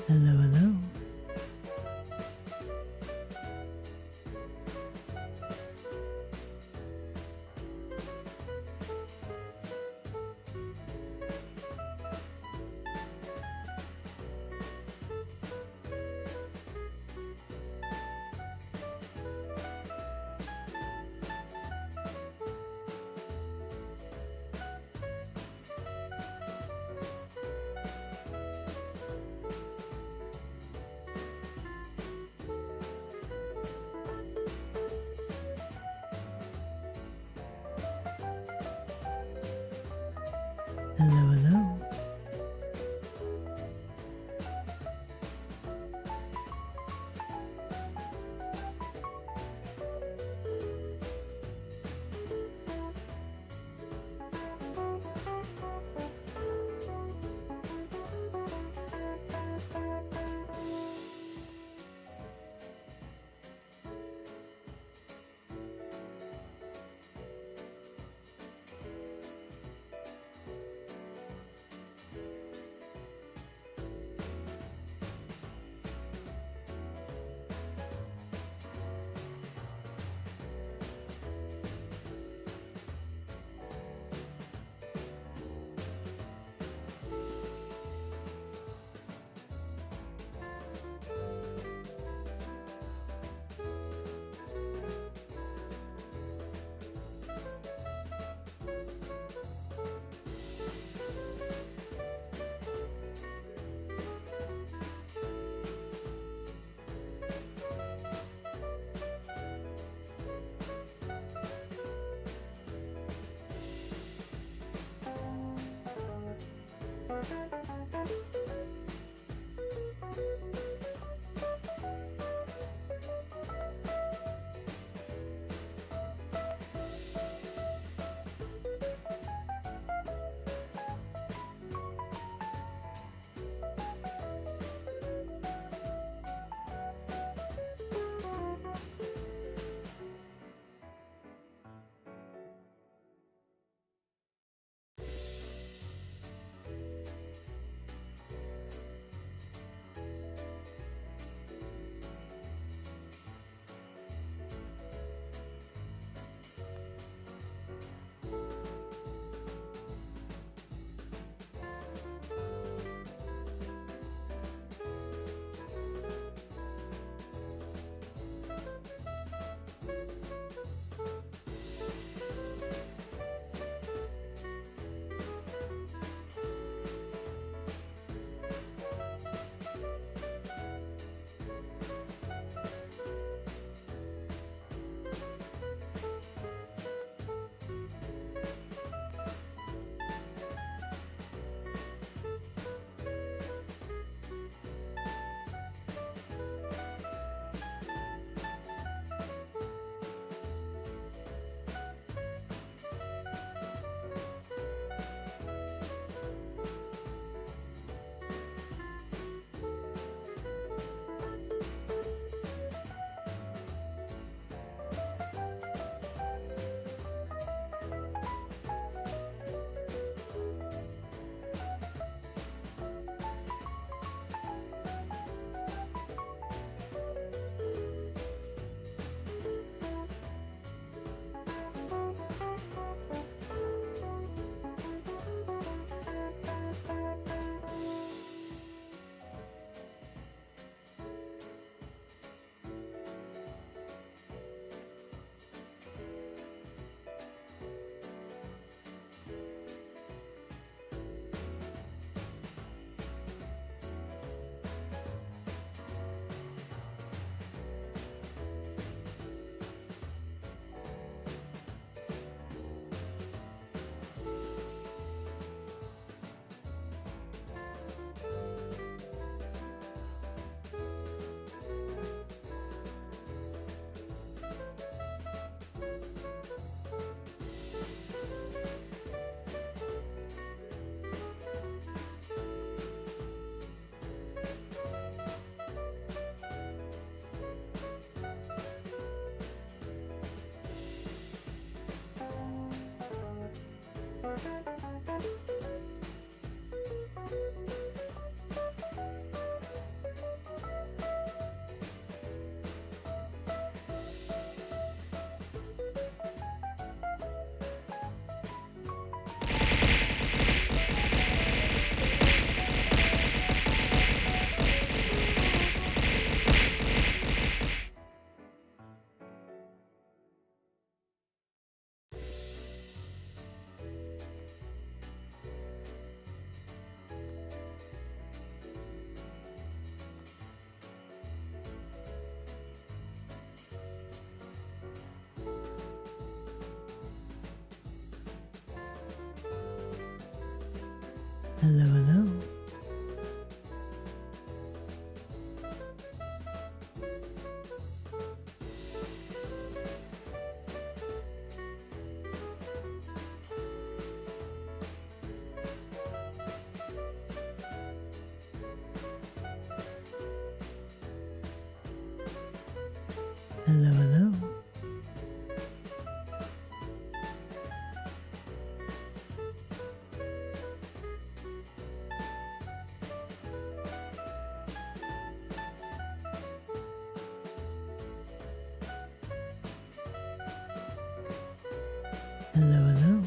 Hello, hello. Hello, hello. Hello, hello. Hello, hello. Hello, hello.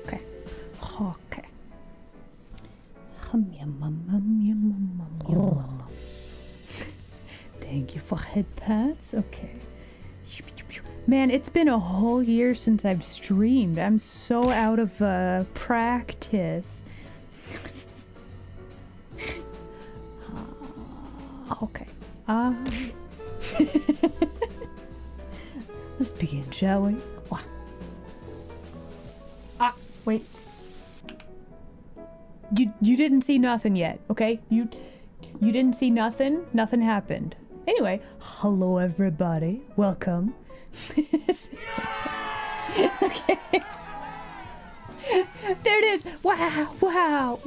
Okay. Okay. Thank you for head pats. Okay. Man, it's been a whole year since I've streamed. I'm so out of practice. Okay. Let's begin, shall we? Wait. You didn't see nothing yet, okay? You didn't see nothing. Nothing happened. Anyway, hello everybody. Welcome. Okay. There it is. Wow, wow.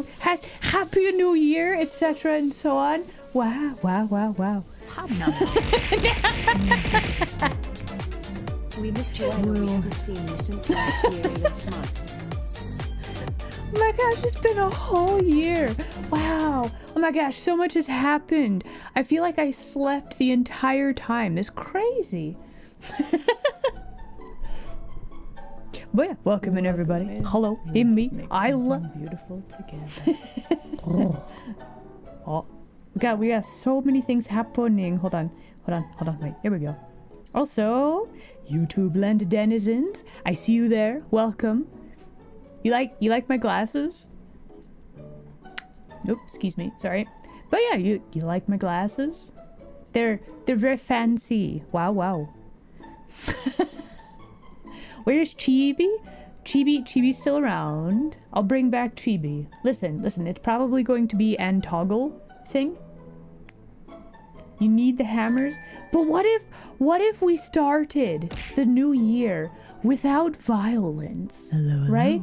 Happy New Year, etc. and so on. Wow, wow, wow, wow. We missed you, Anna. We haven't seen you since last year in Smut. Oh my gosh, it's been a whole year. Wow. Oh my gosh, so much has happened. I feel like I slept the entire time. It's crazy. But yeah, welcome in everybody. Hello, in me. I love beautiful together. Oh, we got so many things happening. Hold on. Wait, here we go. Also, YouTube land denizens, I see you there. Welcome. You like my glasses? Nope, excuse me. Sorry. But yeah, you like my glasses? They're very fancy. Wow. Where's Chibi? Chibi's still around. I'll bring back Chibi. Listen, it's probably going to be an toggle thing. You need the hammers. But what if we started the new year without violence? Hello. Right?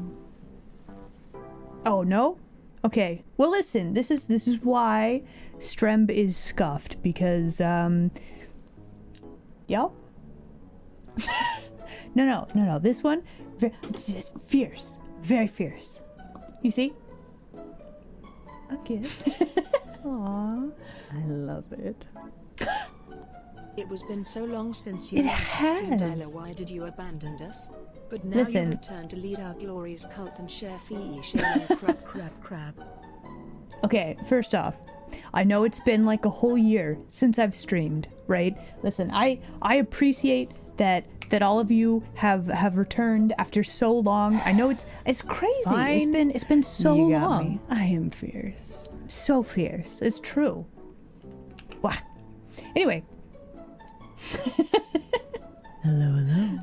Oh no? Okay. Well listen, this is why Stremb is scuffed, because yeah. No. This one, just fierce, very fierce. You see? Okay. Aww. I love it. It was been so long since you It last streamed, has. Isla. Why did you abandon us? But now Listen. you return to lead our glorious cult and share fish and crab. Okay, first off, I know it's been like a whole year since I've streamed, right? Listen, I appreciate that all of you have returned after so long. I know it's crazy. Fine. It's been so You got long. me. I am fierce. So fierce. It's true. Wow. Anyway. Hello.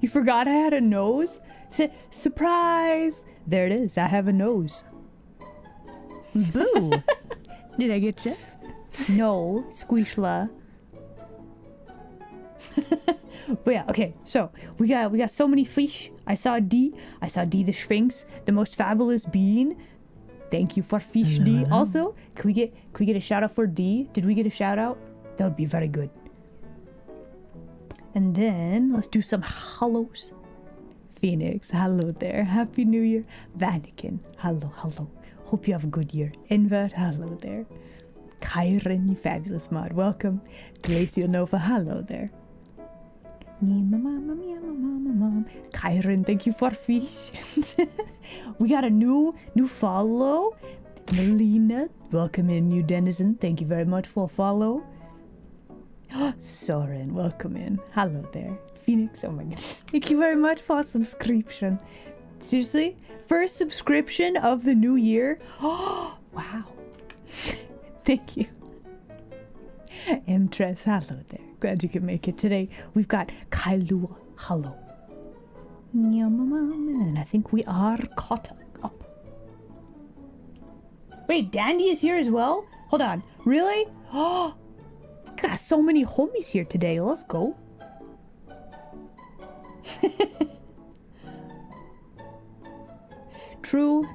You forgot I had a nose? Surprise! There it is. I have a nose. Boo. Did I get you? No, squishla. But yeah, okay. So we got so many fish. I saw D the Sphinx, the most fabulous being. Thank you for fish, D. Hello. Also, can we get a shout out for D? Did we get a shout out? That would be very good. And then let's do some hellos. Phoenix, hello there. Happy New Year. Vatican, hello. Hope you have a good year. Invert, hello there. Kyron, you fabulous mod, welcome. Glacial Nova, hello there. Kyron, thank you for fish. We got a new follow. Melina, welcome in, new denizen. Thank you very much for follow. Soren, welcome in. Hello there. Phoenix, oh my goodness. Thank you very much for subscription. Seriously? First subscription of the new year? Oh, wow. Thank you. Emtress, hello there. Glad you could make it today. We've got Kailua, hello. And then I think we are caught up. Wait, Dandy is here as well? Hold on. Really? Oh, got so many homies here today. Let's go. True.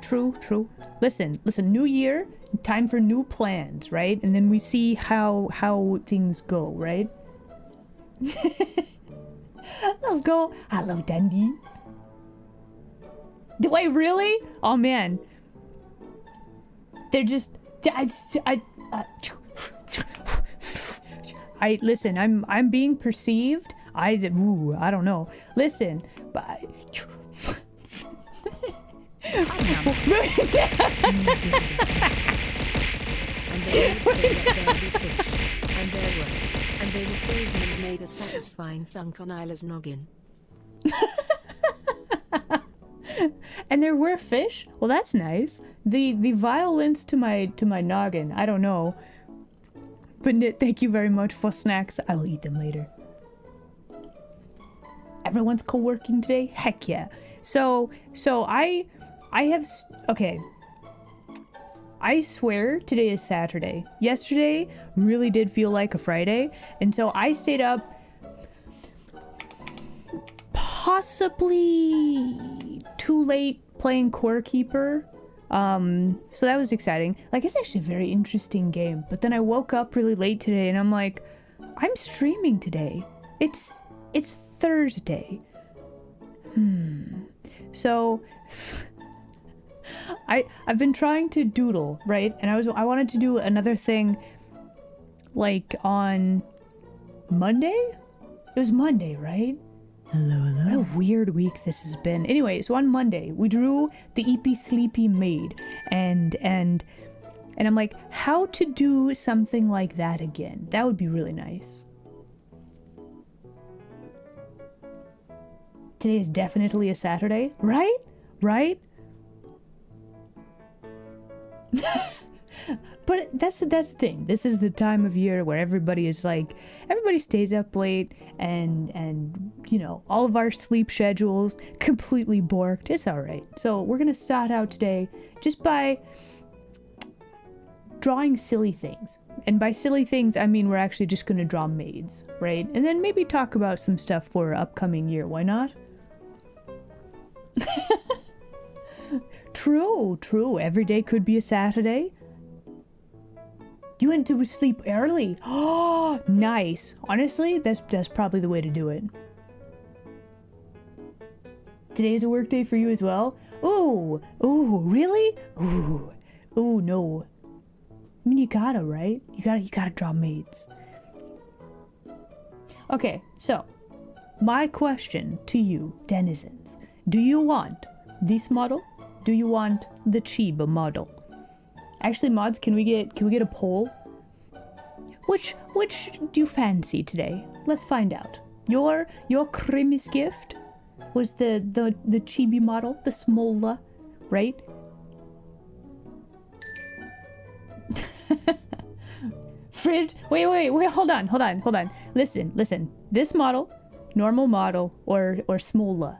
Listen, new year, time for new plans, right? And then we see how things go, right? Let's go. Hello, Dandy. Do I really? Oh man. They're just I listen, I'm being perceived. I don't know. Listen, but And they would say that there be fish, and there were, and they were frozen and made a satisfying thunk on Isla's noggin. and there were fish. Well, that's nice. The violence to my noggin. I don't know. But thank you very much for snacks. I will eat them later. Everyone's co-working today? Heck yeah. So I have okay. I swear today is Saturday. Yesterday really did feel like a Friday, and so I stayed up possibly too late playing Core Keeper. So that was exciting. Like, it's actually a very interesting game. But then I woke up really late today and I'm like, I'm streaming today. It's Thursday. So I've been trying to doodle, right? And I wanted to do another thing like on Monday? It was Monday, right? Hello. What a weird week this has been. Anyway, so on Monday, we drew the Eepy Sleepy Maid, and I'm like, how to do something like that again? That would be really nice. Today is definitely a Saturday, right? Right? But that's the thing. This is the time of year where everybody stays up late and you know, all of our sleep schedules completely borked. It's all right. So we're gonna start out today just by drawing silly things. And by silly things, I mean we're actually just gonna draw maids, right? And then maybe talk about some stuff for upcoming year. Why not? True. Every day could be a Saturday. You went to sleep early. Oh, nice. Honestly, that's probably the way to do it. Today's a work day for you as well? Ooh, really? Ooh, no. I mean, you gotta, right? You gotta draw maids. Okay, so my question to you, denizens, do you want this model? Do you want the Chiba model? Actually, mods, can we get a poll? Which do you fancy today? Let's find out. Your Christmas gift was the chibi model, the smolla, right? Frid, wait, hold on. Listen. This model, normal model, or smolla.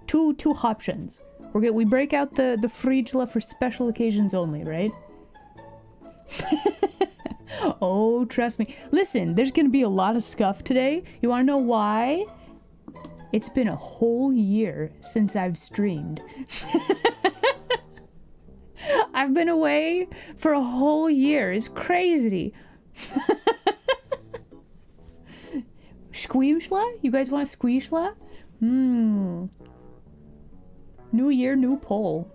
Two options. We break out the Fridla for special occasions only, right? Oh, trust me. Listen, there's gonna be a lot of scuff today. You wanna know why? It's been a whole year since I've streamed. I've been away for a whole year. It's crazy. Squeamshla? You guys want squeeshla? New year, new poll.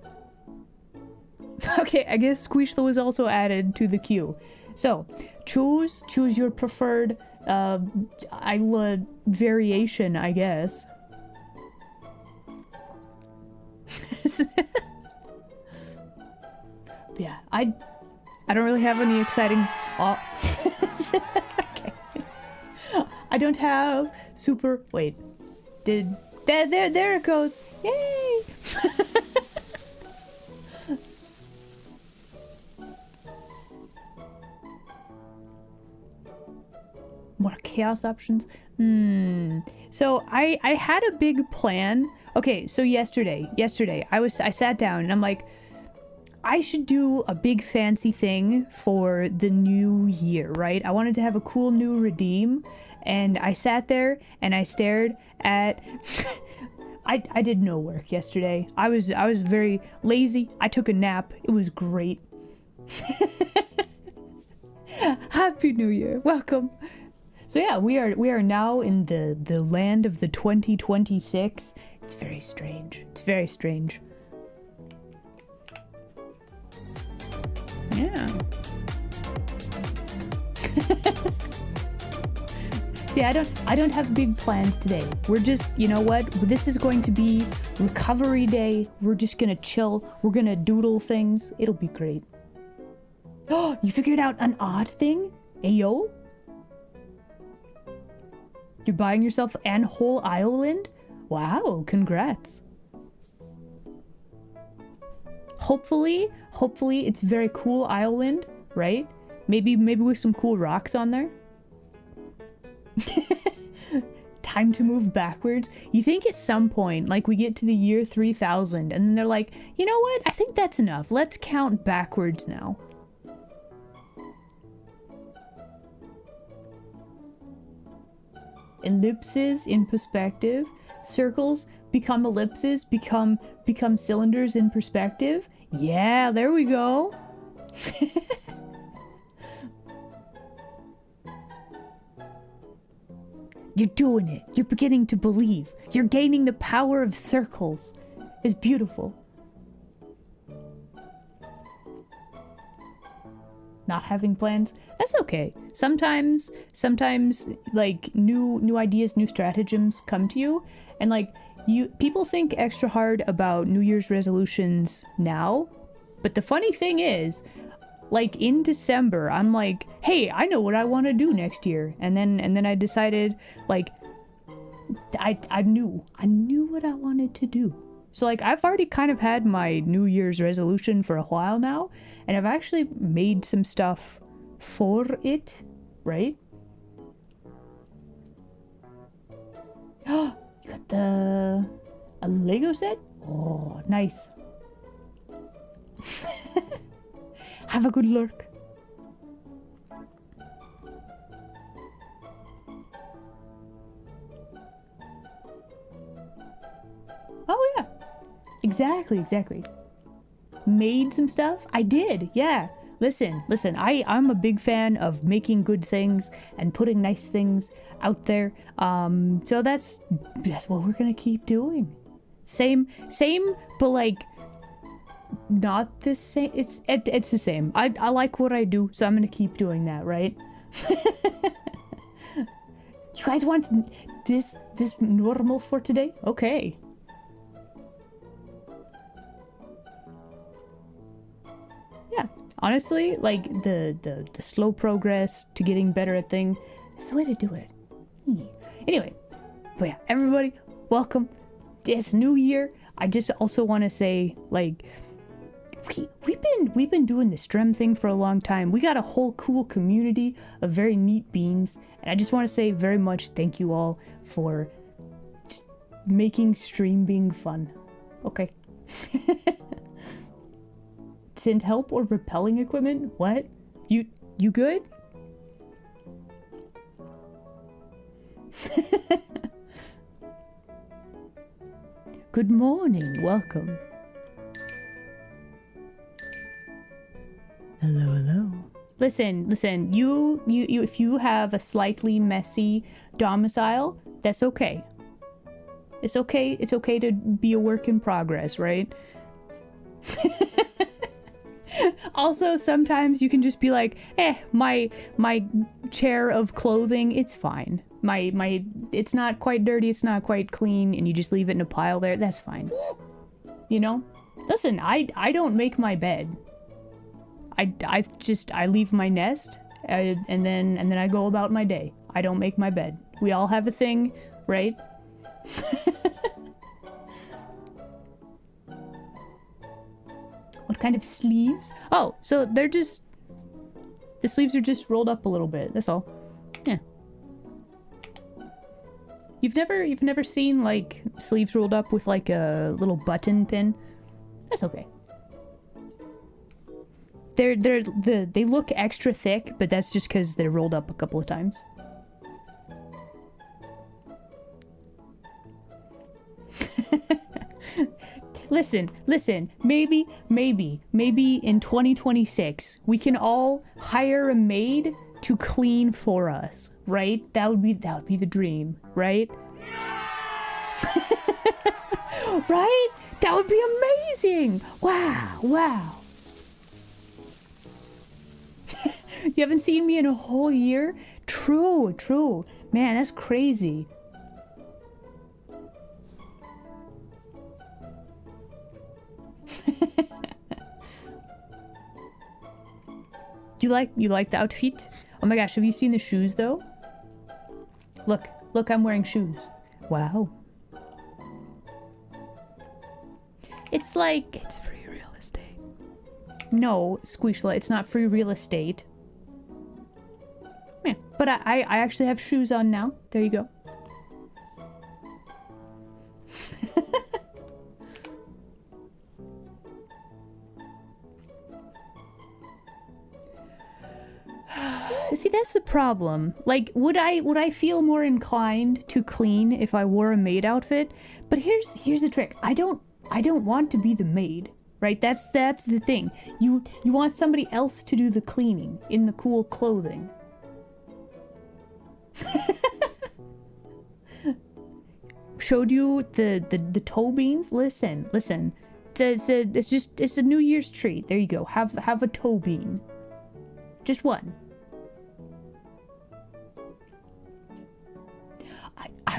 Okay, I guess squeeshla was also added to the queue. So, choose your preferred Isla variation, I guess. Yeah, I don't really have any exciting. Oh. Okay. I don't have super. Wait, there it goes. Yay! More chaos options. So I had a big plan. Okay, so yesterday I sat down and I'm like, I should do a big fancy thing for the new year, right? I wanted to have a cool new redeem, and I sat there and I stared at I did no work yesterday. I was very lazy. I took a nap. It was great. Happy New Year. Welcome. So yeah, we are now in the land of the 2026. It's very strange. Yeah. Yeah, I don't have big plans today. We're just, you know what? This is going to be recovery day. We're just gonna chill. We're gonna doodle things. It'll be great. Oh, you figured out an odd thing? Ayo? You're buying yourself an whole island? Wow, congrats. Hopefully it's very cool island, right? Maybe with some cool rocks on there. Time to move backwards. You think at some point, like we get to the year 3000 and then they're like, you know what? I think that's enough. Let's count backwards now. Ellipses in perspective. Circles become ellipses, become cylinders in perspective. Yeah, there we go. You're doing it. You're beginning to believe. You're gaining the power of circles. It's beautiful. Not having plans, that's okay. Sometimes like new ideas, new stratagems come to you, and like people think extra hard about New Year's resolutions now, but the funny thing is, like in December, I'm like, hey, I know what I want to do next year, and then I decided, like, I knew what I wanted to do. So like I've already kind of had my New Year's resolution for a while now, and I've actually made some stuff for it, right? Oh, you got a Lego set? Oh, nice. Have a good lurk. Oh yeah. Exactly. Made some stuff? I did, yeah. Listen, I'm a big fan of making good things and putting nice things out there. So that's what we're gonna keep doing. Same, but like not the same. It's the same. I like what I do, so I'm gonna keep doing that, right? You guys want this normal for today? Okay. Yeah, honestly, like the slow progress to getting better at things is the way to do it. Anyway, but yeah, everybody, welcome. It's New Year. I just also want to say, like, we've been doing the Strem thing for a long time. We got a whole cool community of very neat beans, and I just want to say very much thank you all for just making stream being fun. Okay. Send help or repelling equipment? What? You good? Good morning, welcome. Hello, hello. Listen, you if you have a slightly messy domicile, that's okay. It's okay to be a work in progress, right? Also, sometimes you can just be like, my chair of clothing, it's fine. My it's not quite dirty, it's not quite clean, and you just leave it in a pile there, that's fine. You know? Listen, I don't make my bed. I leave my nest, and then I go about my day. I don't make my bed. We all have a thing, right? What kind of sleeves? Oh, so they're just... The sleeves are just rolled up a little bit, that's all. Yeah. You've never seen, like, sleeves rolled up with, like, a little button pin? That's okay. They look extra thick, but that's just because they're rolled up a couple of times. Listen, maybe in 2026 we can all hire a maid to clean for us, right? That would be the dream, right? Right? That would be amazing. Wow. You haven't seen me in a whole year? True. Man, that's crazy. You like the outfit? Oh my gosh, have you seen the shoes though? Look, I'm wearing shoes. Wow. It's like... It's free real estate. No, Squishla, it's not free real estate. Yeah, but I actually have shoes on now. There you go. See, that's the problem. Like, would I feel more inclined to clean if I wore a maid outfit? But here's the trick. I don't want to be the maid, right? That's the thing. You want somebody else to do the cleaning in the cool clothing. Showed you the toe beans. Listen. It's a New Year's treat. There you go. Have a toe bean. Just one.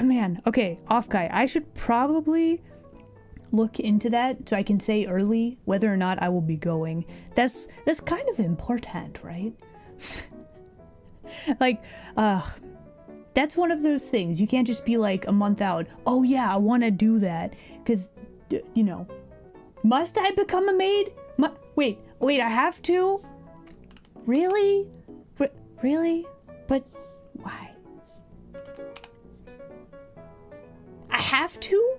Man, okay, off guy. I should probably look into that so I can say early whether or not I will be going. That's kind of important, right? Like, that's one of those things. You can't just be like a month out, oh yeah, I want to do that. Because, you know, must I become a maid? Wait, I have to? Really? Really? But why? I have to?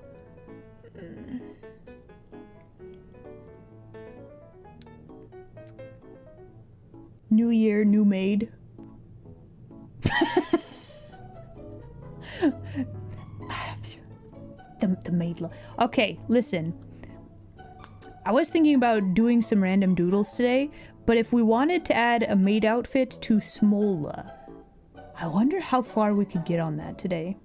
New year, new maid. the maid okay, listen. I was thinking about doing some random doodles today, but if we wanted to add a maid outfit to Smola, I wonder how far we could get on that today.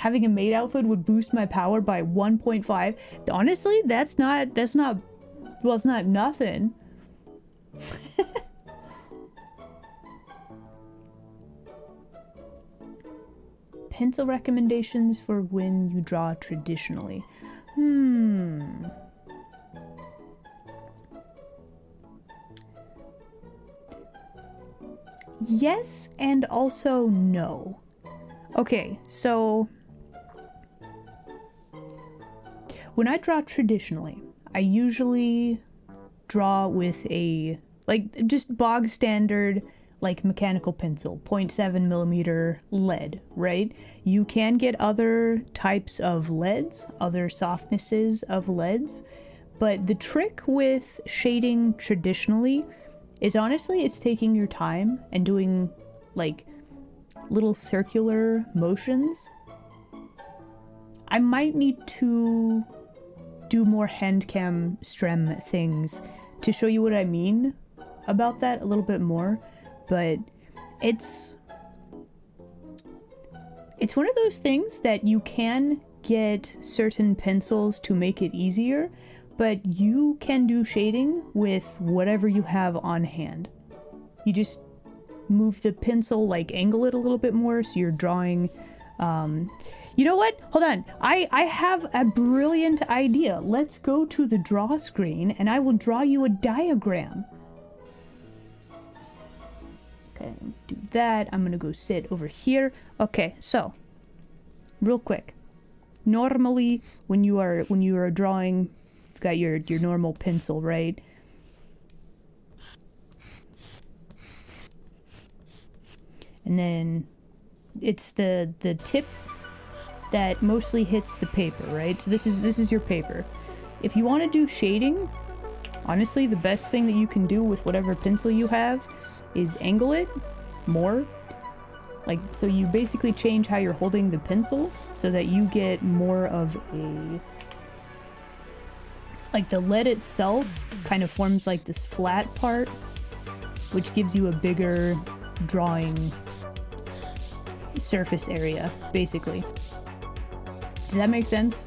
having a maid outfit would boost my power by 1.5. Honestly, that's not, well, it's not nothing. Pencil recommendations for when you draw traditionally. Yes, and also no. Okay, so when I draw traditionally, I usually draw with a, like, just bog standard, like, mechanical pencil, 0.7 millimeter lead, right? You can get other types of leads, other softnesses of leads, but the trick with shading traditionally is honestly it's taking your time and doing, like, little circular motions. I might need to do more handcam strem things to show you what I mean about that a little bit more, but it's one of those things that you can get certain pencils to make it easier, but you can do shading with whatever you have on hand. You just move the pencil, like, angle it a little bit more so you're drawing. You know what? Hold on. I have a brilliant idea. Let's go to the draw screen and I will draw you a diagram. Okay, do that. I'm gonna go sit over here. Okay, so real quick. Normally, when you are drawing, you've got your normal pencil, right? And then it's the tip that mostly hits the paper, right? So this is your paper. If you want to do shading, honestly, the best thing that you can do with whatever pencil you have is angle it more. Like, so you basically change how you're holding the pencil so that you get more of a, like, the lead itself kind of forms like this flat part, which gives you a bigger drawing surface area, basically. Does that make sense?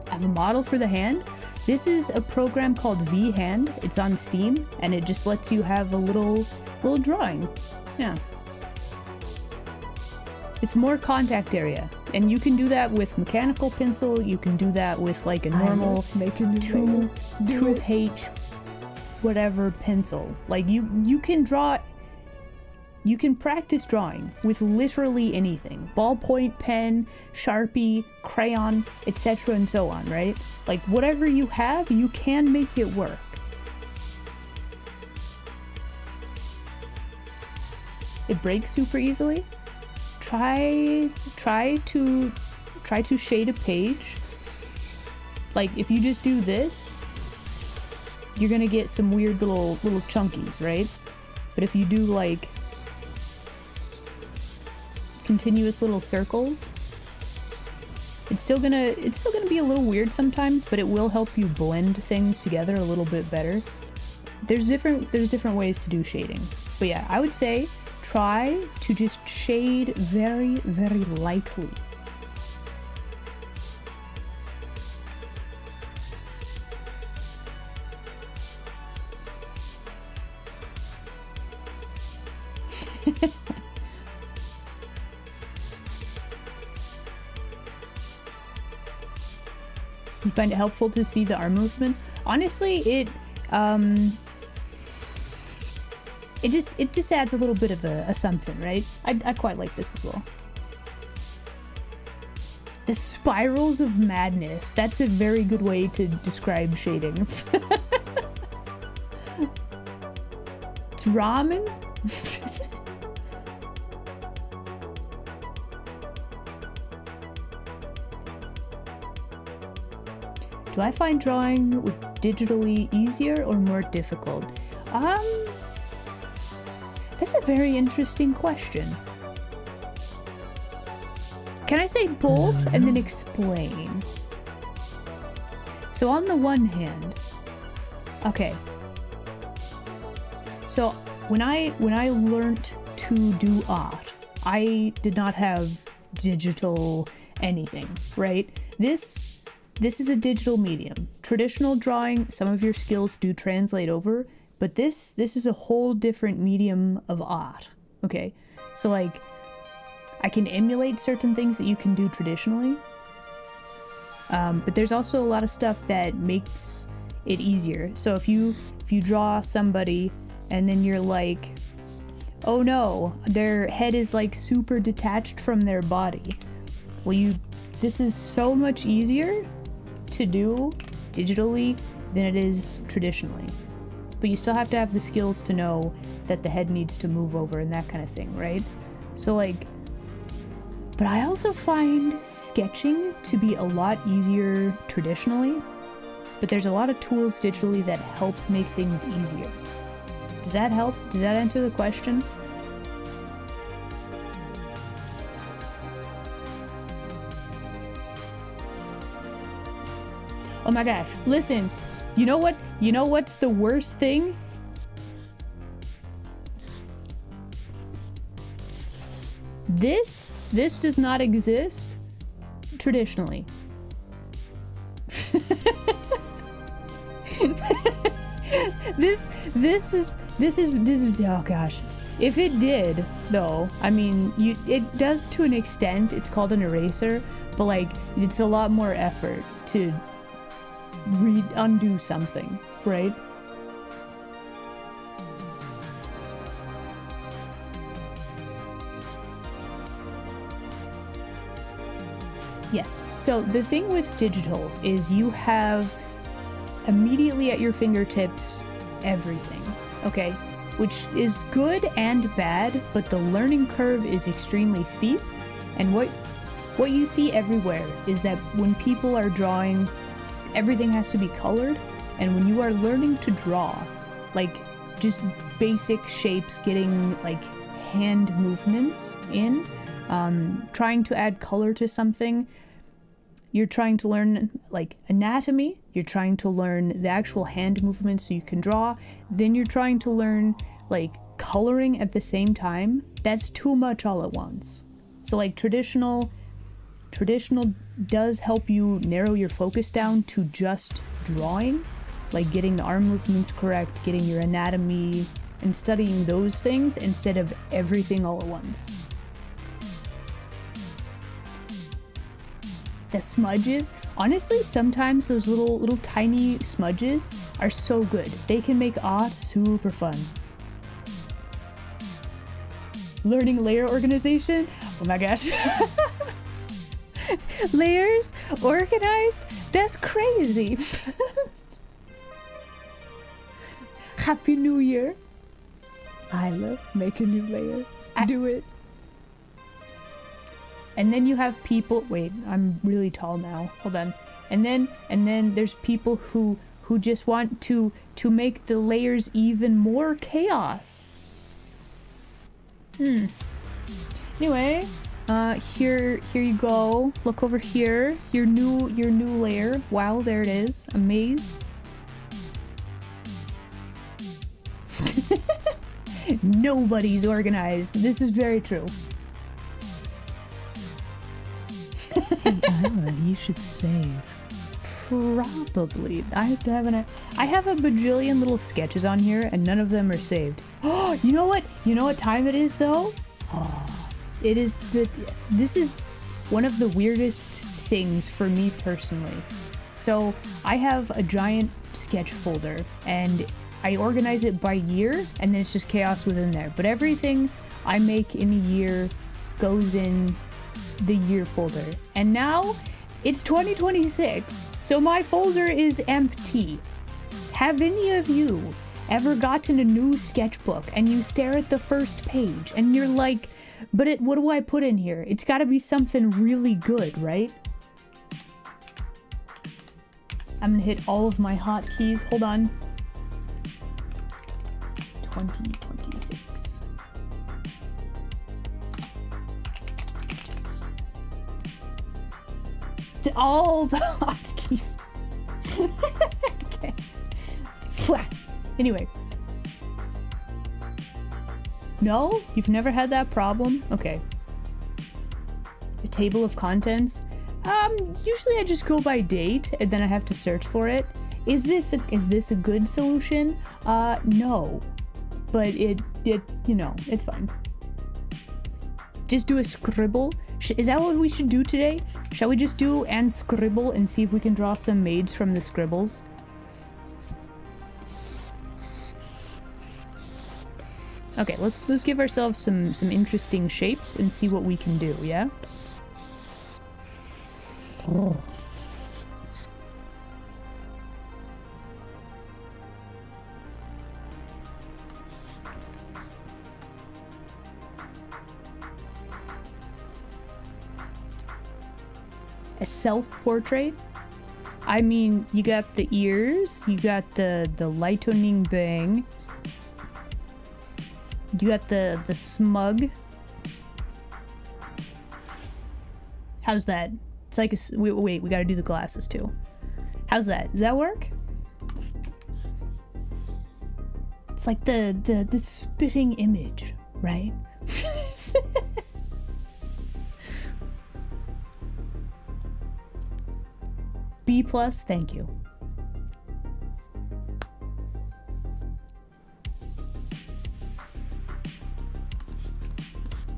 I have a model for the hand. This is a program called V-Hand. It's on Steam, and it just lets you have a little drawing. Yeah. It's more contact area, and you can do that with mechanical pencil. You can do that with, like, a normal 2H whatever pencil. Like, you can draw. You can practice drawing with literally anything. Ballpoint pen, Sharpie, crayon, etc. and so on, right? Like, whatever you have, you can make it work. It breaks super easily. Try to shade a page. Like, if you just do this, you're gonna get some weird little chunkies, right? But if you do, like, continuous little circles, it's still gonna be a little weird sometimes, but it will help you blend things together a little bit better. There's different ways to do shading. But yeah, I would say try to just shade very, very lightly. You find it helpful to see the arm movements? Honestly, it just adds a little bit of a something, right? I quite like this as well. The spirals of madness. That's a very good way to describe shading. It's ramen? Do I find drawing with digitally easier or more difficult? That's a very interesting question. Can I say both and then explain? So on the one hand, okay, So when I learned to do art, I did not have digital anything, right? This is a digital medium. Traditional drawing, some of your skills do translate over, but this is a whole different medium of art. Okay, so like I can emulate certain things that you can do traditionally, but there's also a lot of stuff that makes it easier. So if you draw somebody and then you're like, oh no, their head is like super detached from their body, well, this is so much easier to do digitally than it is traditionally. But you still have to have the skills to know that the head needs to move over and that kind of thing, right? So like, but I also find sketching to be a lot easier traditionally, but there's a lot of tools digitally that help make things easier. Does that help? Does that answer the question? Oh my gosh, listen, you know what? You know what's the worst thing? This does not exist traditionally. This is oh gosh. If it did though, I mean, it does to an extent. It's called an eraser, but like it's a lot more effort to undo something, right? Yes. So the thing with digital is you have immediately at your fingertips everything, okay? Which is good and bad, but the learning curve is extremely steep. And what you see everywhere is that when people are drawing, everything has to be colored. And when you are learning to draw, like just basic shapes, getting like hand movements in, trying to add color to something, you're trying to learn like anatomy, you're trying to learn the actual hand movements so you can draw, then you're trying to learn like coloring at the same time. That's too much all at once. So like traditional does help you narrow your focus down to just drawing, like getting the arm movements correct, getting your anatomy, and studying those things instead of everything all at once. The smudges, honestly, sometimes those little tiny smudges are so good. They can make art super fun. Learning layer organization, oh my gosh. Layers organized, that's crazy. Happy New Year. I love make a new layer. Do it. And then you have people, wait, I'm really tall now, hold on. And then there's people who just want to make the layers even more chaos. Anyway, here you go. Look over here. Your new layer. Wow, there it is. A maze. Nobody's organized. This is very true. Isla, you should save. Probably. I have a bajillion little sketches on here and none of them are saved. Oh, you know what? You know what time it is though? Oh, this is one of the weirdest things for me personally. So I have a giant sketch folder and I organize it by year and then it's just chaos within there. But everything I make in a year goes in the year folder. And now it's 2026, so my folder is empty. Have any of you ever gotten a new sketchbook and you stare at the first page and you're like, but what do I put in here? It's got to be something really good, right? I'm gonna hit all of my hotkeys. Hold on. 2026. All the hotkeys. Okay. Anyway. No? You've never had that problem? Okay. A table of contents? Usually I just go by date and then I have to search for it. Is this a good solution? No. But it you know, it's fine. Just do a scribble. Is that what we should do today? Shall we just do and scribble and see if we can draw some maids from the scribbles? Okay, let's give ourselves some interesting shapes and see what we can do, yeah? Oh. A self-portrait? I mean, you got the ears, you got the lightning bang, you got the smug. How's that? It's like a... Wait, we gotta do the glasses too. How's that? Does that work? It's like the spitting image, right? B+, thank you.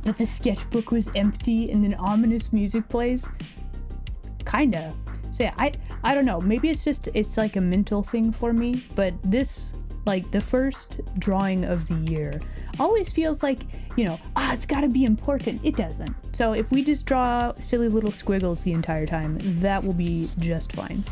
That the sketchbook was empty and then ominous music plays? Kinda. So yeah, I don't know. Maybe it's like a mental thing for me, but this, like, the first drawing of the year always feels like, you know, it's gotta be important. It doesn't. So if we just draw silly little squiggles the entire time, that will be just fine.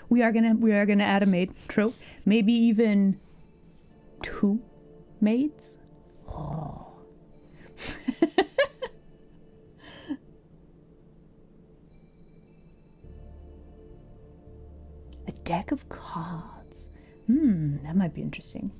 We are gonna add a maid trope. Maybe even 2 maids? Oh. A deck of cards. That might be interesting.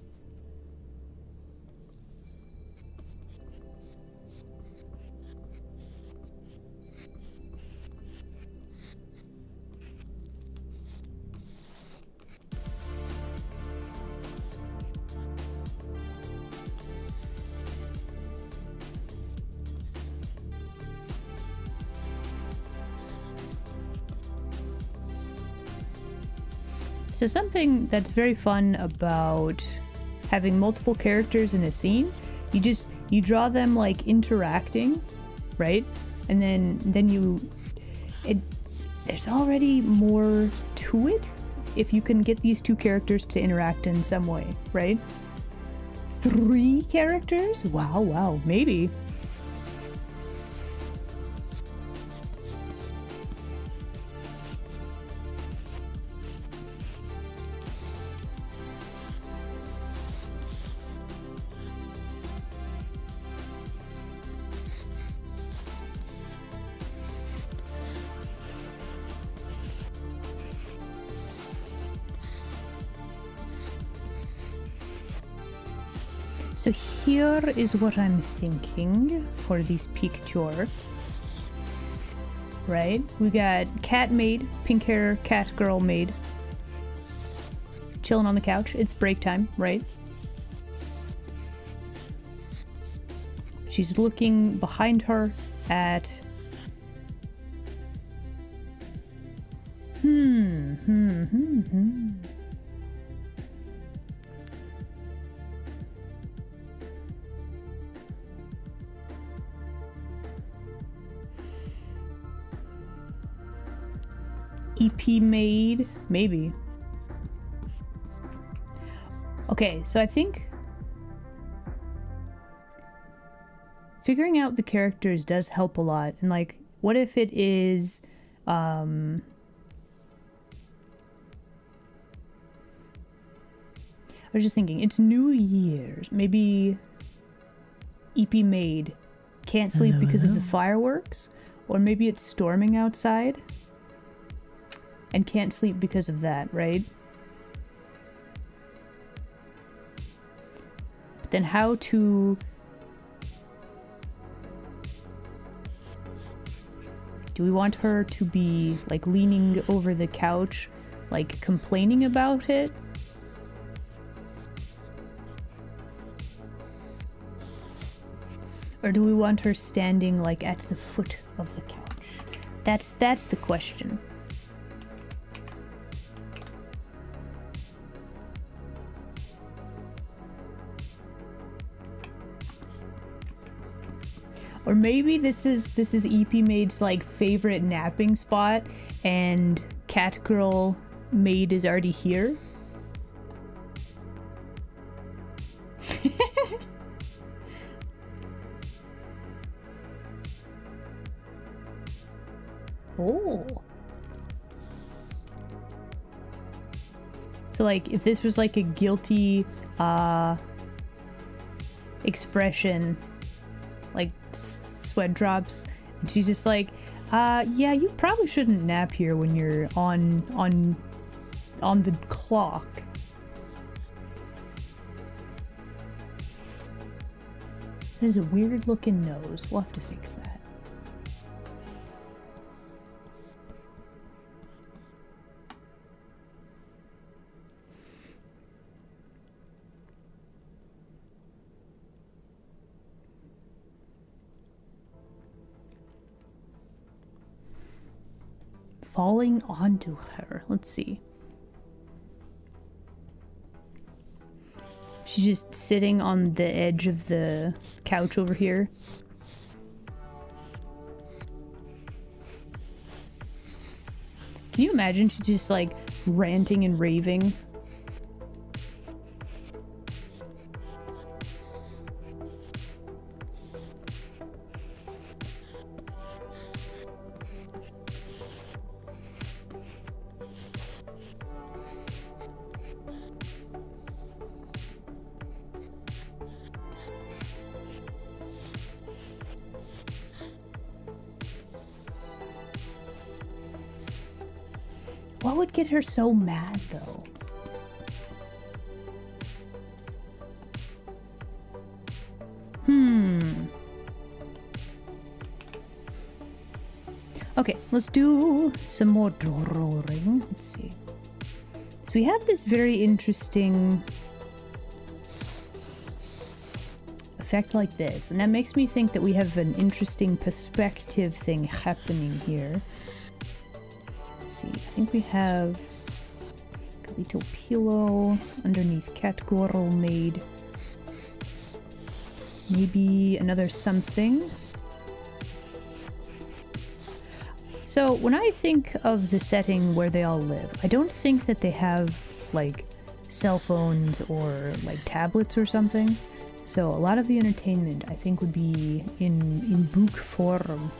So something that's very fun about having multiple characters in a scene, you draw them like interacting, right? And then there's already more to it if you can get these 2 characters to interact in some way, right? 3 characters? Wow, maybe. So here is what I'm thinking for this picture. Right? We got cat maid, pink hair, cat girl maid. Chilling on the couch. It's break time, right? She's looking behind her at... EP maid, maybe. Okay, so I think figuring out the characters does help a lot. And like, what if it is, I was just thinking, it's New Year's. Maybe EP maid can't sleep Hello, because of the hello. fireworks, or maybe it's storming outside and can't sleep because of that, right? But then how to... Do we want her to be, like, leaning over the couch, like, complaining about it? Or do we want her standing, like, at the foot of the couch? That's the question. Or maybe this is EP Maid's like favorite napping spot, and Cat Girl Maid is already here. Oh. So like if this was like a guilty expression, like sweat drops, and she's just like, yeah, you probably shouldn't nap here when you're on the clock. There's a weird looking nose. We'll have to fix that. Falling onto her. Let's see. She's just sitting on the edge of the couch over here. Can you imagine she's just like ranting and raving? What would get her so mad, though? Okay, let's do some more drawing. Let's see. So we have this very interesting effect like this, and that makes me think that we have an interesting perspective thing happening here. I think we have a little pillow underneath Cat Girl Maid. Maybe another something. So when I think of the setting where they all live, I don't think that they have like cell phones or like tablets or something. So a lot of the entertainment I think would be in book form.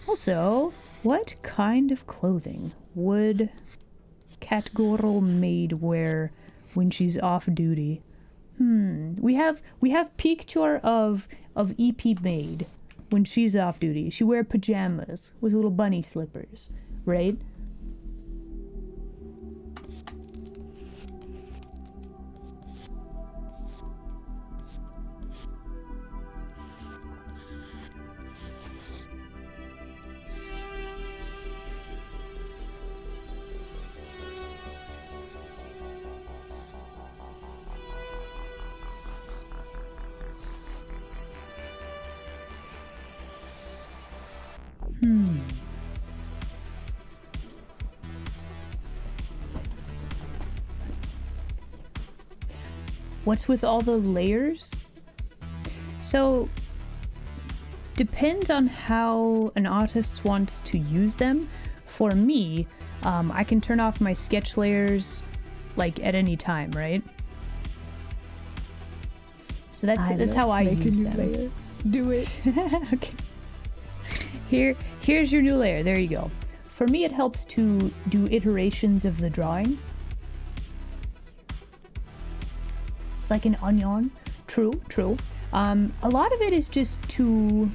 Also, what kind of clothing would Cat Girl Maid wear when she's off duty? We have picture of EP Maid when she's off duty. She wear pajamas with little bunny slippers, right? What's with all the layers? So, depends on how an artist wants to use them. For me, I can turn off my sketch layers like at any time, right? So that's how I use them. Layer. Do it. Okay. Here's your new layer. There you go. For me, it helps to do iterations of the drawing. looks like an onion. True, true. A lot of it is just to...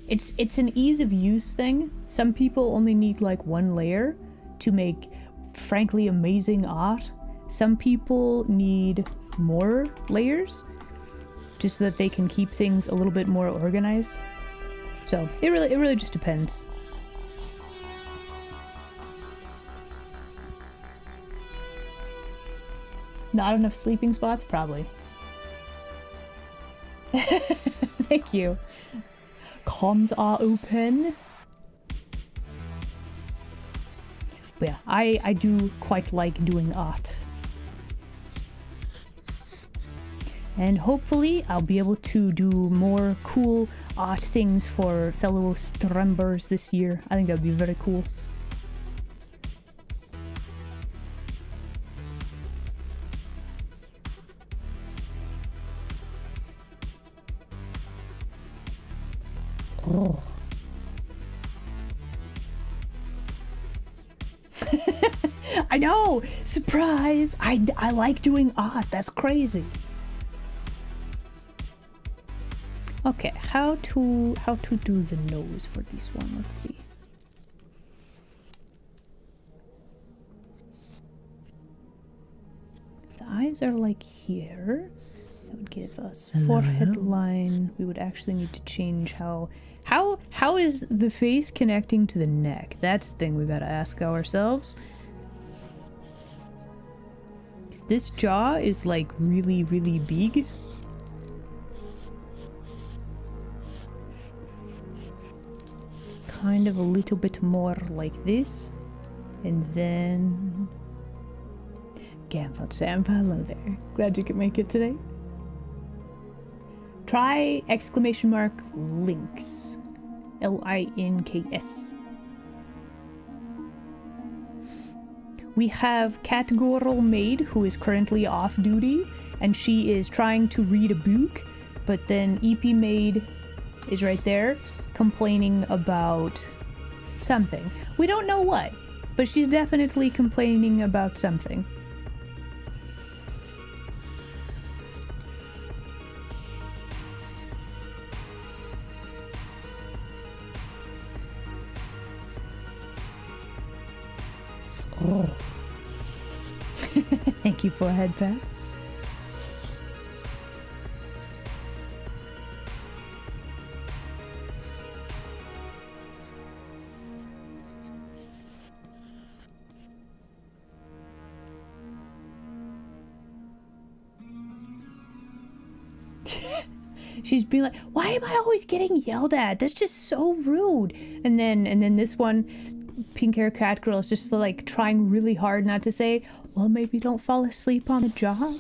It's an ease of use thing. Some people only need like one layer to make frankly amazing art. Some people need more layers just so that they can keep things a little bit more organized. So it really just depends. Not enough sleeping spots? Probably. Thank you. Comms are open. But yeah, I do quite like doing art. And hopefully I'll be able to do more cool art things for fellow Strumbers this year. I think that would be very cool. Oh. I know! Surprise! I like doing art. That's crazy. Okay, how to do the nose for this one? Let's see. The eyes are like here. That would give us forehead line. We would actually need to change how is the face connecting to the neck? That's the thing we gotta ask ourselves. This jaw is like really big. Kind of a little bit more like this. And then... Gamble Champ, hello there. Glad you could make it today. Try exclamation mark links. Links. We have Catgirl Maid, who is currently off duty, and she is trying to read a book, but then EP Maid is right there, complaining about something. We don't know what, but she's definitely complaining about something. Oh. Thank you for head pats. She's being like, why am I always getting yelled at? That's just so rude. And then this one, pink hair cat girl, is just like trying really hard not to say, well, maybe don't fall asleep on the job.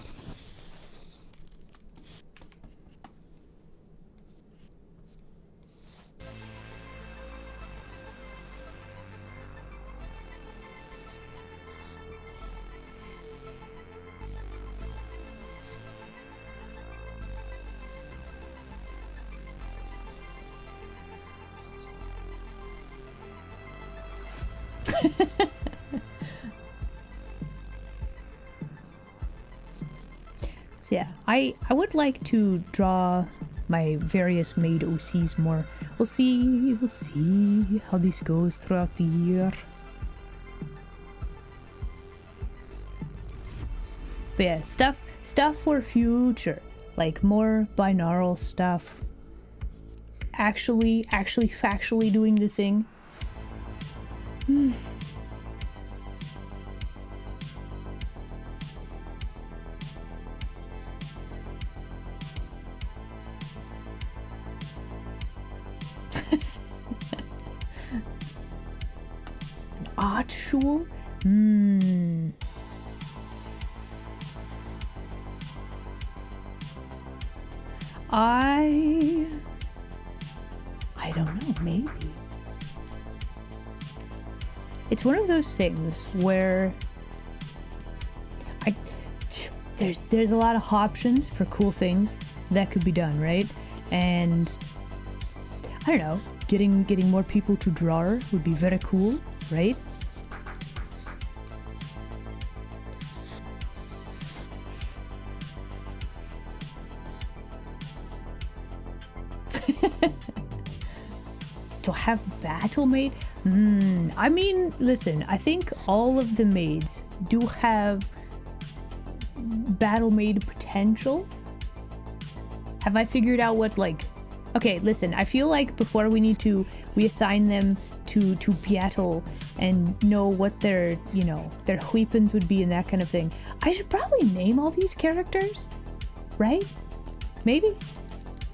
So yeah, I would like to draw my various maid OCs more. We'll see how this goes throughout the year. But yeah, stuff for future, like more binaural stuff. Actually factually doing the thing. An art shul? I don't know, maybe. It's one of those things where there's a lot of options for cool things that could be done, right? And I don't know, getting more people to draw would be very cool, right? To have battle maid? I mean, listen, I think all of the maids do have battle maid potential. Have I figured out what, like... Okay, listen, I feel like before we assign them to battle and know what their, you know, their weapons would be and that kind of thing, I should probably name all these characters, right? Maybe?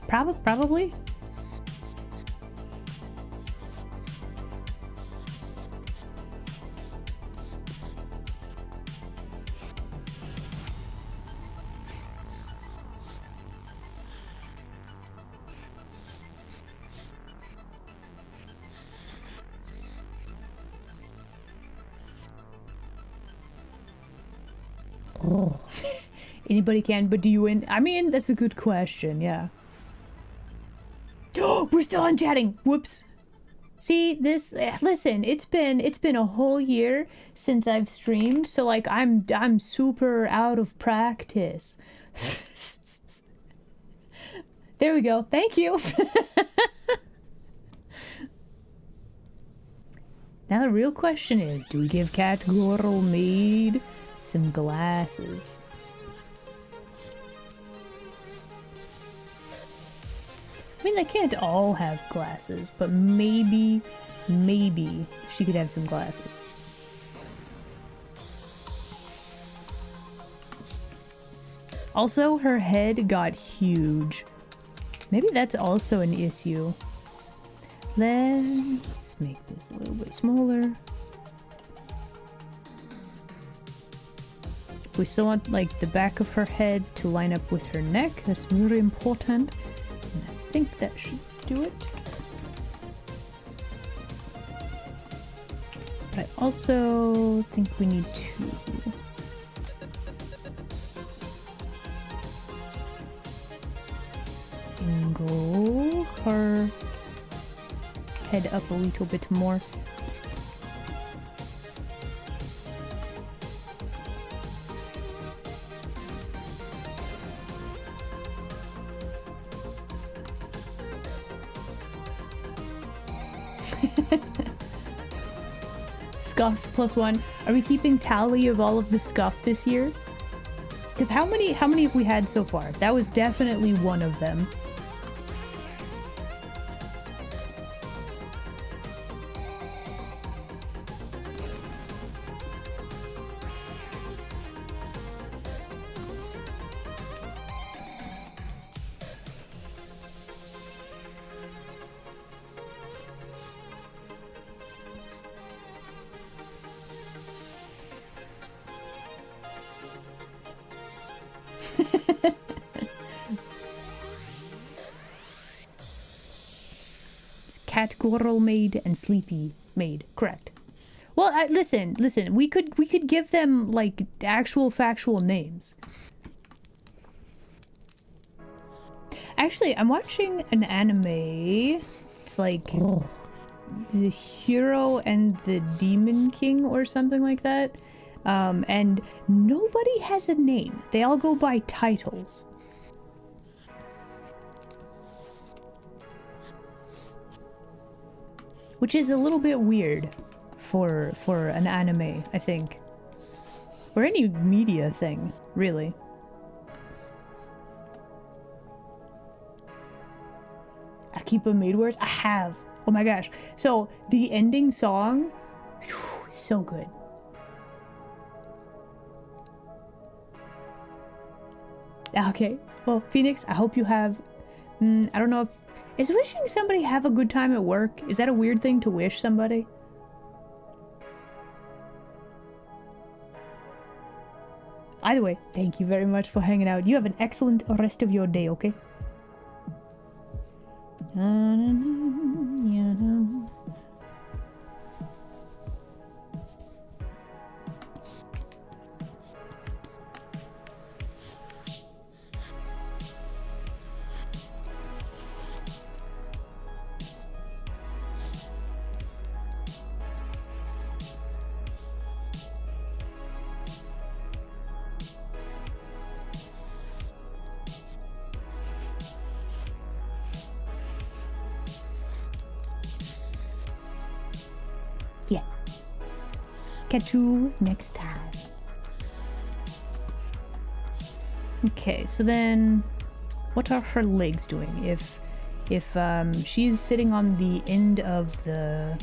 Probably? Oh. Anybody can, but do you win? I mean, that's a good question, yeah. Oh, we're still on chatting. Whoops. See, this, listen, it's been a whole year since I've streamed, so like I'm super out of practice. There we go. Thank you. Now the real question is, do we give Cat Girl Maid some glasses? I mean, they can't all have glasses, but maybe she could have some glasses. Also, her head got huge. Maybe that's also an issue. Let's make this a little bit smaller. We still want, like, the back of her head to line up with her neck. That's very important. And I think that should do it. But I also think we need to angle her head up a little bit more. Scuffed +1. Are we keeping tally of all of the Scuffed this year? Because how many have we had so far? That was definitely one of them. Cat Girl Maid and Sleepy Maid, correct. Well, listen, we could give them like actual factual names. Actually, I'm watching an anime. It's like The Hero and the Demon King or something like that. And nobody has a name. They all go by titles. Which is a little bit weird for an anime, I think. Or any media thing, really. Akipa Maid Wars? I have. Oh my gosh. So, the ending song, whew, so good. Okay. Well, Phoenix, I hope you have... I don't know if... Is wishing somebody have a good time at work, is that a weird thing to wish somebody? Either way, thank you very much for hanging out. You have an excellent rest of your day, okay? Catch you next time. Okay, so then what are her legs doing? If she's sitting on the end of the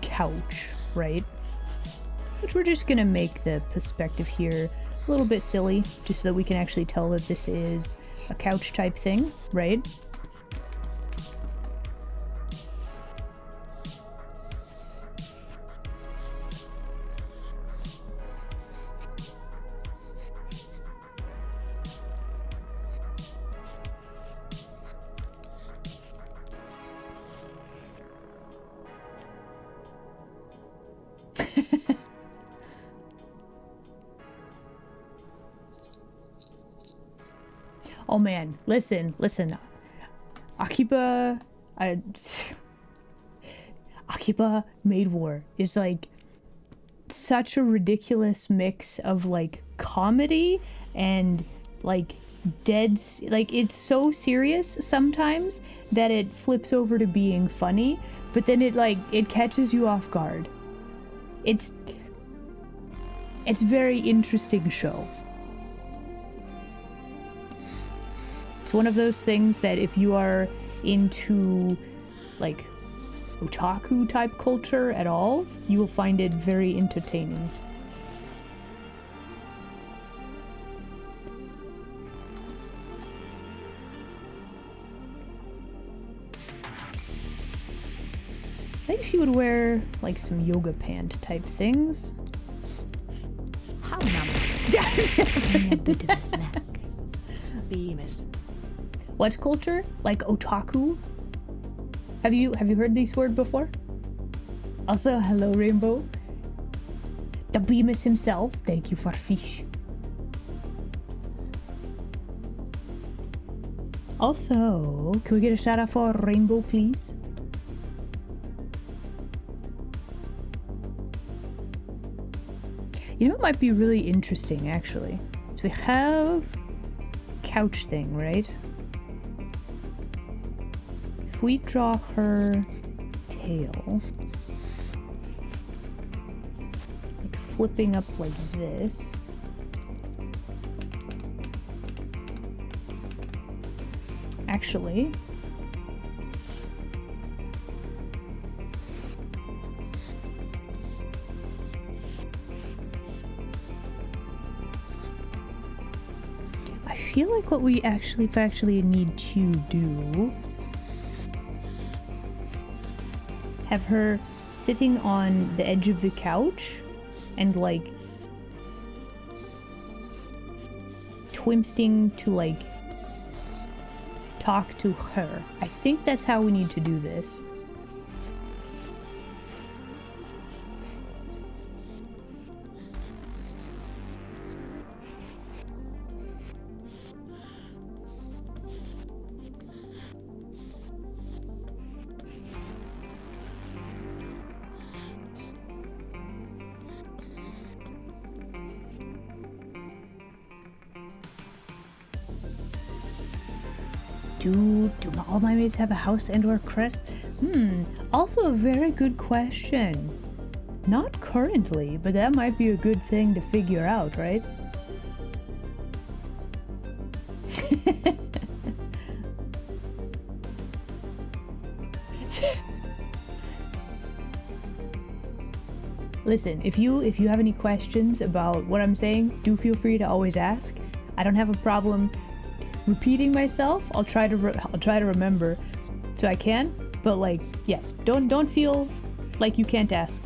couch, right? Which we're just gonna make the perspective here a little bit silly, just so that we can actually tell that this is a couch type thing, right? Oh man, listen. Akiba Made War is like such a ridiculous mix of like comedy and like like it's so serious sometimes that it flips over to being funny, but then it catches you off guard. It's very interesting show. One of those things that if you are into like otaku type culture at all, you will find it very entertaining. I think she would wear like some yoga pant type things. How number? A bit of a snack. Bemis. What culture? Like otaku? Have you heard this word before? Also, hello Rainbow. The Bemis himself, thank you for fish. Also, can we get a shout out for Rainbow, please? You know what might be really interesting, actually? So we have couch thing, right? If we draw her tail, like flipping up like this, actually, I feel like what we actually need to do, have her sitting on the edge of the couch and like twisting to like talk to her. I think that's how we need to do this. Do all my maids have a house and or crest? Also a very good question. Not currently, but that might be a good thing to figure out, right? Listen, if you have any questions about what I'm saying, do feel free to always ask. I don't have a problem repeating myself. I'll try to remember so I can, but like, yeah, don't feel like you can't ask.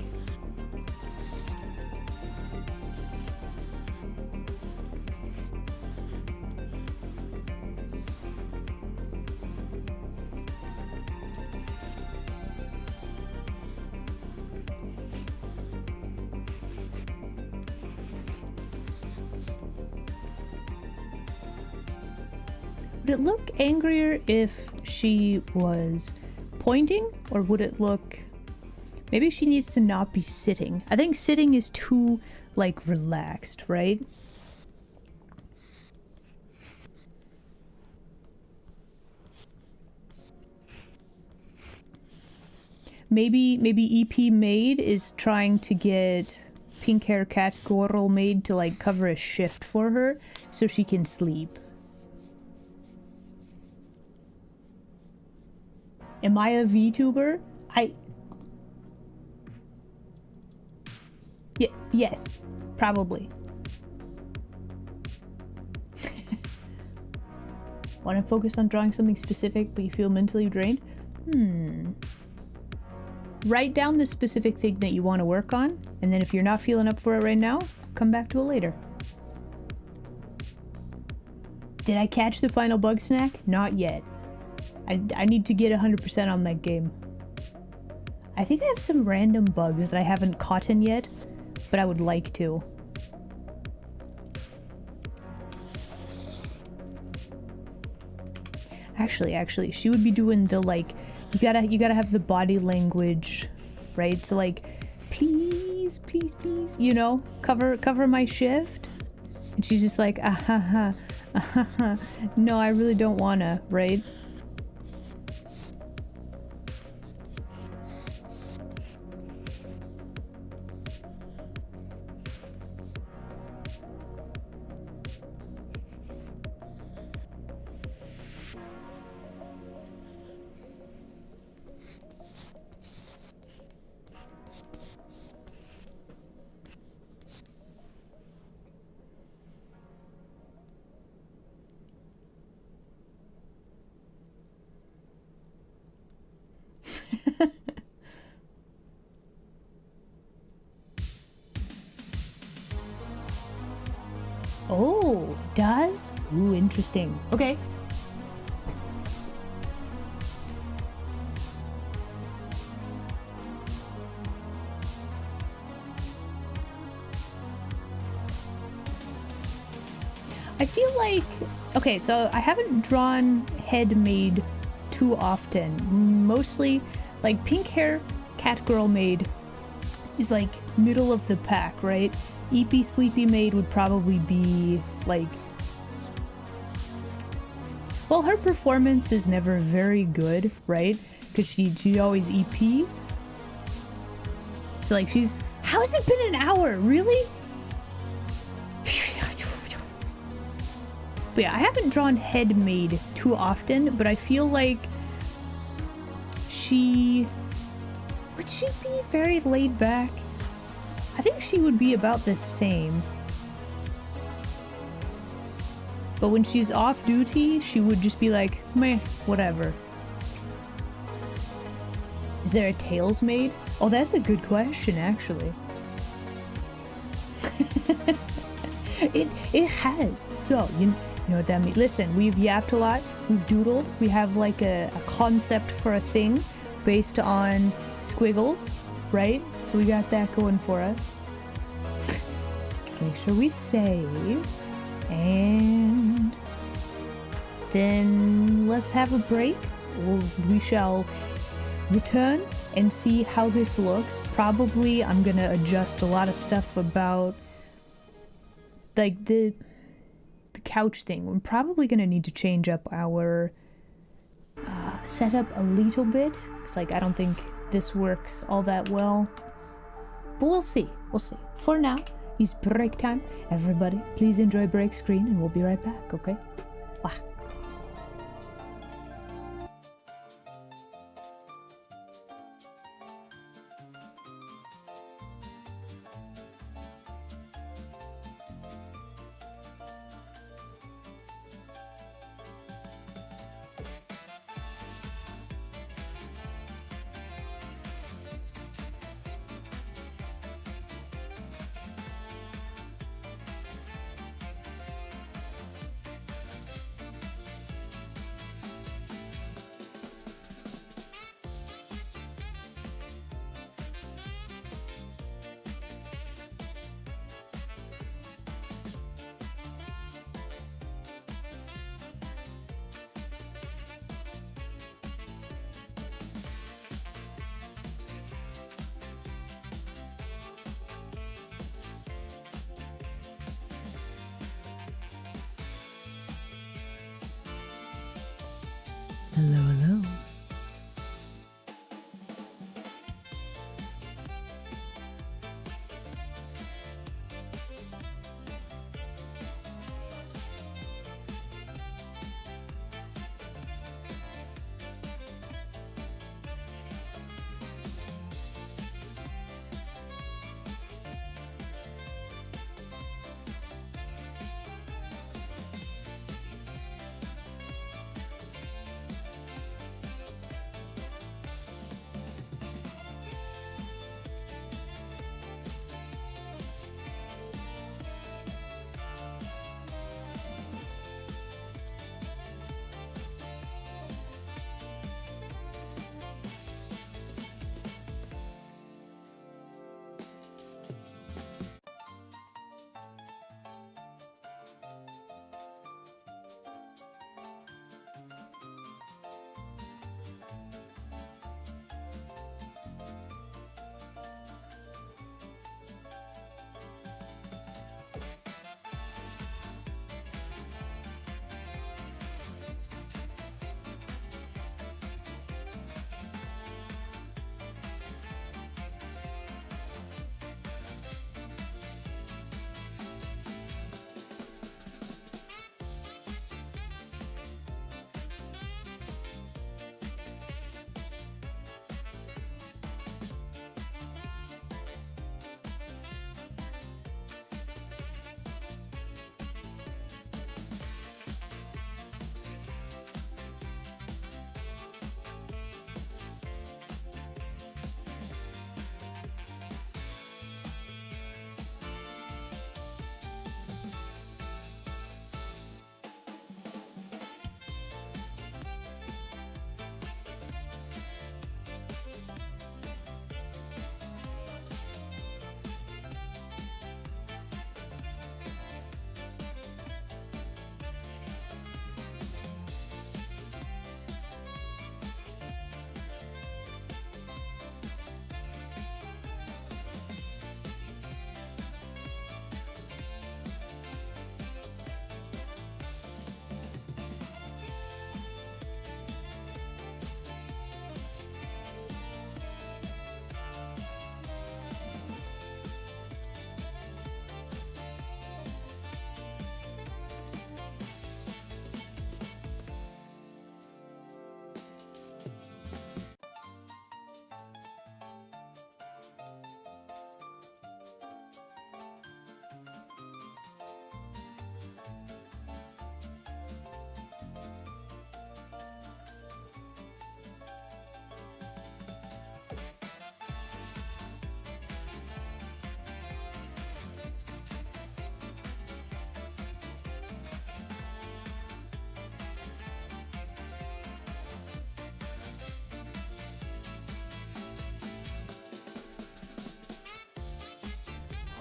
Would it look angrier if she was pointing, or would it look... Maybe she needs to not be sitting. I think sitting is too, like, relaxed, right? Maybe EP Maid is trying to get pink hair cat girl maid to like cover a shift for her so she can sleep. Am I a VTuber? Yes, probably. Want to focus on drawing something specific but you feel mentally drained? Write down the specific thing that you want to work on, and then if you're not feeling up for it right now, come back to it later. Did I catch the final bug snack? Not yet. I need to get 100% on that game. I think I have some random bugs that I haven't caught in yet, but I would like to. Actually, she would be doing the like, you gotta have the body language, right? So like, please, you know, cover my shift. And she's just like, no, I really don't wanna, right? Oh, it does? Ooh, interesting. Okay. I feel like... Okay, so I haven't drawn head maid too often. Mostly, like, pink hair cat girl maid is, like, middle of the pack, right? EP Sleepy Maid would probably be, like... Well, her performance is never very good, right? Because she always EP. So, like, she's... How has it been an hour? Really? But yeah, I haven't drawn head maid too often, but I feel like she... Would she be very laid back? I think she would be about the same. But when she's off duty, she would just be like, meh, whatever. Is there a Tails maid? Oh, that's a good question, actually. It has. So, you know what that means. Listen, we've yapped a lot. We've doodled. We have like a concept for a thing based on squiggles, right? So we got that going for us. Let's make sure we save. And then let's have a break. We shall return and see how this looks. Probably I'm gonna adjust a lot of stuff about like the couch thing. We're probably gonna need to change up our setup a little bit. It's like I don't think this works all that well. But we'll see. We'll see. For now, it's break time. Everybody, please enjoy break screen and we'll be right back, okay? Bye. Hello, hello.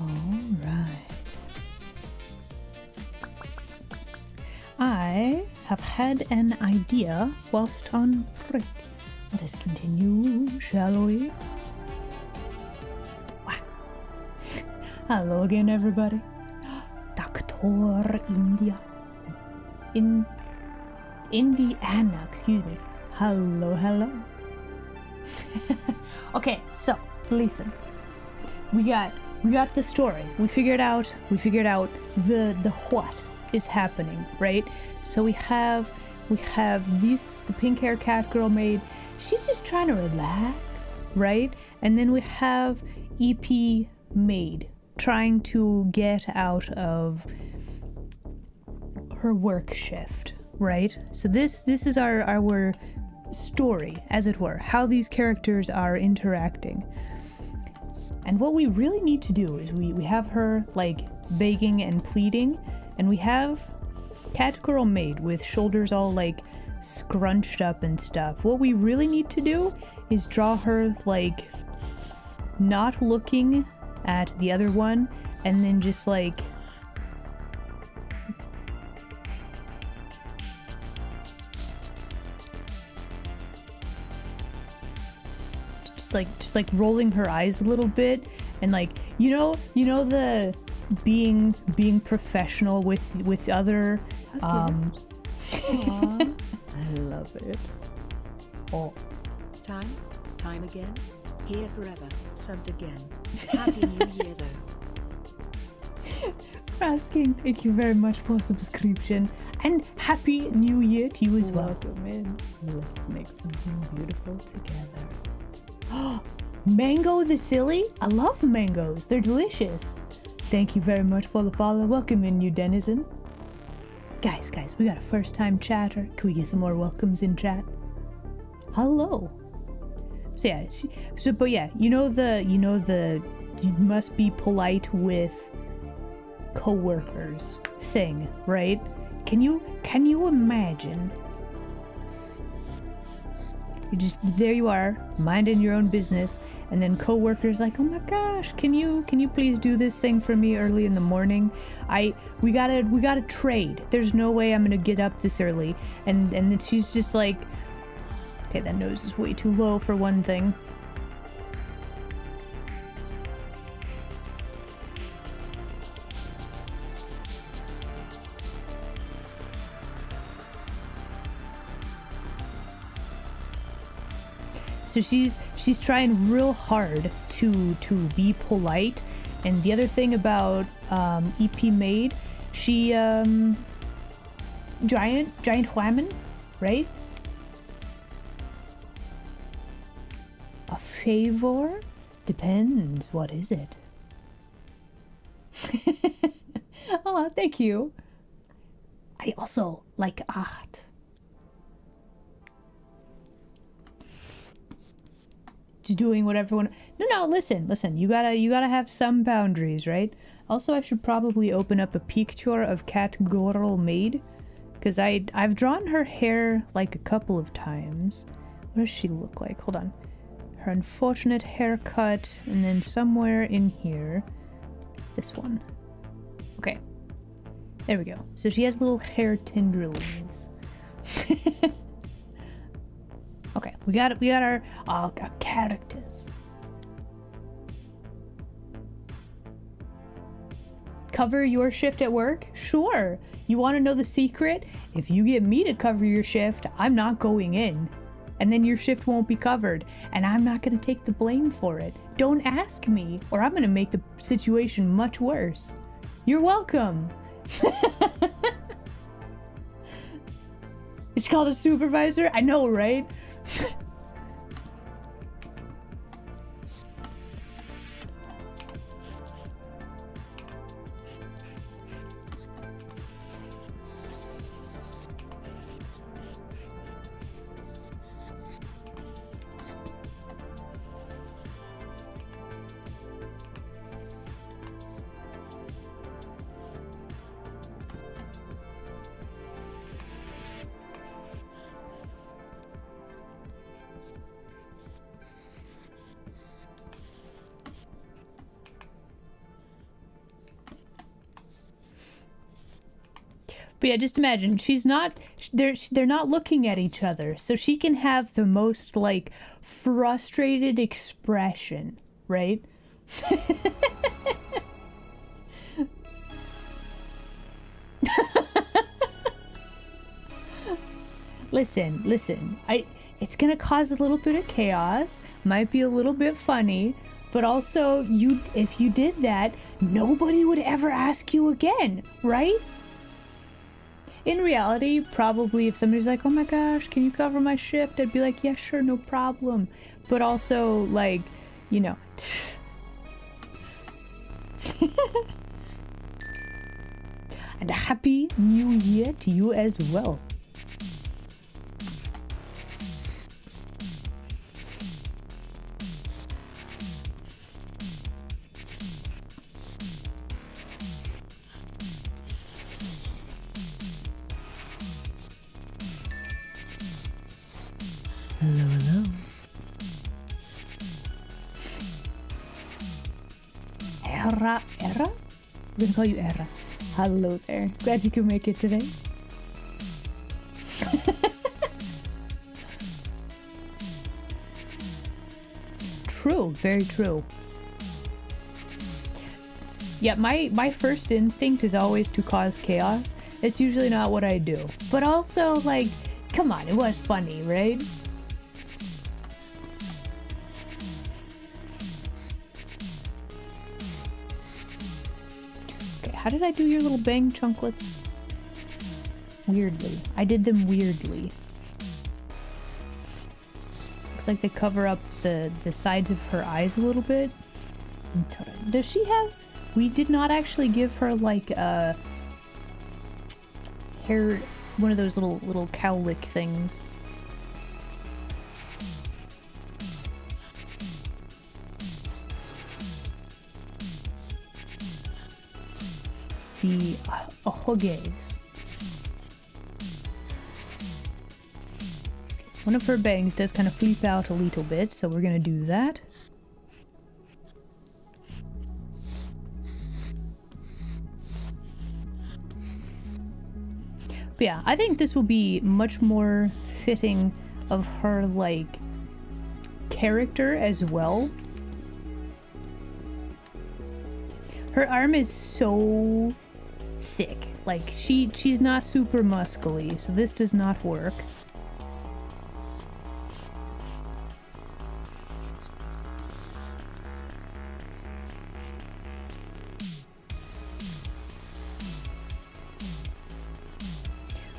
Alright. I have had an idea whilst on break. Let us continue, shall we? Wow. Hello again, everybody. Dr. India. Indiana, excuse me. Hello, hello. Okay, so listen. We got the story. We figured out the what is happening, right? So we have the pink hair cat girl maid. She's just trying to relax, right? And then we have EP maid trying to get out of her work shift, right? So this is our story, as it were, how these characters are interacting. And what we really need to do is we have her like begging and pleading, and we have cat girl maid with shoulders all like scrunched up and stuff. What we really need to do is draw her like not looking at the other one, and then just like just like rolling her eyes a little bit, and like you know the being professional with other I love it. oh Time again. Here forever. Subbed again. Happy New Year though. asking. Thank you very much for subscription, and happy new year to you as well. Welcome in. Let's make something beautiful together. Mango the silly? I love mangoes. They're delicious. Thank you very much for the follow. Welcome in, new denizen. Guys, we got a first time chatter. Can we get some more welcomes in chat? Hello. So yeah, but yeah, you must be polite with coworkers thing, right? Can you imagine? There you are, minding your own business, and then coworkers like, oh my gosh, can you please do this thing for me early in the morning? We gotta trade. There's no way I'm gonna get up this early. And then she's just like, okay, that nose is way too low for one thing. So she's trying real hard to be polite, and the other thing about EP Maid, she giant whammon, right? A favor? Depends. What is it? Oh, thank you. I also like art. Just doing what everyone. No, listen. You gotta have some boundaries, right? Also, I should probably open up a picture of Cat Girl Maid, because I've drawn her hair like a couple of times. What does she look like? Hold on. Her unfortunate haircut, and then somewhere in here, this one. Okay, there we go. So she has little hair tendrils. Okay, we got our characters. Cover your shift at work? Sure. You want to know the secret? If you get me to cover your shift, I'm not going in. And then your shift won't be covered, and I'm not going to take the blame for it. Don't ask me, or I'm going to make the situation much worse. You're welcome. It's called a supervisor? I know, right? But yeah, just imagine they're not looking at each other, so she can have the most like frustrated expression, right? Listen. It's gonna cause a little bit of chaos, might be a little bit funny, but also if you did that, nobody would ever ask you again, right? In reality, probably if somebody's like, oh my gosh, can you cover my shift? I'd be like, yeah, sure, no problem. But also, like, you know. And a happy new year to you as well. Hello. Era? I'm gonna call you Era. Hello there. Glad you could make it today. True, very true. Yeah, my first instinct is always to cause chaos. It's usually not what I do. But also, like, come on, it was funny, right? How did I do your little bang chunklets? Weirdly. I did them weirdly. Looks like they cover up the sides of her eyes a little bit. Does she have... We did not actually give her like a hair... One of those little cowlick things. The ahoges. One of her bangs does kind of flip out a little bit, so we're gonna do that. But yeah, I think this will be much more fitting of her, like, character as well. Her arm is so thick. Like, she's not super muscly, so this does not work.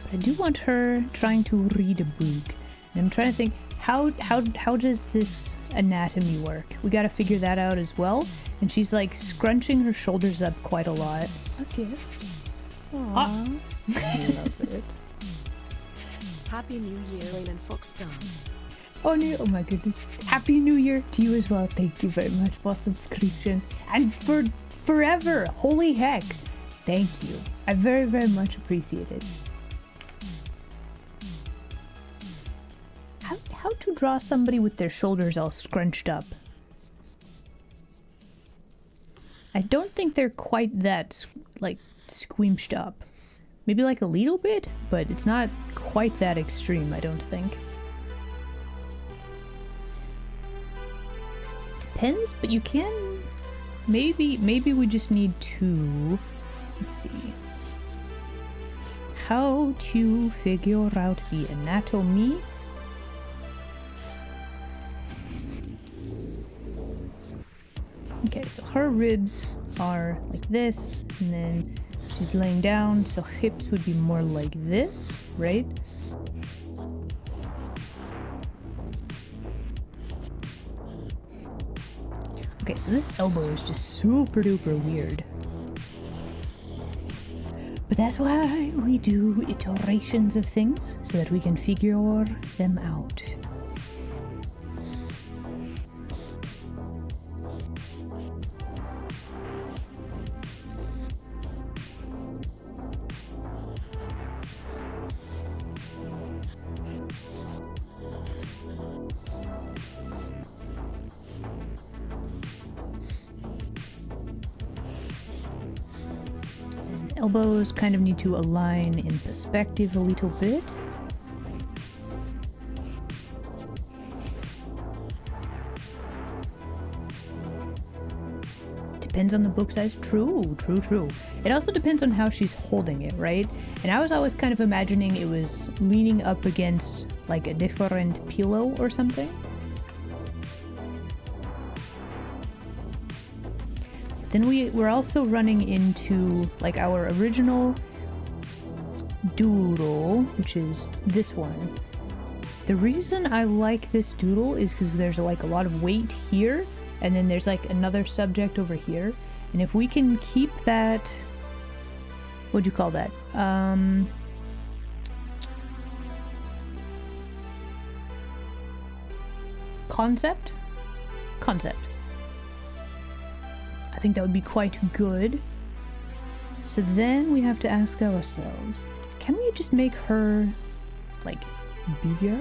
But I do want her trying to read a book. And I'm trying to think, how does this anatomy work? We gotta figure that out as well. And she's like scrunching her shoulders up quite a lot. Okay. Aww. I love it. Happy New Year, Aylin Fox Dance. Oh no, oh my goodness. Happy New Year to you as well. Thank you very much for subscription. And for forever. Holy heck. Thank you. I very, very much appreciate it. How to draw somebody with their shoulders all scrunched up? I don't think they're quite that, like, squinched up. Maybe like a little bit, but it's not quite that extreme, I don't think. Depends, but you can... Maybe we just need to... Let's see. How to figure out the anatomy. Okay, so her ribs are like this, and then she's laying down, so hips would be more like this, right? Okay, so this elbow is just super duper weird. But that's why we do iterations of things, so that we can figure them out. Elbows kind of need to align in perspective a little bit. Depends on the book size. True, true, true. It also depends on how she's holding it, right? And I was always kind of imagining it was leaning up against like a different pillow or something. Then we're also running into like our original doodle, which is this one. The reason I like this doodle is because there's like a lot of weight here, and then there's like another subject over here. And if we can keep that, what do you call that? Concept? Concept. I think that would be quite good. So then we have to ask ourselves, can we just make her like bigger?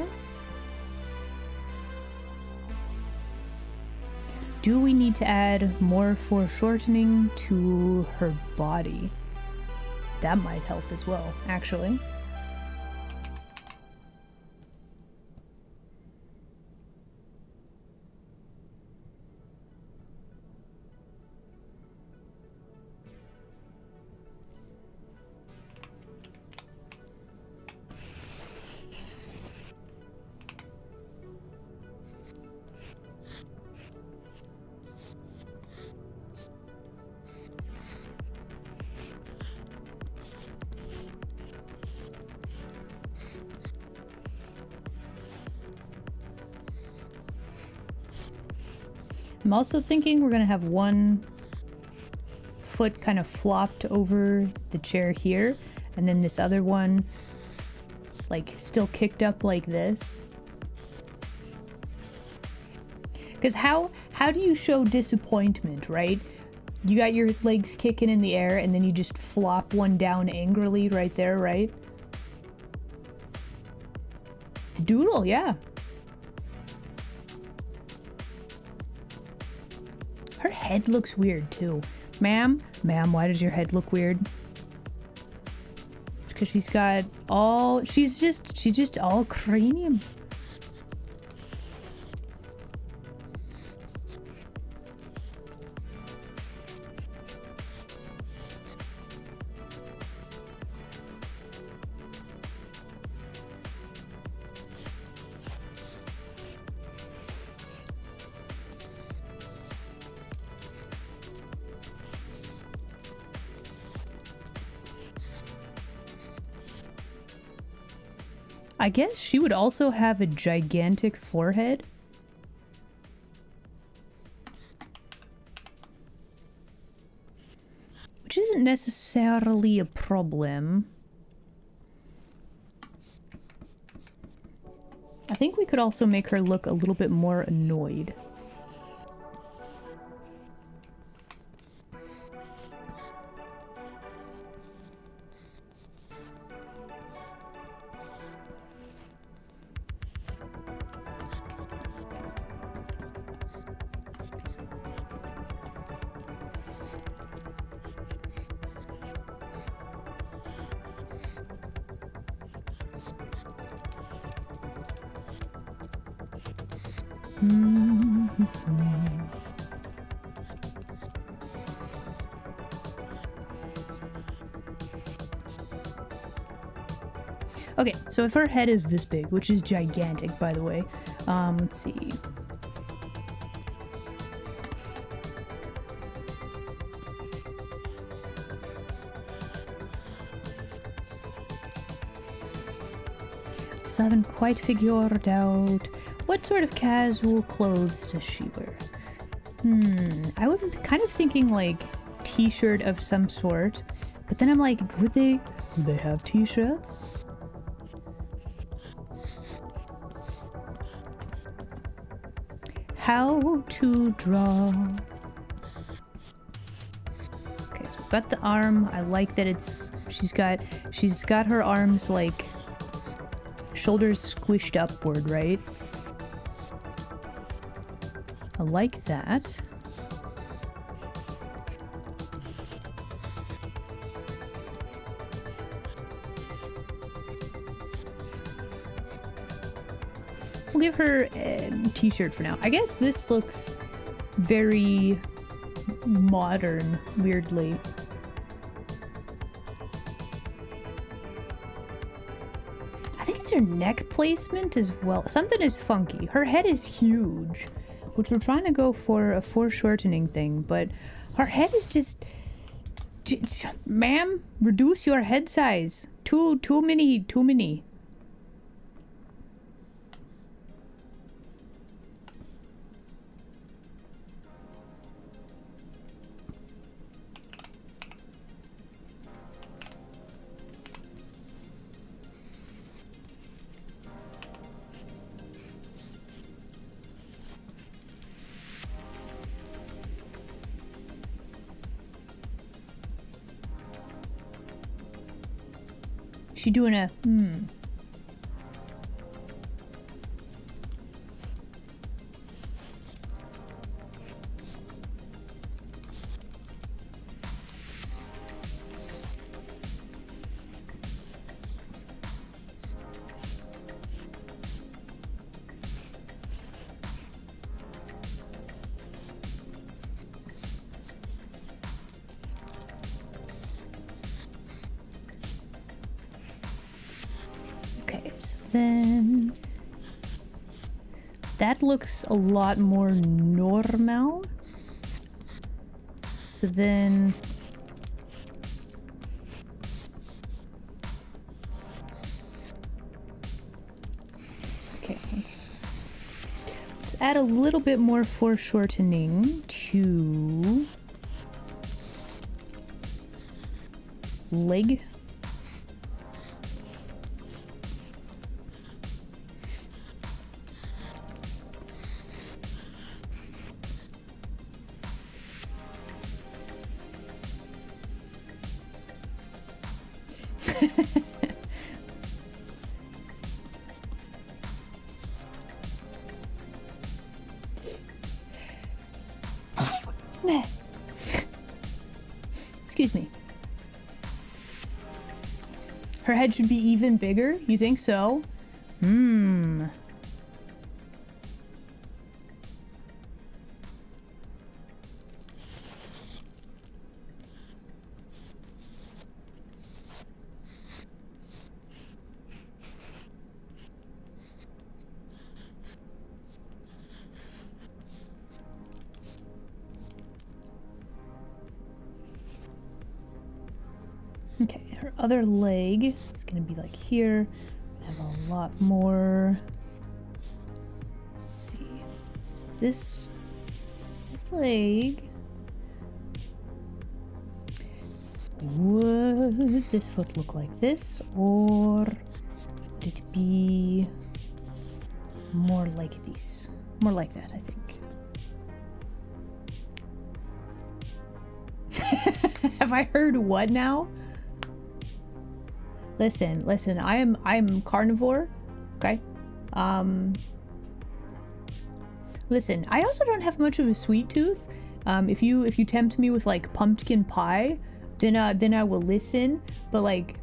Do we need to add more foreshortening to her body? That might help as well, actually. I'm also thinking we're gonna have one foot kind of flopped over the chair here, and then this other one like still kicked up like this. Because how do you show disappointment, right? You got your legs kicking in the air and then you just flop one down angrily right there, right? Doodle, yeah. Her head looks weird too. Ma'am, why does your head look weird? Because she's got all, she's just all cranium. I guess she would also have a gigantic forehead. Which isn't necessarily a problem. I think we could also make her look a little bit more annoyed. Okay, so if her head is this big, which is gigantic, by the way, let's see. Still haven't quite figured out what sort of casual clothes does she wear. I was kind of thinking like t-shirt of some sort, but then I'm like, would they have t-shirts? How to draw. Okay, so we've got the arm. I like that she's got her arms like shoulders squished upward, right? I like that. We'll give her a t-shirt for now. I guess this looks very modern, weirdly. I think it's her neck placement as well. Something is funky. Her head is huge, which we're trying to go for a foreshortening thing, but her head is just... Ma'am, reduce your head size. Too many. She doing a Okay, so then that looks a lot more normal. So then okay, let's add a little bit more foreshortening to leg. Excuse me. Her head should be even bigger? You think so? Okay, her other leg is gonna be like here. Have a lot more. Let's see. So this leg. Would this foot look like this, or would it be more like this? More like that, I think. Have I heard what now? Listen, I'm carnivore, okay? Listen, I also don't have much of a sweet tooth. If you tempt me with like pumpkin pie, then I will listen, but like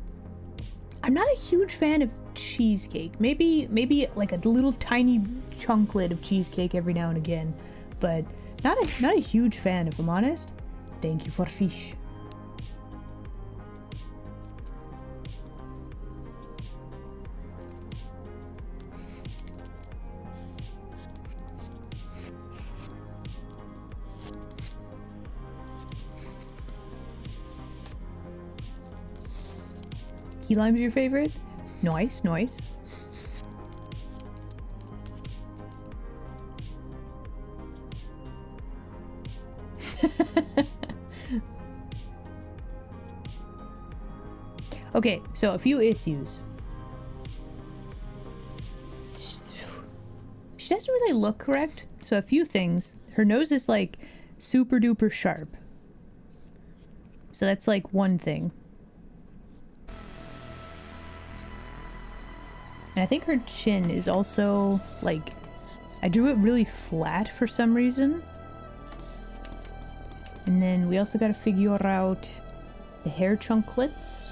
I'm not a huge fan of cheesecake. Maybe like a little tiny chunklet of cheesecake every now and again, but not a huge fan, if I'm honest. Thank you for fish. Key lime's your favorite? Nice. Okay, so a few issues. She doesn't really look correct. So a few things. Her nose is like super duper sharp. So that's like one thing. And I think her chin is also, like, I drew it really flat for some reason. And then we also gotta figure out the hair chunklets.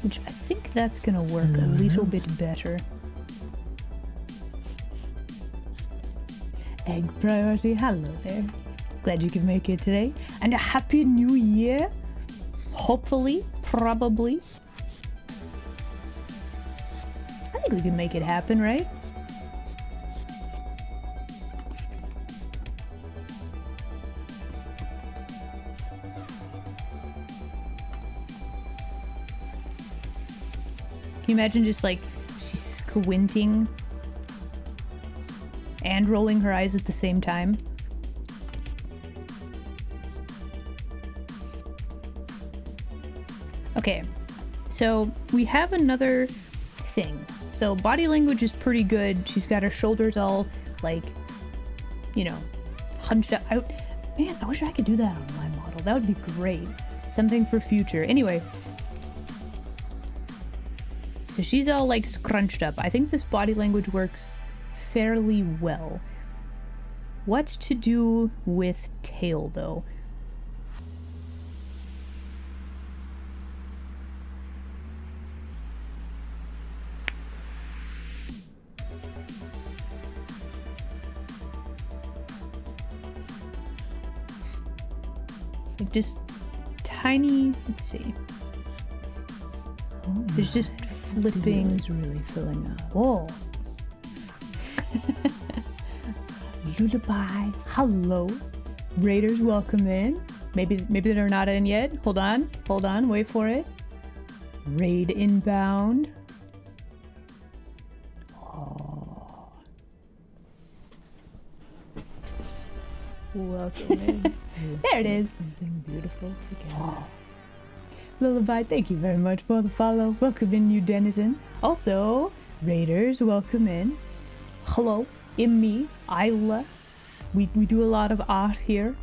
which I think that's gonna work a little bit better. Egg priority, hello there. Glad you could make it today. And a happy new year. Hopefully, probably. I think we can make it happen, right? Can you imagine just like she's squinting and rolling her eyes at the same time? Okay, so we have another thing. So body language is pretty good. She's got her shoulders all like, you know, hunched out. Man, I wish I could do that on my model. That would be great. Something for future. Anyway. So she's all like scrunched up. I think this body language works fairly well. What to do with tail though? It's like just tiny, let's see. Oh, There's just flipping. is really filling up. Whoa. Lullaby. Hello. Raiders, welcome in. Maybe they're not in yet. Hold on, wait for it. Raid inbound. Oh. Welcome in. There it is. Something beautiful together. Lullaby, thank you very much for the follow. Welcome in, you denizen. Also, Raiders, welcome in. Hello, me, Isla. We do a lot of art here.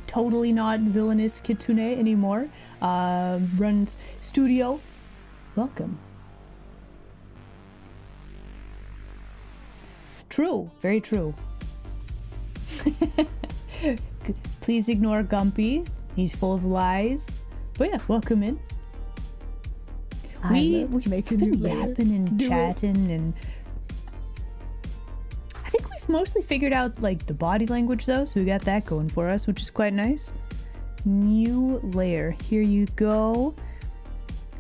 Totally not villainous Kitsune anymore. Runs studio. Welcome. True, very true. Please ignore Gumpy. He's full of lies. But yeah, welcome in. We've been yapping and chatting, and I think we've mostly figured out like the body language though, so we got that going for us, which is quite nice. New layer. Here you go.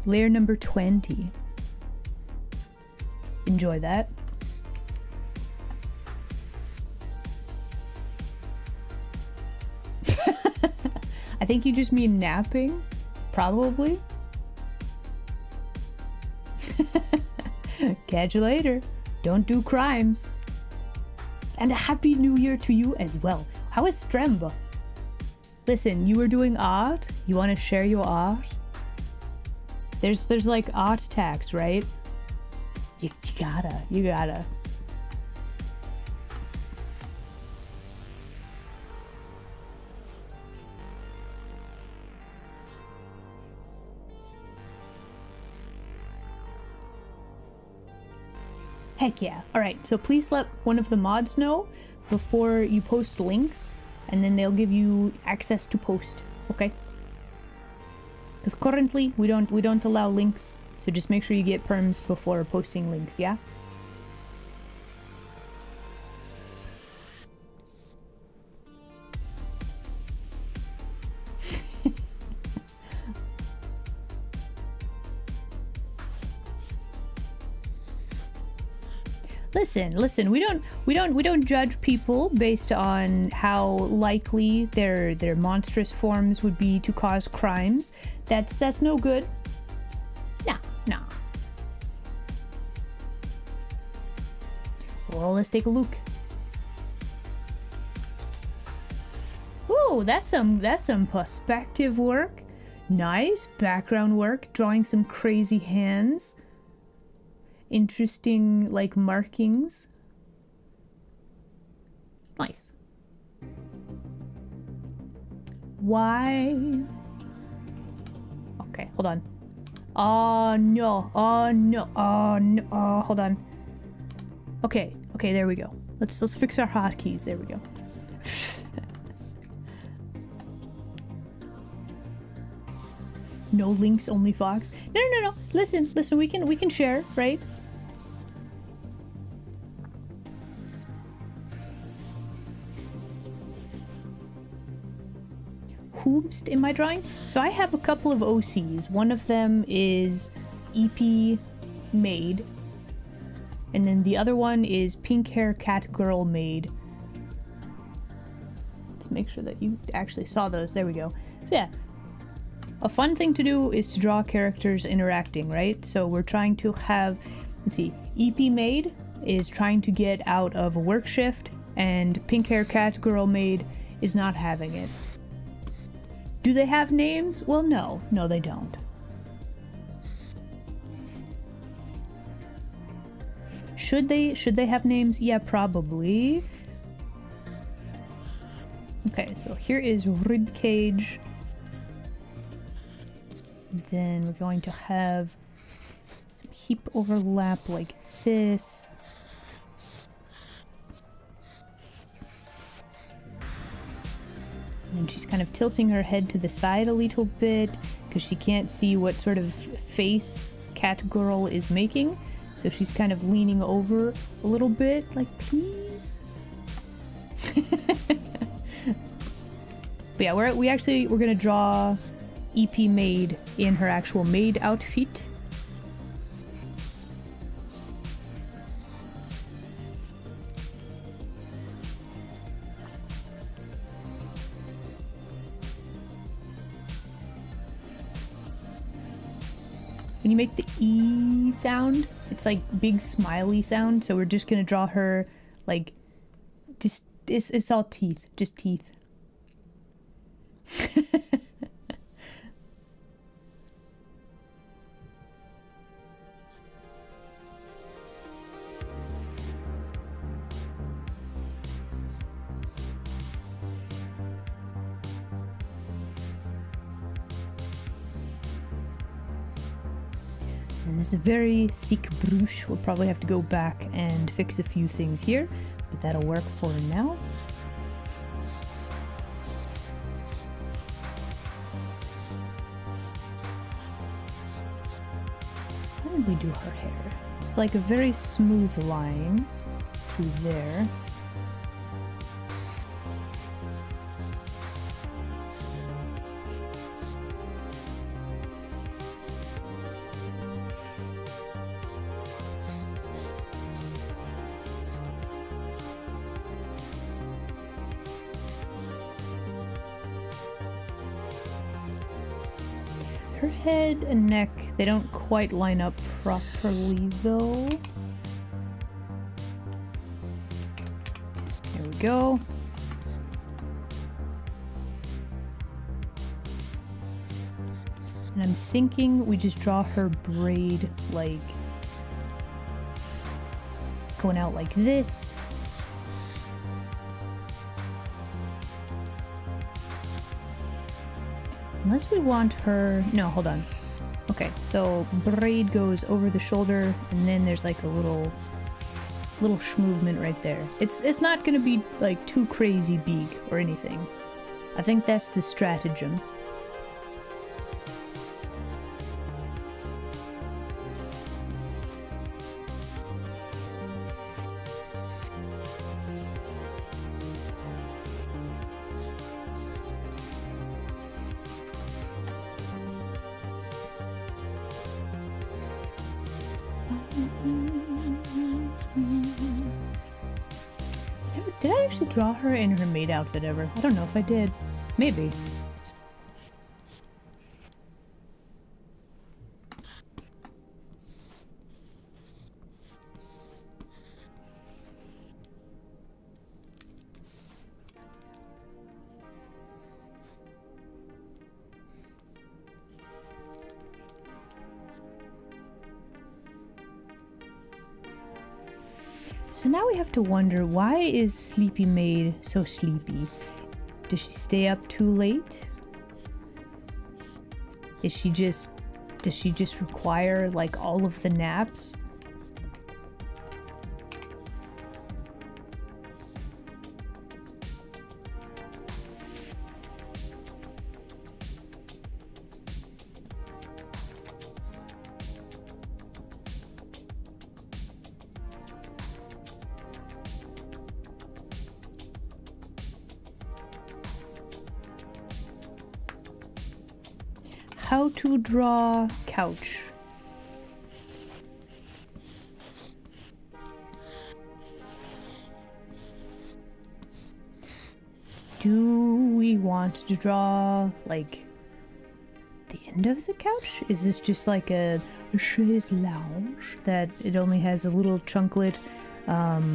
Layer number 20. Enjoy that. I think you just mean napping, probably. Catch you later. Don't do crimes. And a happy new year to you as well. How is Stremba? Listen, you were doing art. You want to share your art? There's like art tax, right? You gotta. Heck yeah. Alright, so please let one of the mods know before you post links, and then they'll give you access to post, okay? Because currently we don't allow links, so just make sure you get perms before posting links, yeah? Listen, we don't judge people based on how likely their monstrous forms would be to cause crimes. That's no good. Nah. Well, let's take a look. Ooh, that's some perspective work. Nice background work, drawing some crazy hands. Interesting, like, markings. Nice. Why? Okay, hold on. Oh no, hold on. Okay, there we go. Let's fix our hotkeys. There we go. No links, only Fox. No, no, no, no. Listen, listen. We can share, right? Whomst am I drawing? So I have a couple of OCs. One of them is EP Maid, and then the other one is Pink Hair Cat Girl Maid. Let's make sure that you actually saw those. There we go. So yeah, a fun thing to do is to draw characters interacting, right? So we're trying to have, let's see, EP Maid is trying to get out of a work shift, and Pink Hair Cat Girl Maid is not having it. Do they have names? Well, no. No, they don't. Should they have names? Yeah, probably. Okay, so here is Ribcage. Then we're going to have some heap overlap like this. And she's kind of tilting her head to the side a little bit because she can't see what sort of face Cat Girl is making. So she's kind of leaning over a little bit, like, please. But yeah, we're gonna draw EP Maid in her actual maid outfit. When you make the E sound, it's like big smiley sound, so we're just gonna draw her like just it's all teeth, just teeth. And this is a very thick brush. We'll probably have to go back and fix a few things here, but that'll work for now. How did we do her hair? It's like a very smooth line through there. Her head and neck, they don't quite line up properly though. There we go. And I'm thinking we just draw her braid like going out like this. Unless we want her... No, hold on. Okay, so braid goes over the shoulder, and then there's like a little schmovement right there. It's not gonna be like too crazy big or anything. I think that's the stratagem. Did I actually draw her in her maid outfit ever? I don't know if I did. Maybe. So now we have to wonder, why is Sleepy Maid so sleepy? Does she stay up too late? Does she just require like all of the naps? how to draw couch. Do we want to draw, like, the end of the couch? Is this just like a chaise lounge that it only has a little chunklet,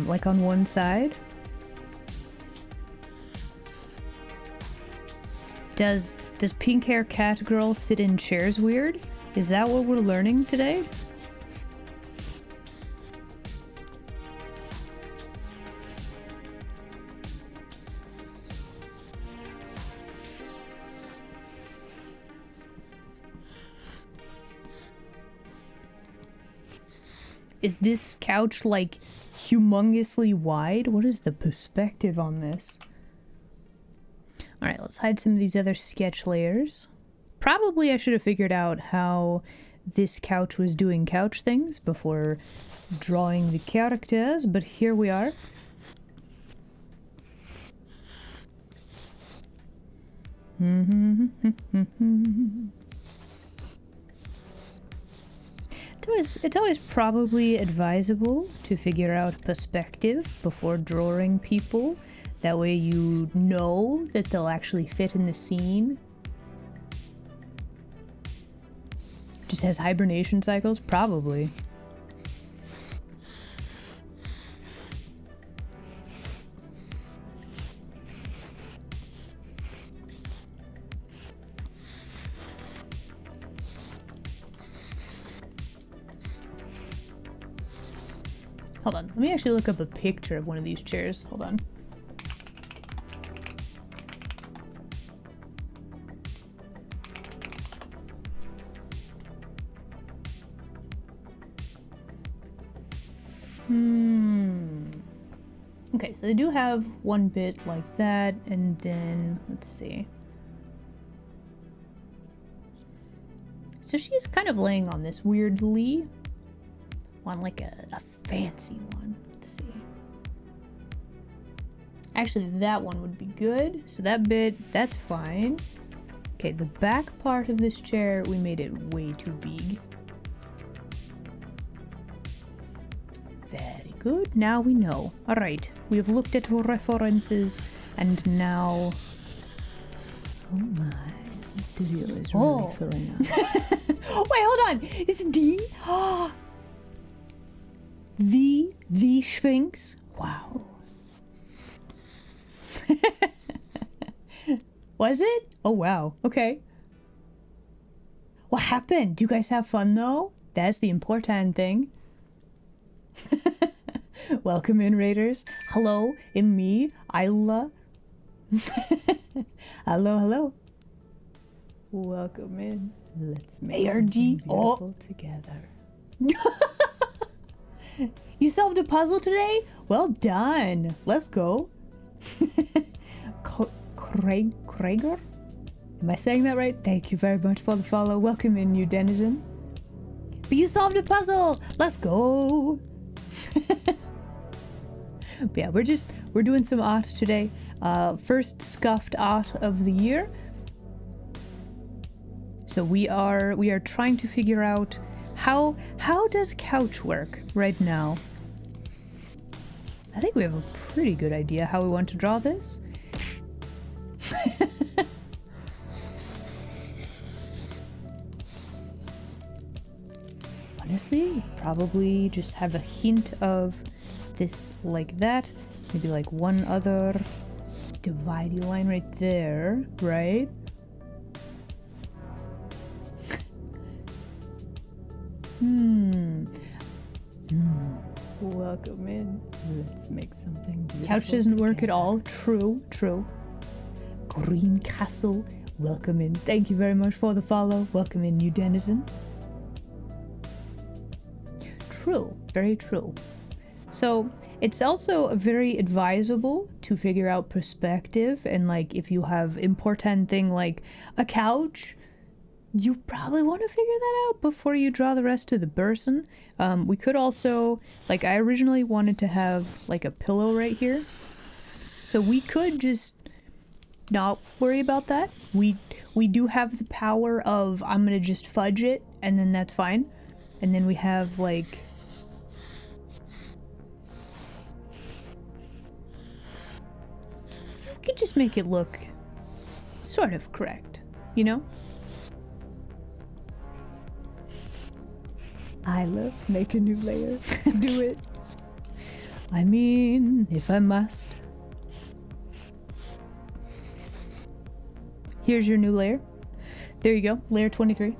like on one side? Does pink hair cat girl sit in chairs weird? Is that what we're learning today? Is this couch like humongously wide? What is the perspective on this? Alright, let's hide some of these other sketch layers. Probably I should have figured out how this couch was doing couch things before drawing the characters, but here we are. It's always probably advisable to figure out perspective before drawing people. That way you know that they'll actually fit in the scene. Just has hibernation cycles? Probably. Hold on, let me actually look up a picture of one of these chairs. Hold on. Okay, so they do have one bit like that, and then, let's see. So she's kind of laying on this weirdly. On like a fancy one. Let's see. Actually, that one would be good. So that bit, that's fine. Okay, the back part of this chair, we made it way too big. Very good. Now we know. All right, we have looked at references, and now. Oh my, the studio is really filling up. Wait, hold on. It's D. The Sphinx. Wow. Was it? Oh wow. Okay. What happened? Do you guys have fun though? That's the important thing. Welcome in, Raiders. Hello, it's me, Isla. Hello, hello. Welcome in. Let's make ARG. something beautiful together. You solved a puzzle today? Well done. Let's go. Krager? Am I saying that right? Thank you very much for the follow. Welcome in, new denizen. But you solved a puzzle. Let's go. But yeah, we're doing some art today. First scuffed art of the year. So we are trying to figure out how does couch work right now. I think we have a pretty good idea how we want to draw this. Honestly, probably just have a hint of this like that. Maybe like one other dividing line right there, right? Welcome in. Let's make something beautiful. Couch doesn't work at together. all. True, true. Green Castle. Welcome in. Thank you very much for the follow. Welcome in, new denizen. True. Very true. So it's also very advisable to figure out perspective, and like if you have important thing like a couch, you probably want to figure that out before you draw the rest of the person. We could also, like I originally wanted to have like a pillow right here. So we could just not worry about that. We We do have the power of I'm gonna just fudge it, and then that's fine. And then we have like we could just make it look sort of correct, you know? I love make a new layer. Do it. I mean, if I must. Here's your new layer. There you go, layer 23.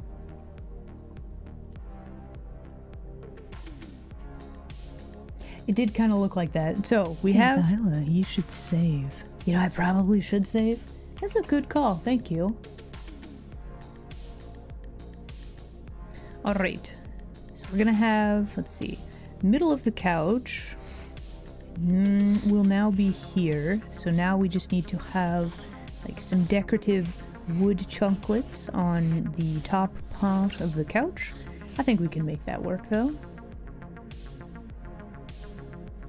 It did kind of look like that. So we have. Nyla, you should save. You know, I probably should save. That's a good call. Thank you. All right. So we're gonna have, let's see, middle of the couch will now be here. So now we just need to have like some decorative wood chunklets on the top part of the couch. I think we can make that work though.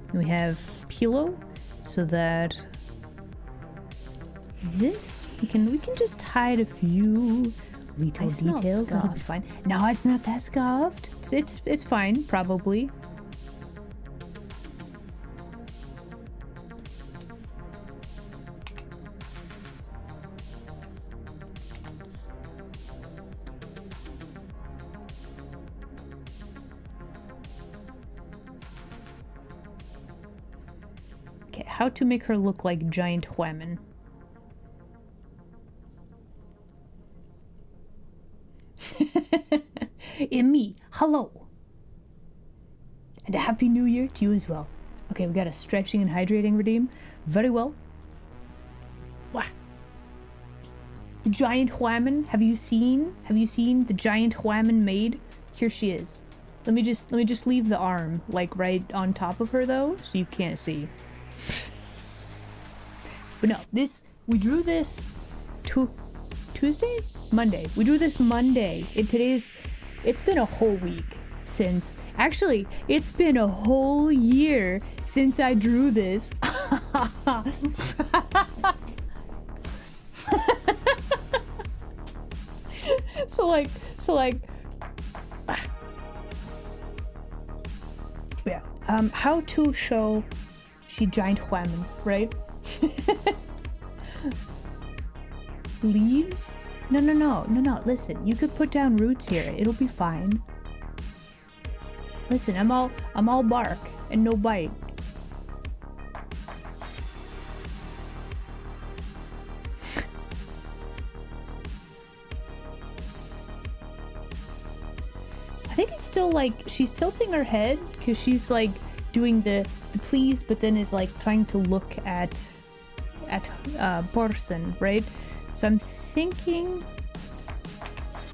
And we have pillow so that this we can just hide a few little details. That'll be fine. No, it's not that scuffed. It's fine, probably. Okay, how to make her look like giant whammon. Me, hello. And a happy new year to you as well. Okay, we got a stretching and hydrating redeem. Very well. Wah. The giant whammon. Have you seen the giant whammon maid? Here she is. Let me just leave the arm like right on top of her though, so you can't see. But no, we drew this Tuesday? Monday. We drew this Monday. It's been a whole week since, actually, it's been a whole year since I drew this. So like, yeah, how to show she giant whammon, right? Leaves? No, listen, you could put down roots here. It'll be fine. Listen, I'm all bark and no bite. I think it's still like she's tilting her head because she's like doing the please, but then is like trying to look at person, right? So I'm thinking,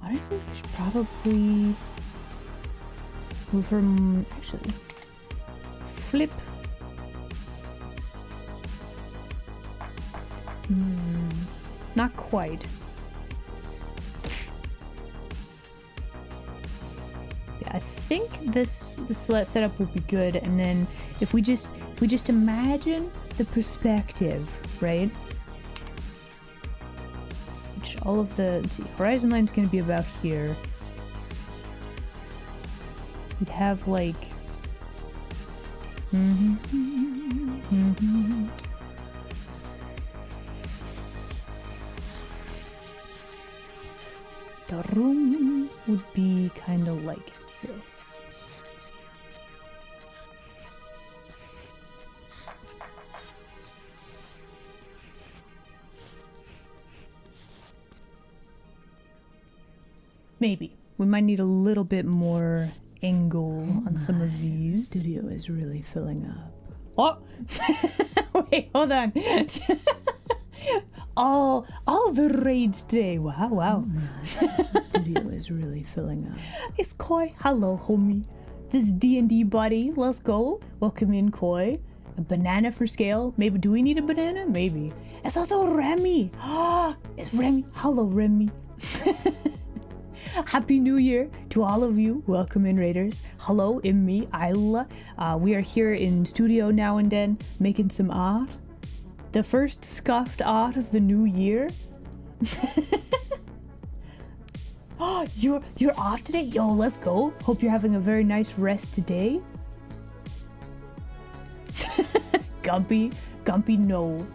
honestly, I should probably move her, actually, flip. Not quite. Yeah, I think this setup will be good, and then if we just imagine the perspective, right? All of the, let's see, horizon line's gonna be about here. We'd have like, the room would be kind of like this. Maybe. We might need a little bit more angle on some of these. The studio is really filling up. Oh! Wait, hold on. all the raids today. Wow. The studio is really filling up. It's Koi. Hello, homie. This D&D buddy. Let's go. Welcome in, Koi. A banana for scale. Maybe. Do we need a banana? Maybe. It's also Remy. It's Remy. Hello, Remy. Happy New Year to all of you. Welcome in, Raiders. Hello, in me, Isla. We are here in studio now and then making some art. The first scuffed art of the new year. Oh, you're off today? Yo, let's go. Hope you're having a very nice rest today. Gumpy, no.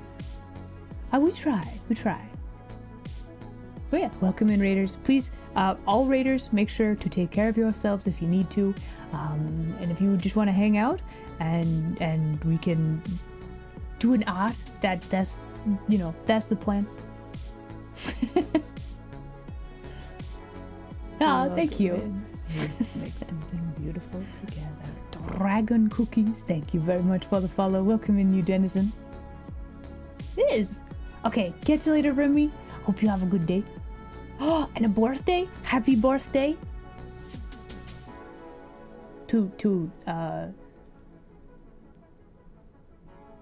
We try. But yeah, welcome in, raiders. Please, all raiders, make sure to take care of yourselves if you need to. And if you just want to hang out and we can do an art, that's the plan. Oh, thank you. Make something beautiful together. Dragon cookies. Thank you very much for the follow. Welcome in, new denizen. It is. Okay, catch you later, Remy. Hope you have a good day. Oh, and a birthday. Happy birthday.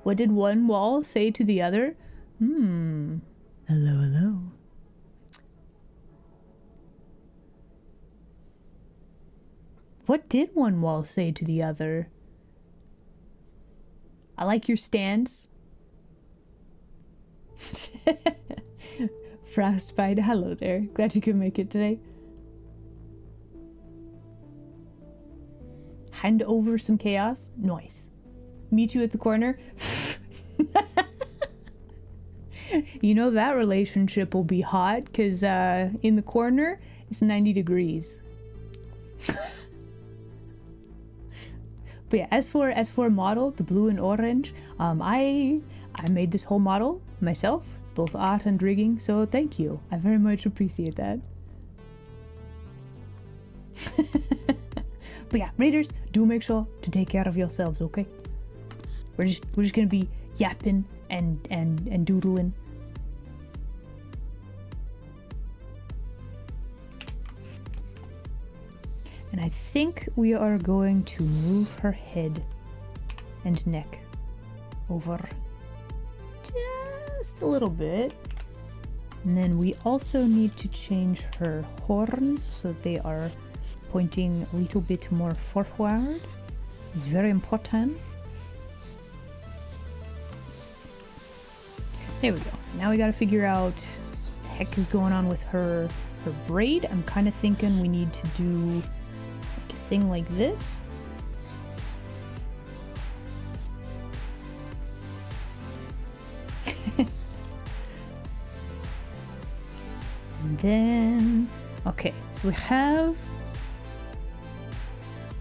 What did one wall say to the other? Hello. What did one wall say to the other? I like your stance. Frostbite, hello there. Glad you could make it today. Hand over some chaos. Nice. Meet you at the corner. You know that relationship will be hot because in the corner it's 90 degrees. But yeah, as for model, the blue and orange, I made this whole model myself, both art and rigging, so thank you. I very much appreciate that. But yeah, raiders, do make sure to take care of yourselves, okay? We're just gonna be yapping and doodling. And I think we are going to move her head and neck over just a little bit. And then we also need to change her horns so they are pointing a little bit more forward. It's very important. There we go. Now we gotta figure out what the heck is going on with her braid. I'm kind of thinking we need to do thing like this. And then, okay, so we have,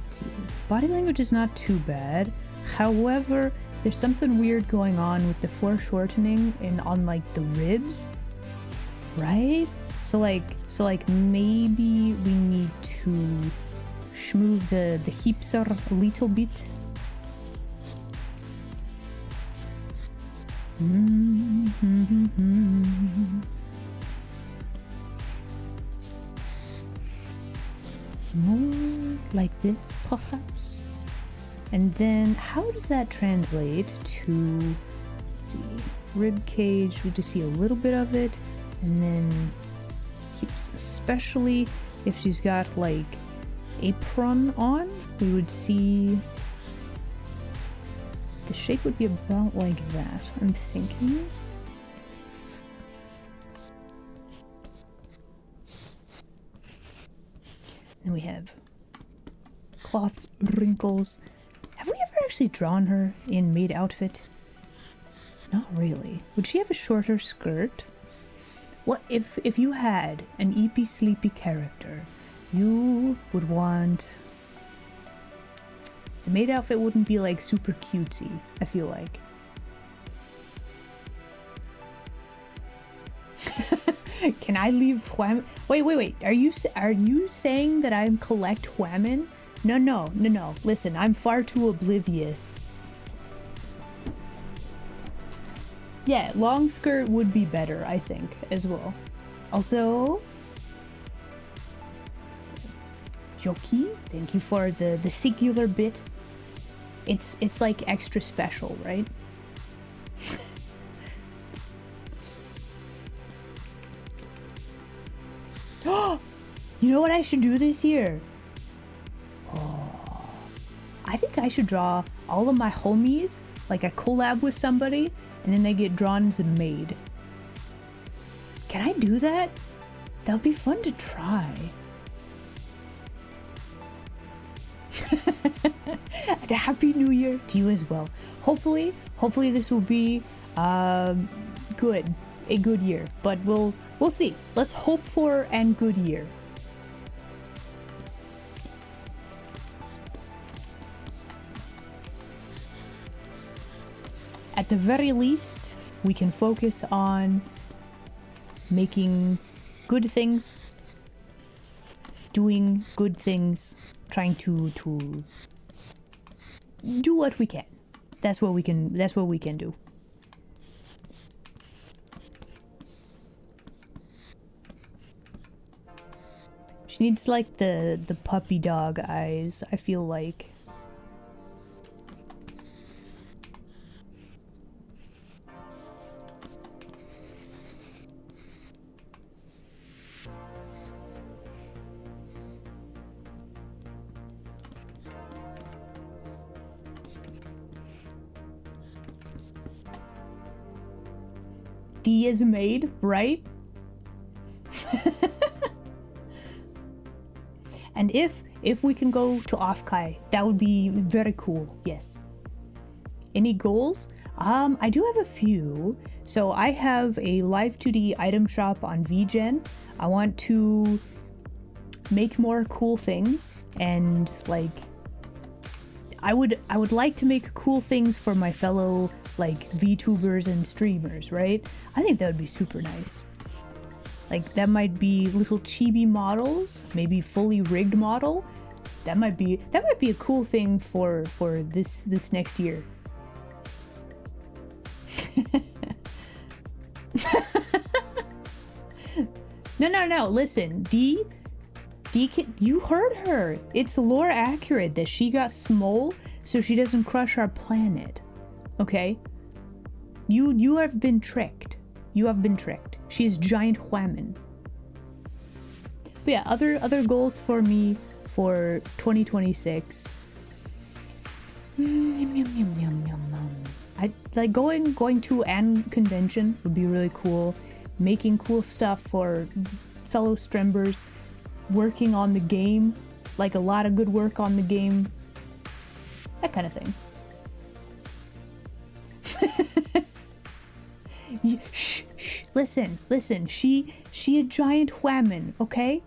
let's see, body language is not too bad. However, there's something weird going on with the foreshortening on like the ribs, right? So like maybe we need to move the hips are a little bit. More like this, perhaps. And then, how does that translate to? Let's see, rib cage. We just see a little bit of it, and then hips, especially if she's got like apron on, we would see the shape would be about like that, I'm thinking. And we have cloth wrinkles. Have we ever actually drawn her in maid outfit? Not really. Would she have a shorter skirt? What if you had an eepy sleepy character? You would want... The maid outfit wouldn't be like super cutesy, I feel like. Can I leave wham? Wait. Are you saying that I'm collect whammon? No. Listen, I'm far too oblivious. Yeah, long skirt would be better, I think, as well. Also, Joki, thank you for the singular bit. It's like extra special, right? You know what I should do this year? Oh, I think I should draw all of my homies, like a collab with somebody, and then they get drawn as a maid. Can I do that? That would be fun to try. And a happy new year to you as well. Hopefully this will be good, a good year. But we'll see. Let's hope for and good year. At the very least, we can focus on making good things, doing good things, trying to do what we can. That's what we can do. She needs like the puppy dog eyes, I feel like. D is made, right? And if we can go to Offkai, that would be very cool. Yes. Any goals? I do have a few. So I have a live 2D item shop on VGen. I want to make more cool things, and like I would like to make cool things for my fellow like VTubers and streamers, right? I think that would be super nice. Like that might be little chibi models, maybe fully rigged model. That might be a cool thing for this next year. No. Listen, D, you heard her. It's lore accurate that she got small so she doesn't crush our planet. Okay? You have been tricked. You have been tricked. She's giant whammon. But yeah, other goals for me for 2026. I like going to an convention would be really cool. Making cool stuff for fellow Strembers. Working on the game, like a lot of good work on the game. That kind of thing. Shh. Listen. She a giant whammon, okay?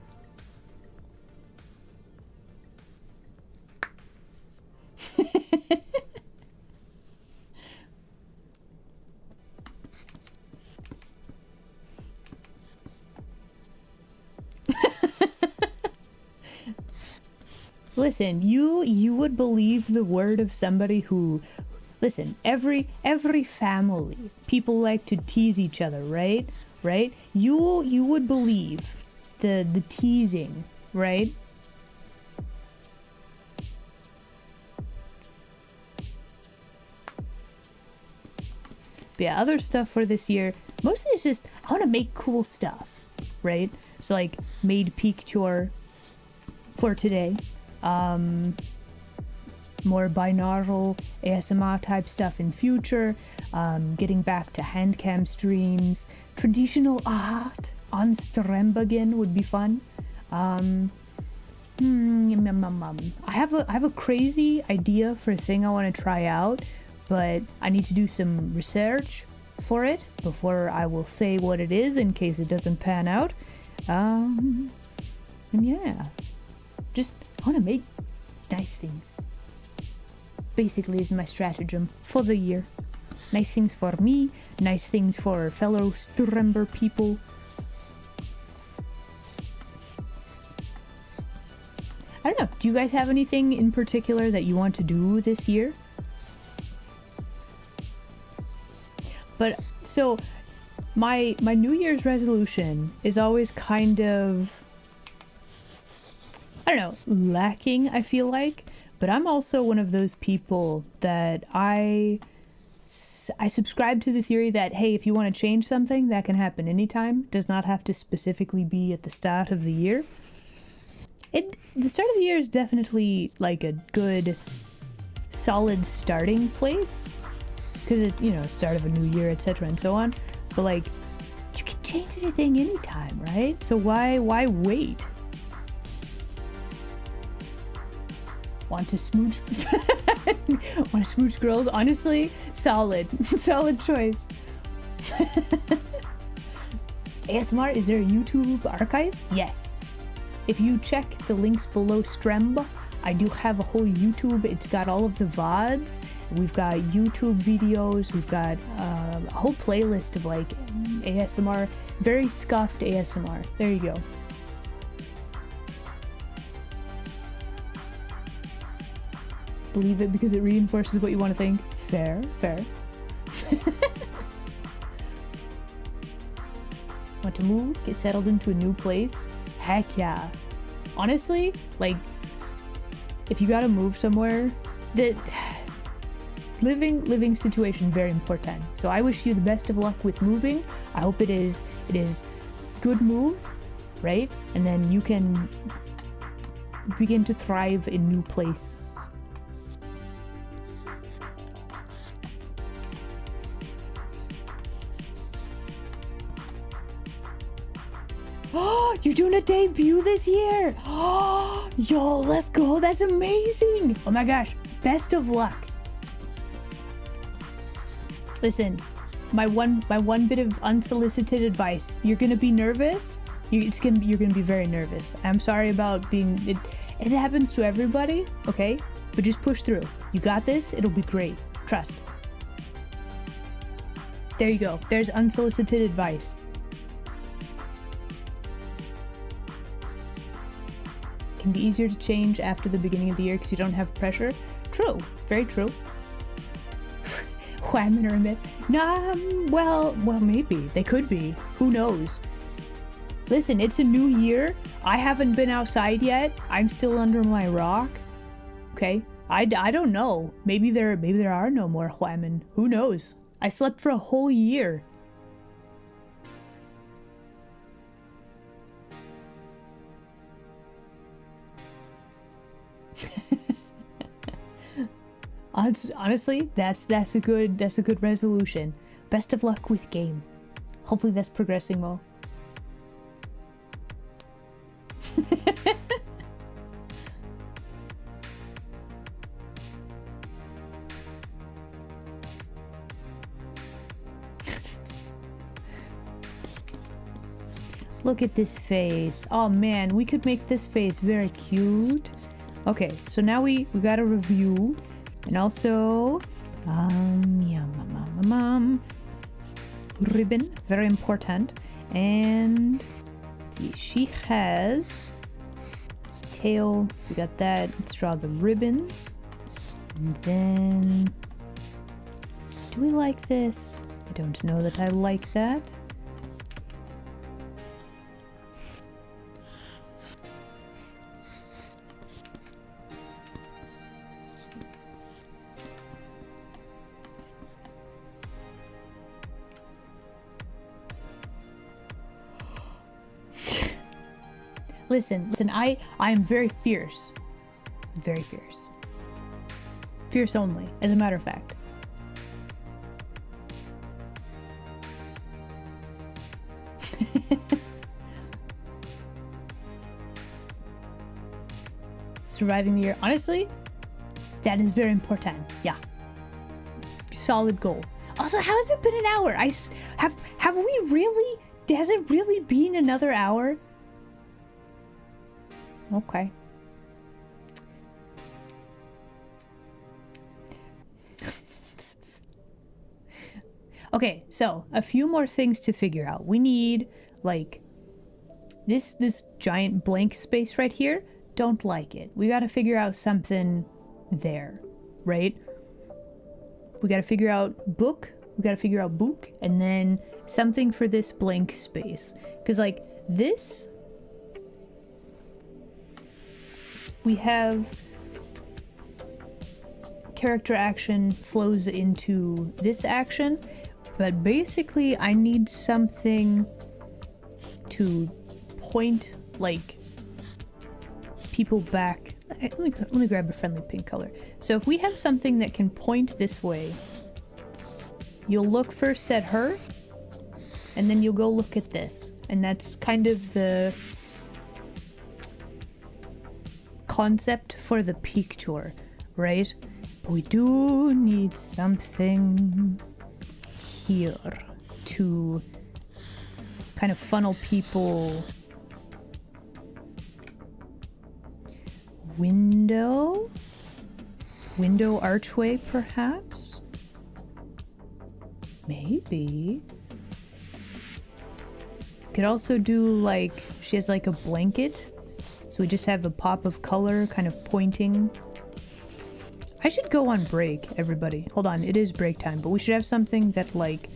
Listen, you would believe the word of somebody who... Listen, every family, people like to tease each other, right? Right? You would believe the teasing, right? But yeah, other stuff for this year, mostly it's just, I want to make cool stuff, right? So like, made picture for today. More binaural ASMR type stuff in future, getting back to handcam streams, traditional art on Strembagen would be fun. I have a crazy idea for a thing I want to try out, but I need to do some research for it before I will say what it is in case it doesn't pan out. And yeah, just I want to make nice things. Basically is my stratagem for the year. Nice things for me, nice things for fellow Strember people. I don't know, do you guys have anything in particular that you want to do this year? But, so, my New Year's resolution is always kind of, I don't know, lacking, I feel like. But I'm also one of those people that I subscribe to the theory that, hey, if you want to change something, that can happen anytime. Does not have to specifically be at the start of the year. The start of the year is definitely like a good, solid starting place. Because it, start of a new year, etc. and so on. But like, you can change anything anytime, right? So why wait? Want to smooch? Want to smooch girls? Honestly, solid. Solid choice. ASMR, is there a YouTube archive? Yes. If you check the links below Stremb, I do have a whole YouTube. It's got all of the VODs. We've got YouTube videos. We've got a whole playlist of like ASMR, very scuffed ASMR. There you go. Believe it because it reinforces what you want to think. Fair, fair. Want to move? Get settled into a new place? Heck yeah. Honestly, like, if you gotta move somewhere, that living situation very important. So I wish you the best of luck with moving. I hope it is good move, right? And then you can begin to thrive in new place. Oh, you're doing a debut this year. Oh, yo, let's go. That's amazing. Oh my gosh. Best of luck. Listen, my one bit of unsolicited advice. You're going to be nervous. You're going to be very nervous. I'm sorry about being it happens to everybody, okay? But just push through. You got this. It'll be great. Trust. There you go. There's unsolicited advice. Can be easier to change after the beginning of the year because you don't have pressure. True, very true. Whammon or a myth? Nah, well, maybe they could be. Who knows? Listen, it's a new year. I haven't been outside yet. I'm still under my rock. Okay, I don't know. Maybe there are no more Whammon. Who knows? I slept for a whole year. Honestly, that's a good resolution. Best of luck with game. Hopefully that's progressing well. Look at this face. Oh man, we could make this face very cute. Okay, so now we got a review. And also, ribbon, very important. And let's see, she has tail. We got that. Let's draw the ribbons. And then, do we like this? I don't know that I like that. Listen, I am very fierce. Very fierce. Fierce only, as a matter of fact. Surviving the year. Honestly, that is very important. Yeah. Solid goal. Also, how has it been an hour? Have we really? Has it really been another hour? Okay. Okay, so a few more things to figure out. We need like this giant blank space right here. Don't like it. We got to figure out something there, right? We got to figure out book. We got to figure out book, and then something for this blank space. Because like this, we have character action flows into this action, but basically I need something to point like people back. Let me grab a friendly pink color. So if we have something that can point this way, you'll look first at her, and then you'll go look at this. And that's kind of the concept for the picture, right? But we do need something here to kind of funnel people. Window archway, perhaps? Maybe. Could also do like, she has like a blanket, so we just have a pop of color kind of pointing. I should go on break, everybody. Hold on, it is break time, but we should have something that like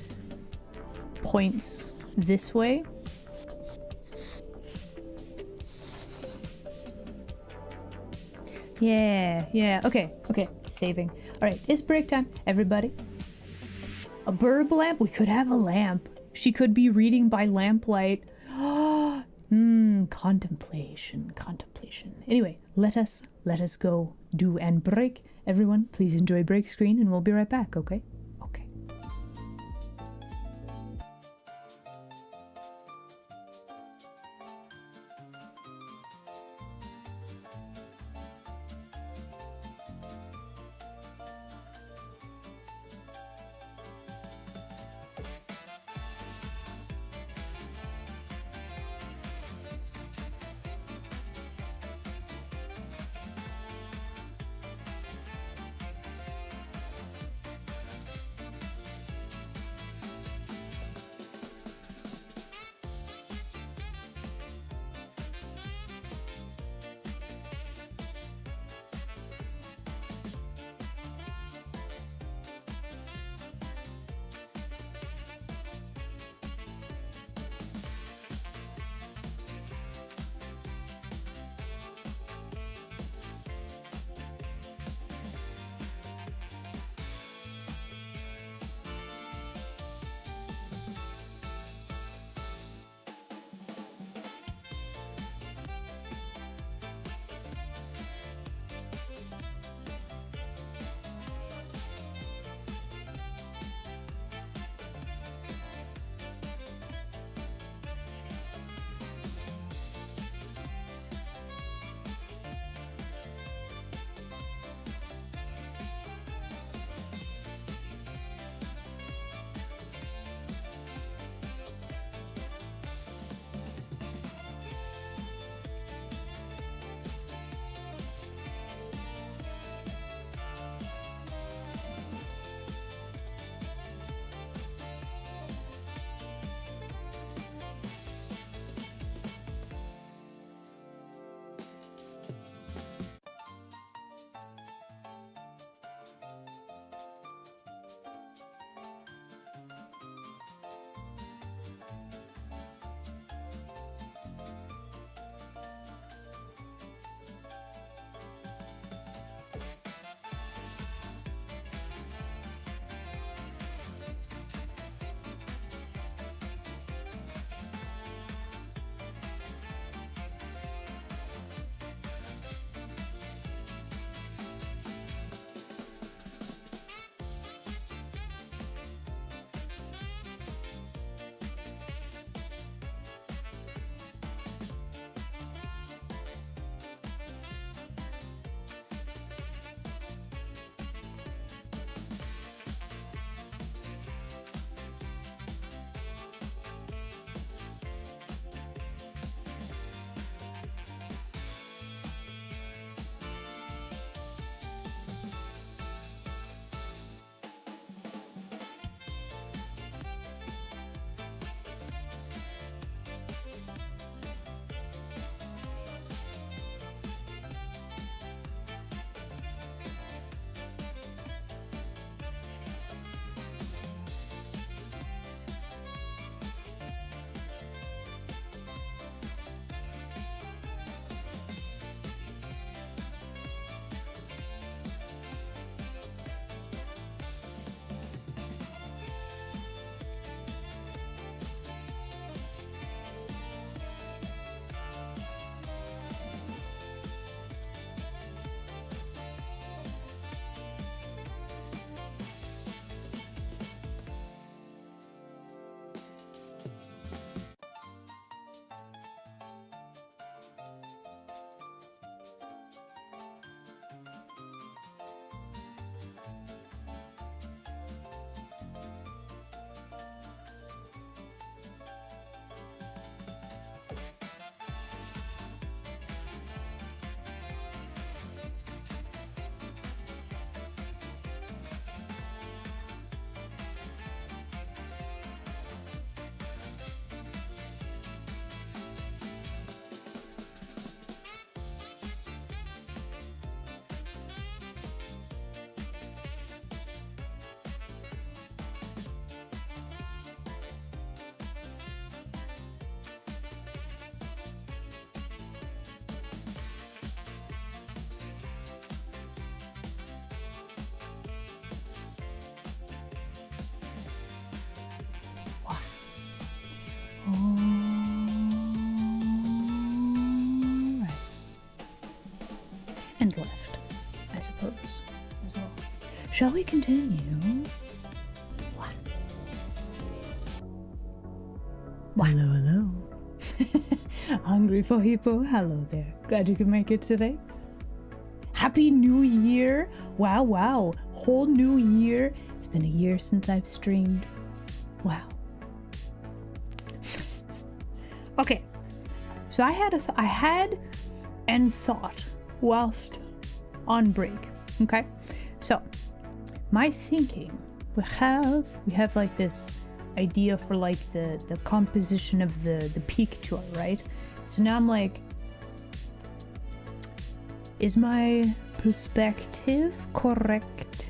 points this way. Yeah, okay, saving. Alright, it's break time, everybody. A burb lamp? We could have a lamp. She could be reading by lamplight. Contemplation. Anyway, let us go do and break. Everyone, please enjoy break screen and we'll be right back, okay? Okay. shall we continue? What? Hello, hello. Hungry for hippo? Hello there. Glad you could make it today. Happy New Year! Wow, wow. Whole new year. It's been a year since I've streamed. Wow. Okay. So I had and thought whilst on break. Okay? So, my thinking, we have like this idea for like the composition of the peak tour, right? So now I'm like, is my perspective correct?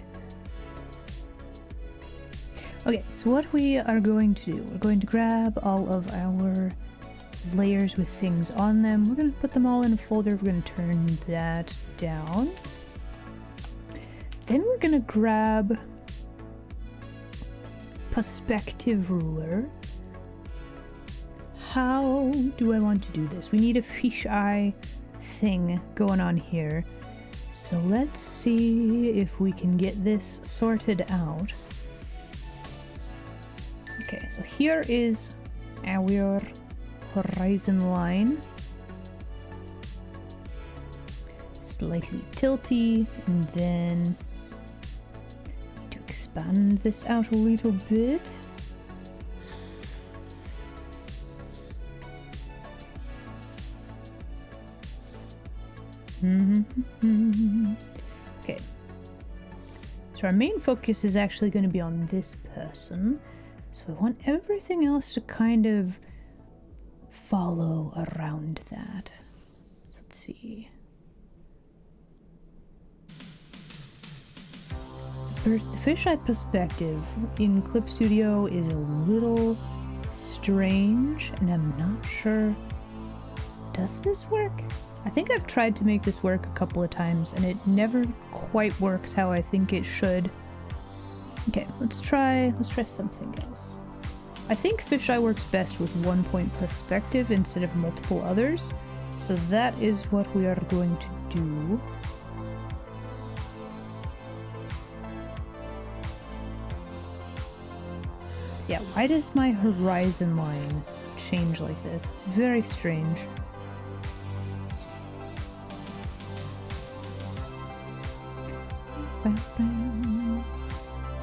Okay, so what we are going to do, we're going to grab all of our layers with things on them. We're going to put them all in a folder. We're going to turn that down. Then we're going to grab perspective ruler. How do I want to do this? We need a fisheye thing going on here. So let's see if we can get this sorted out. Okay, so here is our horizon line. Slightly tilty, and then to expand this out a little bit. Okay. So our main focus is actually going to be on this person. So I want everything else to kind of follow around that. So let's see. The fisheye perspective in Clip Studio is a little strange, and I'm not sure. Does this work? I think I've tried to make this work a couple of times, and it never quite works how I think it should. Okay, let's try something else. I think fisheye works best with 1 point perspective instead of multiple others, so that is what we are going to do. Yeah, why does my horizon line change like this? It's very strange.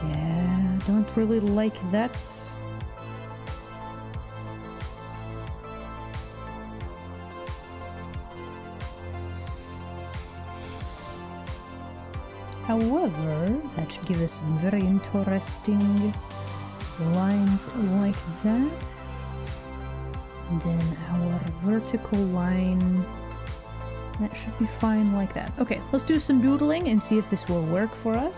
Yeah, don't really like that. However, that should give us some very interesting lines like that. And then our vertical line, that should be fine like that. Okay, let's do some doodling and see if this will work for us.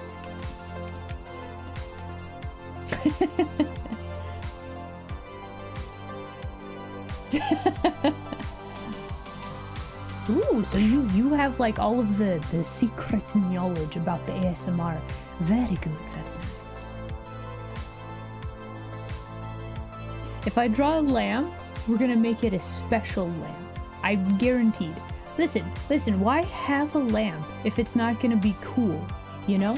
Ooh, so you have like all of the secret knowledge about the ASMR. Very good, very nice. If I draw a lamp, we're gonna make it a special lamp. I'm guaranteed. Listen, why have a lamp if it's not gonna be cool, you know?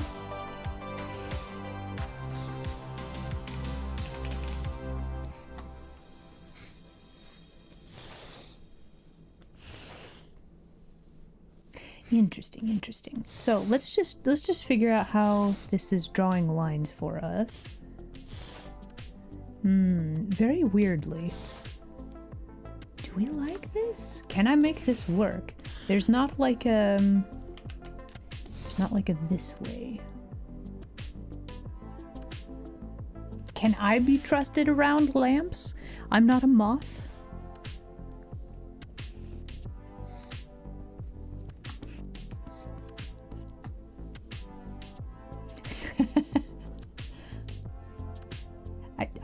Interesting. So let's just figure out how this is drawing lines for us. Very weirdly. Do we like this? Can I make this work? There's not like a this way. Can I be trusted around lamps? I'm not a moth.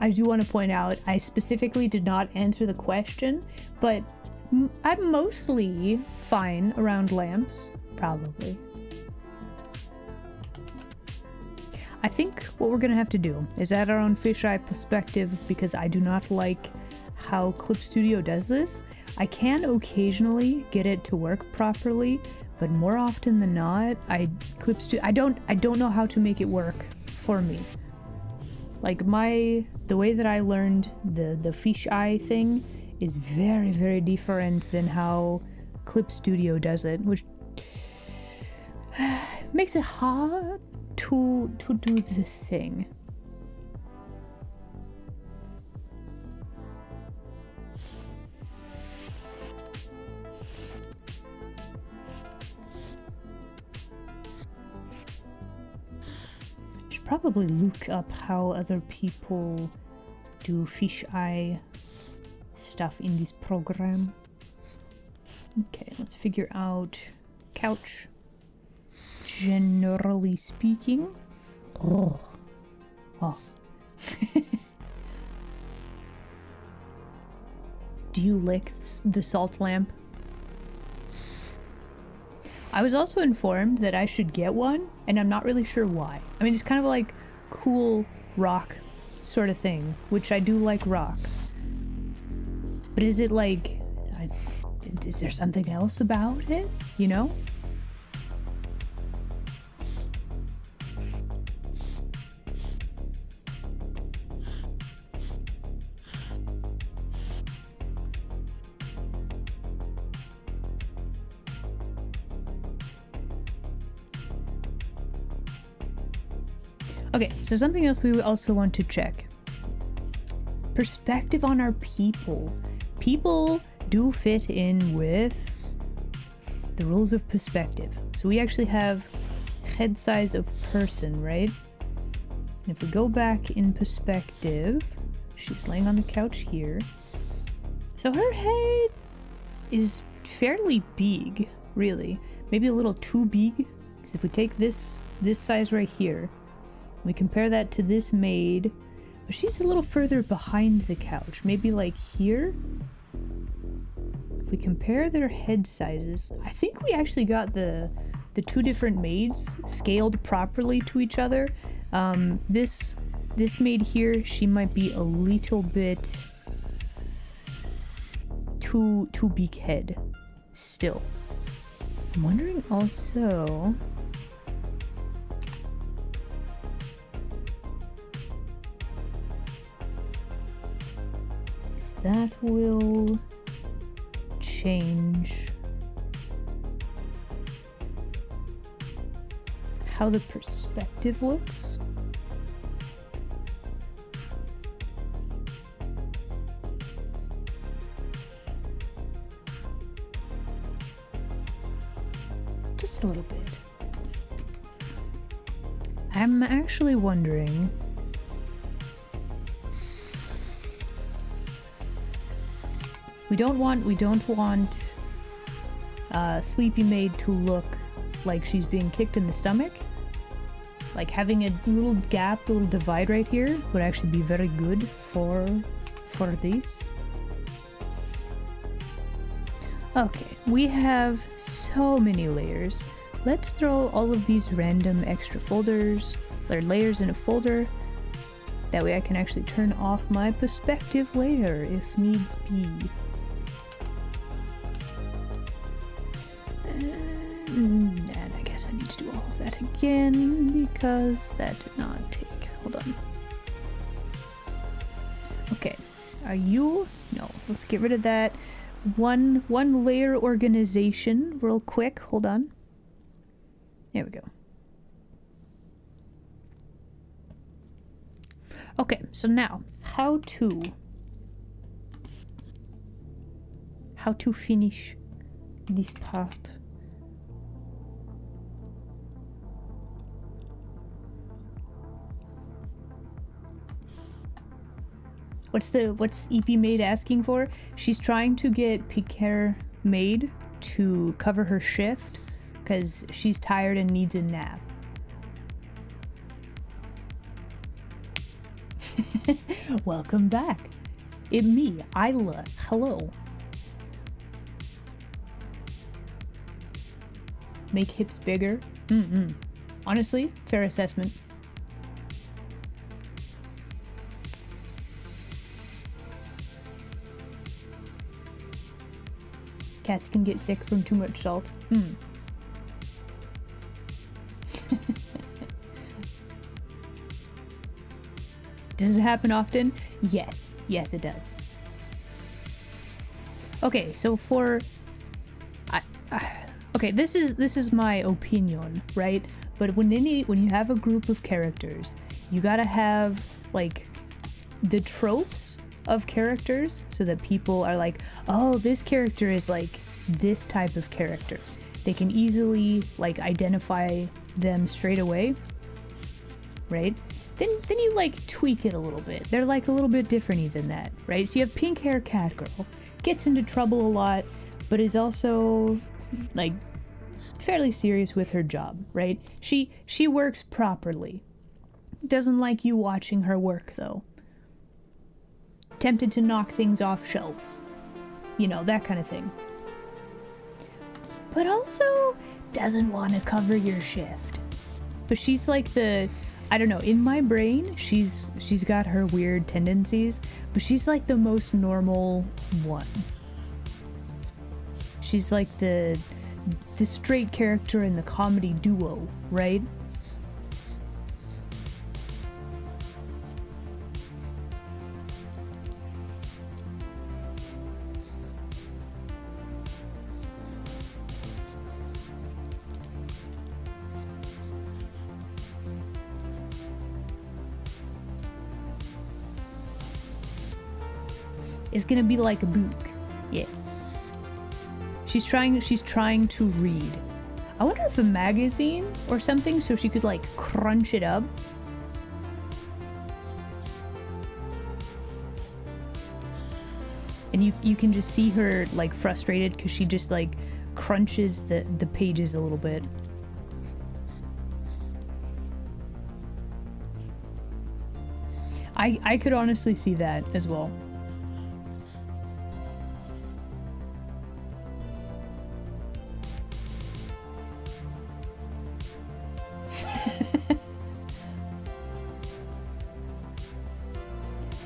I do want to point out, I specifically did not answer the question, but I'm mostly fine around lamps, probably. I think what we're gonna have to do is add our own fisheye perspective, because I do not like how Clip Studio does this. I can occasionally get it to work properly, but more often than not, I don't know how to make it work for me. Like the way that I learned the fisheye thing is very, very different than how Clip Studio does it, which makes it hard to do the thing. I should probably look up how other people do fisheye stuff in this program. Okay, let's figure out couch. Generally speaking. Oh. Do you lick the salt lamp? I was also informed that I should get one, and I'm not really sure why. I mean, it's kind of like cool rock sort of thing, which I do like rocks. But is it like... is there something else about it, you know? Okay, so something else we also want to check. Perspective on our people. People do fit in with the rules of perspective. So we actually have head size of person, right? And if we go back in perspective, she's laying on the couch here. So her head is fairly big, really. Maybe a little too big. Because if we take this size right here, we compare that to this maid, but she's a little further behind the couch. Maybe like here? If we compare their head sizes, I think we actually got the two different maids scaled properly to each other. This maid here, she might be a little bit too big head still. I'm wondering also... that will change how the perspective looks. Just a little bit. I'm actually wondering... We don't want Sleepy Maid to look like she's being kicked in the stomach. Like having a little gap, a little divide right here would actually be very good for these. Okay, we have so many layers. Let's throw all of these random extra folders, or layers in a folder. That way I can actually turn off my perspective layer if needs be. And I guess I need to do all of that again because that did not take. Hold on. Okay, are you? No, let's get rid of that. One layer organization real quick. Hold on. There we go. Okay, so now how to finish this part. What's EP Maid asking for? She's trying to get Piquer Maid to cover her shift because she's tired and needs a nap. Welcome back. It's me, Isla. Hello. Make hips bigger? Honestly, fair assessment. Cats can get sick from too much salt. Does it happen often? Yes. Yes, it does. Okay, so okay, this is my opinion, right? But when you have a group of characters, you gotta have like the tropes of characters so that people are like, oh, this character is like this type of character. They can easily like identify them straight away, right? Then you like tweak it a little bit. They're like a little bit different than that, right? So you have pink hair cat girl, gets into trouble a lot, but is also like fairly serious with her job, right? She works properly. Doesn't like you watching her work though. Tempted to knock things off shelves. You know, that kind of thing. But also doesn't want to cover your shift. But she's like I don't know, in my brain, she's got her weird tendencies, but she's like the most normal one. She's like the straight character in the comedy duo, right? It's gonna be like a book. Yeah. She's trying to read. I wonder if a magazine or something so she could like crunch it up. And you can just see her like frustrated because she just like crunches the pages a little bit. I could honestly see that as well.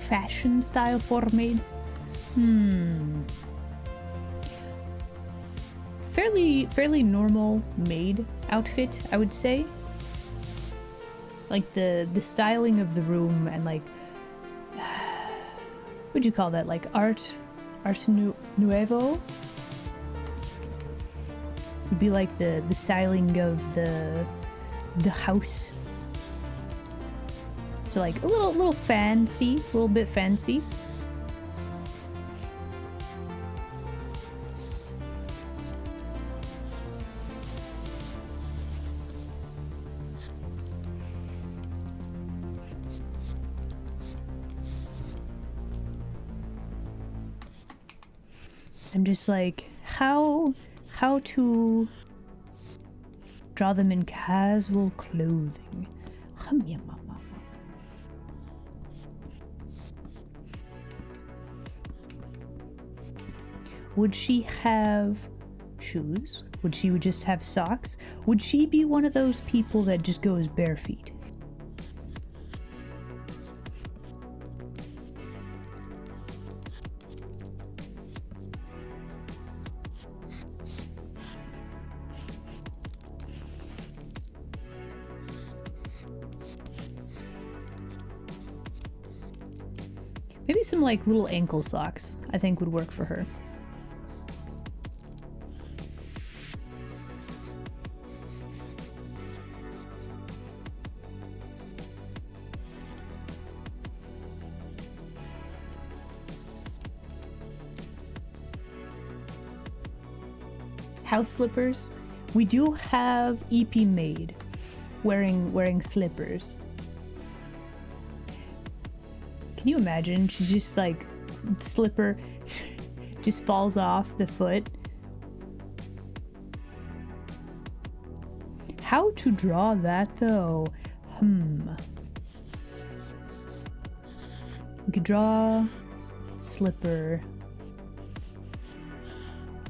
Fashion style for maids? Fairly normal maid outfit, I would say. Like the styling of the room and like what'd you call that? Like art nuevo? Would be like the styling of the house. So like a little fancy, a little bit fancy. I'm just like, how to draw them in casual clothing. Would she have shoes? Would she just have socks? Would she be one of those people that just goes bare feet? Maybe some like little ankle socks I think would work for her. House slippers. We do have EP maid wearing slippers. Can you imagine? She just like slipper just falls off the foot. How to draw that though? We could draw slipper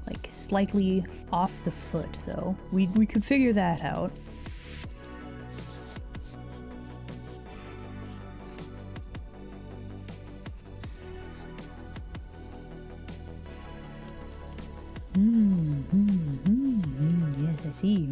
like slightly off the foot though. We could figure that out. Yes, I see.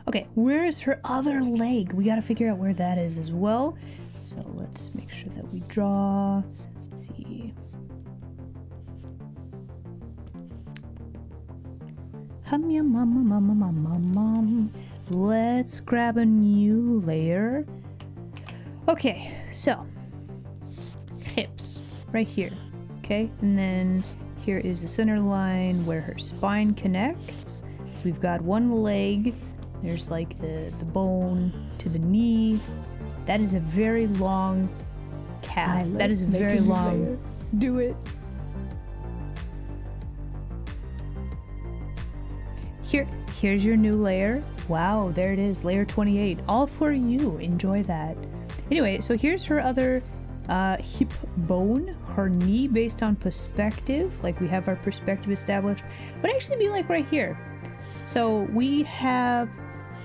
Okay, where is her other leg? We gotta figure out where that is as well. So let's make sure that we draw. Let's see. Hum yum mum mum mum mum mum mum. Let's grab a new layer. Okay, so hips right here. Okay, and then here is the center line where her spine connects. So we've got one leg. There's like the bone to the knee. That is a very long calf. That is a very long. Do it. Here's your new layer. Wow, there it is, layer 28. All for you. Enjoy that. Anyway, so here's her other hip bone, her knee based on perspective. Like we have our perspective established. Would actually be like right here. So we have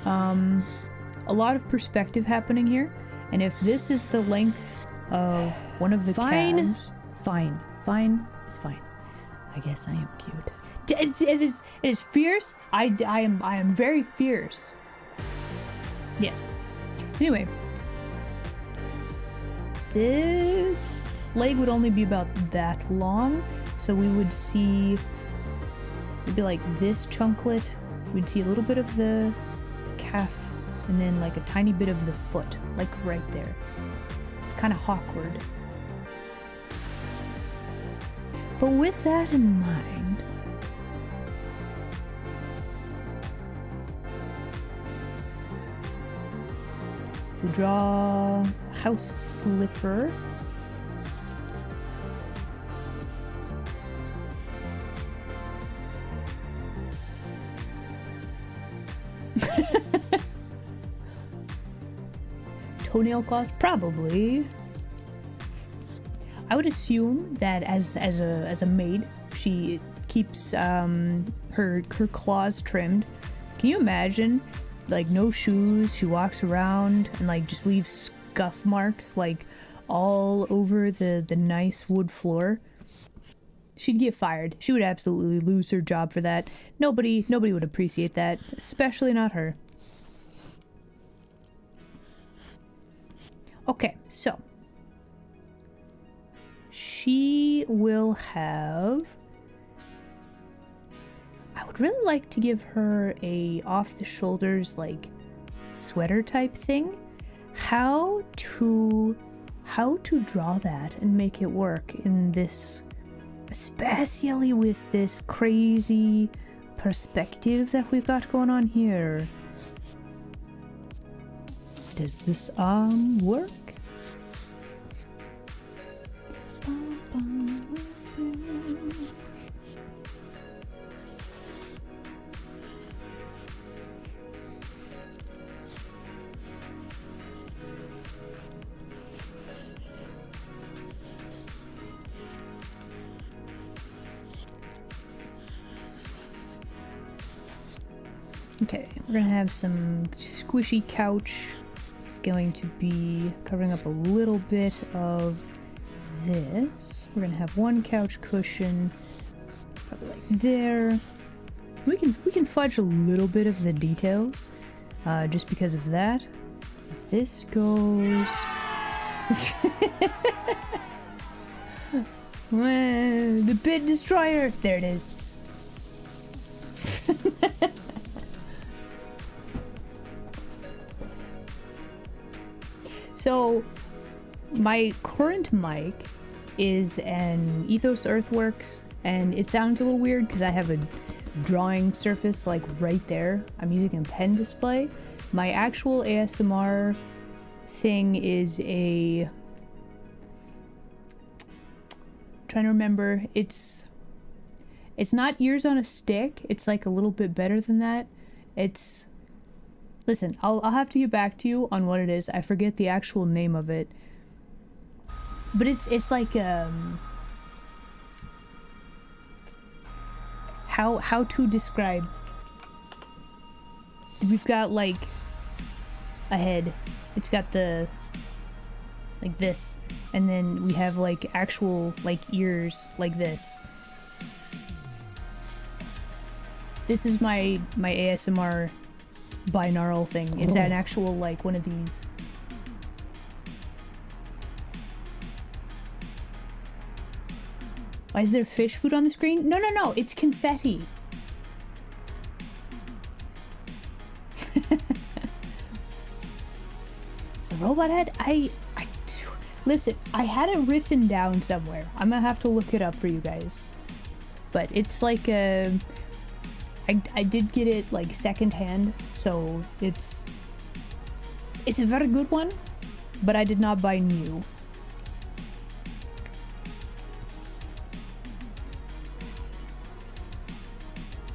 a lot of perspective happening here. And if this is the length of one of the calves... Fine. It's fine. I guess I am cute. It is fierce. I am very fierce. Yes. Anyway, this leg would only be about that long, so we would see maybe like this chunklet. We'd see a little bit of the calf, and then like a tiny bit of the foot, like right there. It's kind of awkward. But with that in mind, we draw a house slipper. Toenail claws? Probably. I would assume that as a maid, she keeps her claws trimmed. Can you imagine? Like no shoes, she walks around and like just leaves scuff marks like all over the nice wood floor. She'd get fired. She would absolutely lose her job for that. Nobody would appreciate that, especially not her. Okay, so she will have... I would really like to give her a off-the-shoulders, like, sweater type thing. How to draw that and make it work in this, especially with this crazy perspective that we've got going on here. Does this arm work? Okay, we're gonna have some squishy couch. It's going to be covering up a little bit of this. We're gonna have one couch cushion, probably like there. We can fudge a little bit of the details, just because of that. This goes. The Pit Destroyer. There it is. So, my current mic is an Ethos Earthworks, and it sounds a little weird because I have a drawing surface like right there. I'm using a pen display. My actual ASMR thing is a... trying to remember. It's not ears on a stick. It's like a little bit better than that. It's... Listen, I'll have to get back to you on what it is. I forget the actual name of it. But it's like how to describe. We've got like a head. It's got the like this, and then we have like actual like ears like this. This is my ASMR binaural thing. It's an actual like one of these. Why is there fish food on the screen? No, no, no, it's confetti. So robot head, listen, I had it written down somewhere. I'm gonna have to look it up for you guys. But it's like a, I did get it like secondhand, so it's a very good one, but I did not buy new.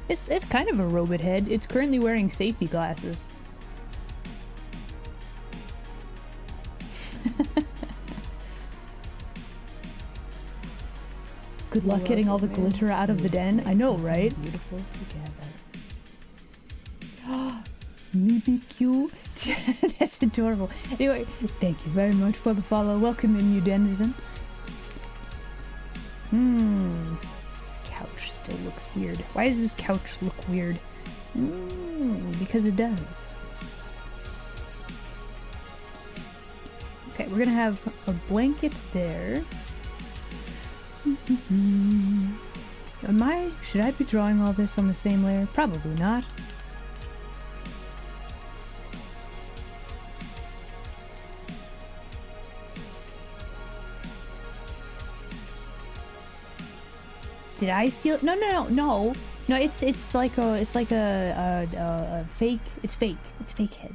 It's kind of a robot head. It's currently wearing safety glasses. Good luck getting all the glitter out of the den. I know, right? Beautiful together. Me be cute. That's adorable. Anyway, thank you very much for the follow. Welcome in, you denizen. This couch still looks weird. Why does this couch look weird? Because it does. Okay, we're gonna have a blanket there. Should I be drawing all this on the same layer? Probably not. Did I steal? No, no, no, no, no. It's like a fake. It's fake. It's fake head.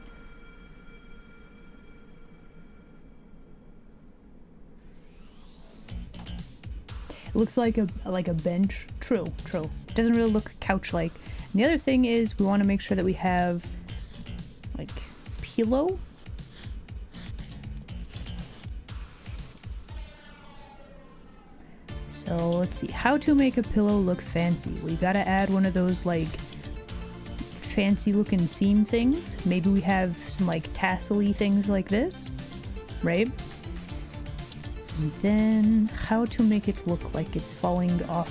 It looks like a bench. True, true. It doesn't really look couch-like. And the other thing is we want to make sure that we have like pillow. So let's see, how to make a pillow look fancy. We gotta add one of those like fancy looking seam things. Maybe we have some like tassel-y things like this, right? And then how to make it look like it's falling off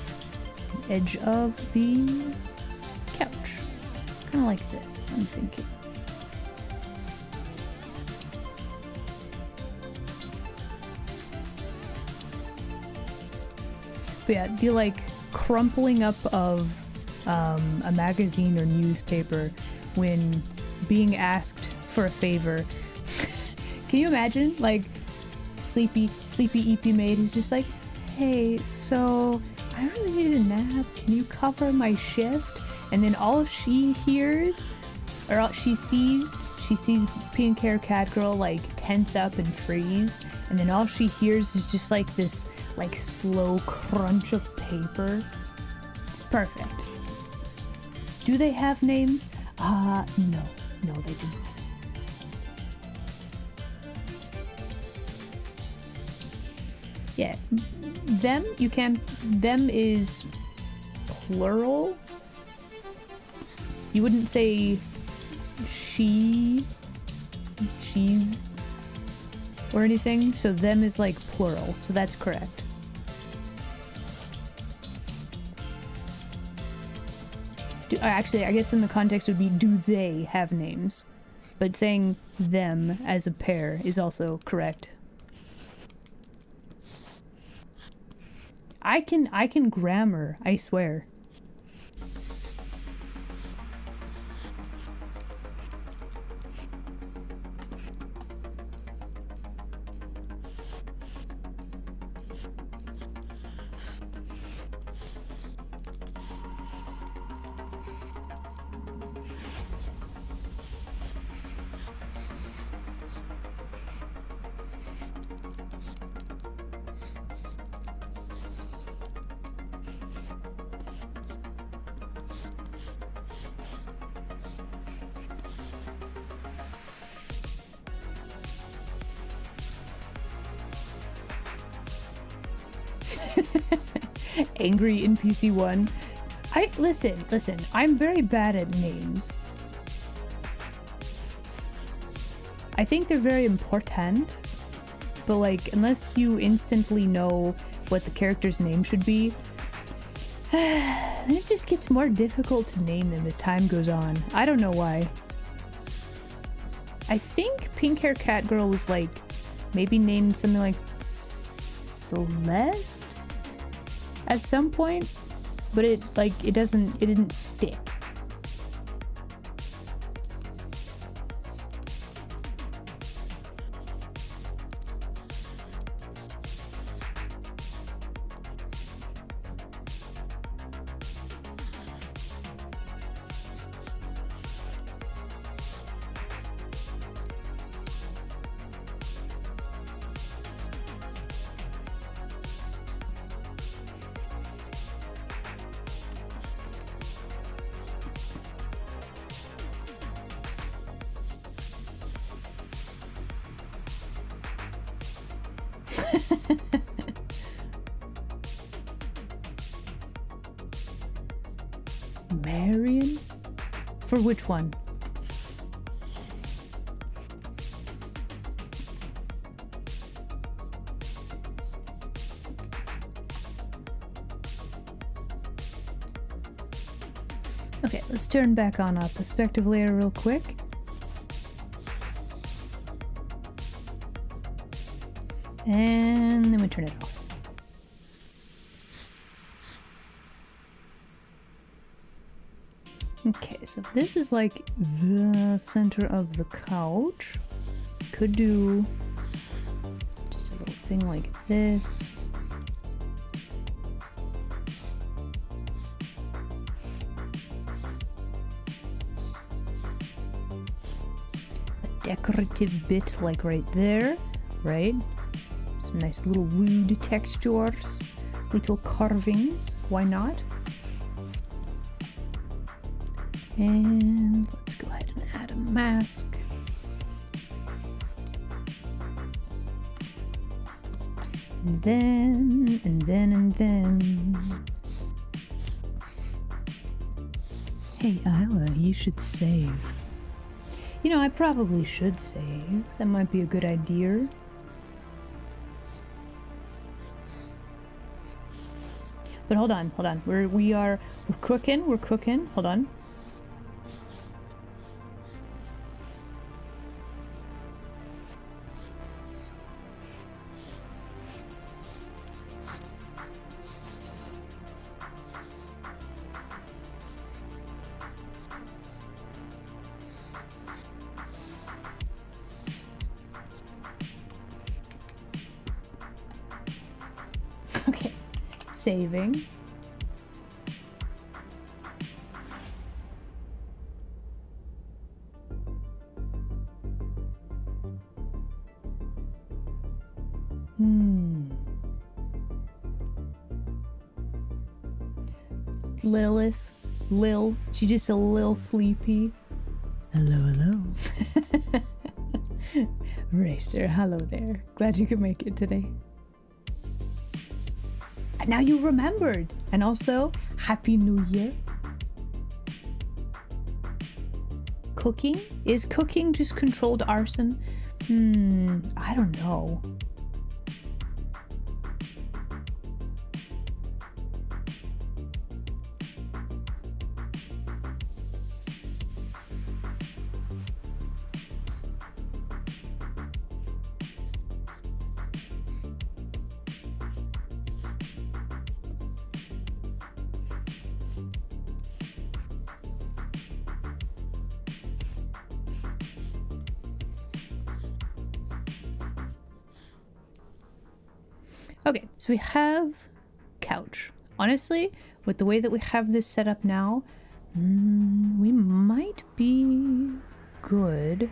the edge of the couch. Kind of like this, I'm thinking. But yeah, the like crumpling up of a magazine or newspaper when being asked for a favor. Can you imagine, like, sleepy EP maid is just like, hey, so I really need a nap. Can you cover my shift? And then all she hears, or all she sees pink hair cat girl like tense up and freeze, and then all she hears is just like this like slow crunch of paper. It's perfect. Do they have names? No, they do not. Yeah, them, you can, them is plural. You wouldn't say she's, or anything, so them is like plural, so that's correct. Actually, I guess in the context would be, do they have names? But saying them as a pair is also correct. I can grammar, I swear. Angry NPC 1. Listen, I'm very bad at names. I think they're very important, but like, unless you instantly know what the character's name should be, then it just gets more difficult to name them as time goes on. I don't know why. I think Pink Hair Cat Girl was like, maybe named something like Celeste at some point, but it didn't stick. Marion? For which one? Okay, let's turn back on our perspective layer real quick. And then we turn it off. Okay, so this is like the center of the couch. Could do just a little thing like this. A decorative bit like right there, right? Some nice little wood textures, little carvings, why not? And let's go ahead and add a mask. And then, and then, and then. Hey, Isla, you should save. You know, I probably should save. That might be a good idea. But hold on. We're cooking. Hold on. Okay, saving. Lil, she just a little sleepy. Hello. Racer, hello there. Glad you could make it today. And now you remembered. And also, Happy New Year. Cooking? Is cooking just controlled arson? I don't know. Okay, so we have couch. Honestly, with the way that we have this set up now, we might be good.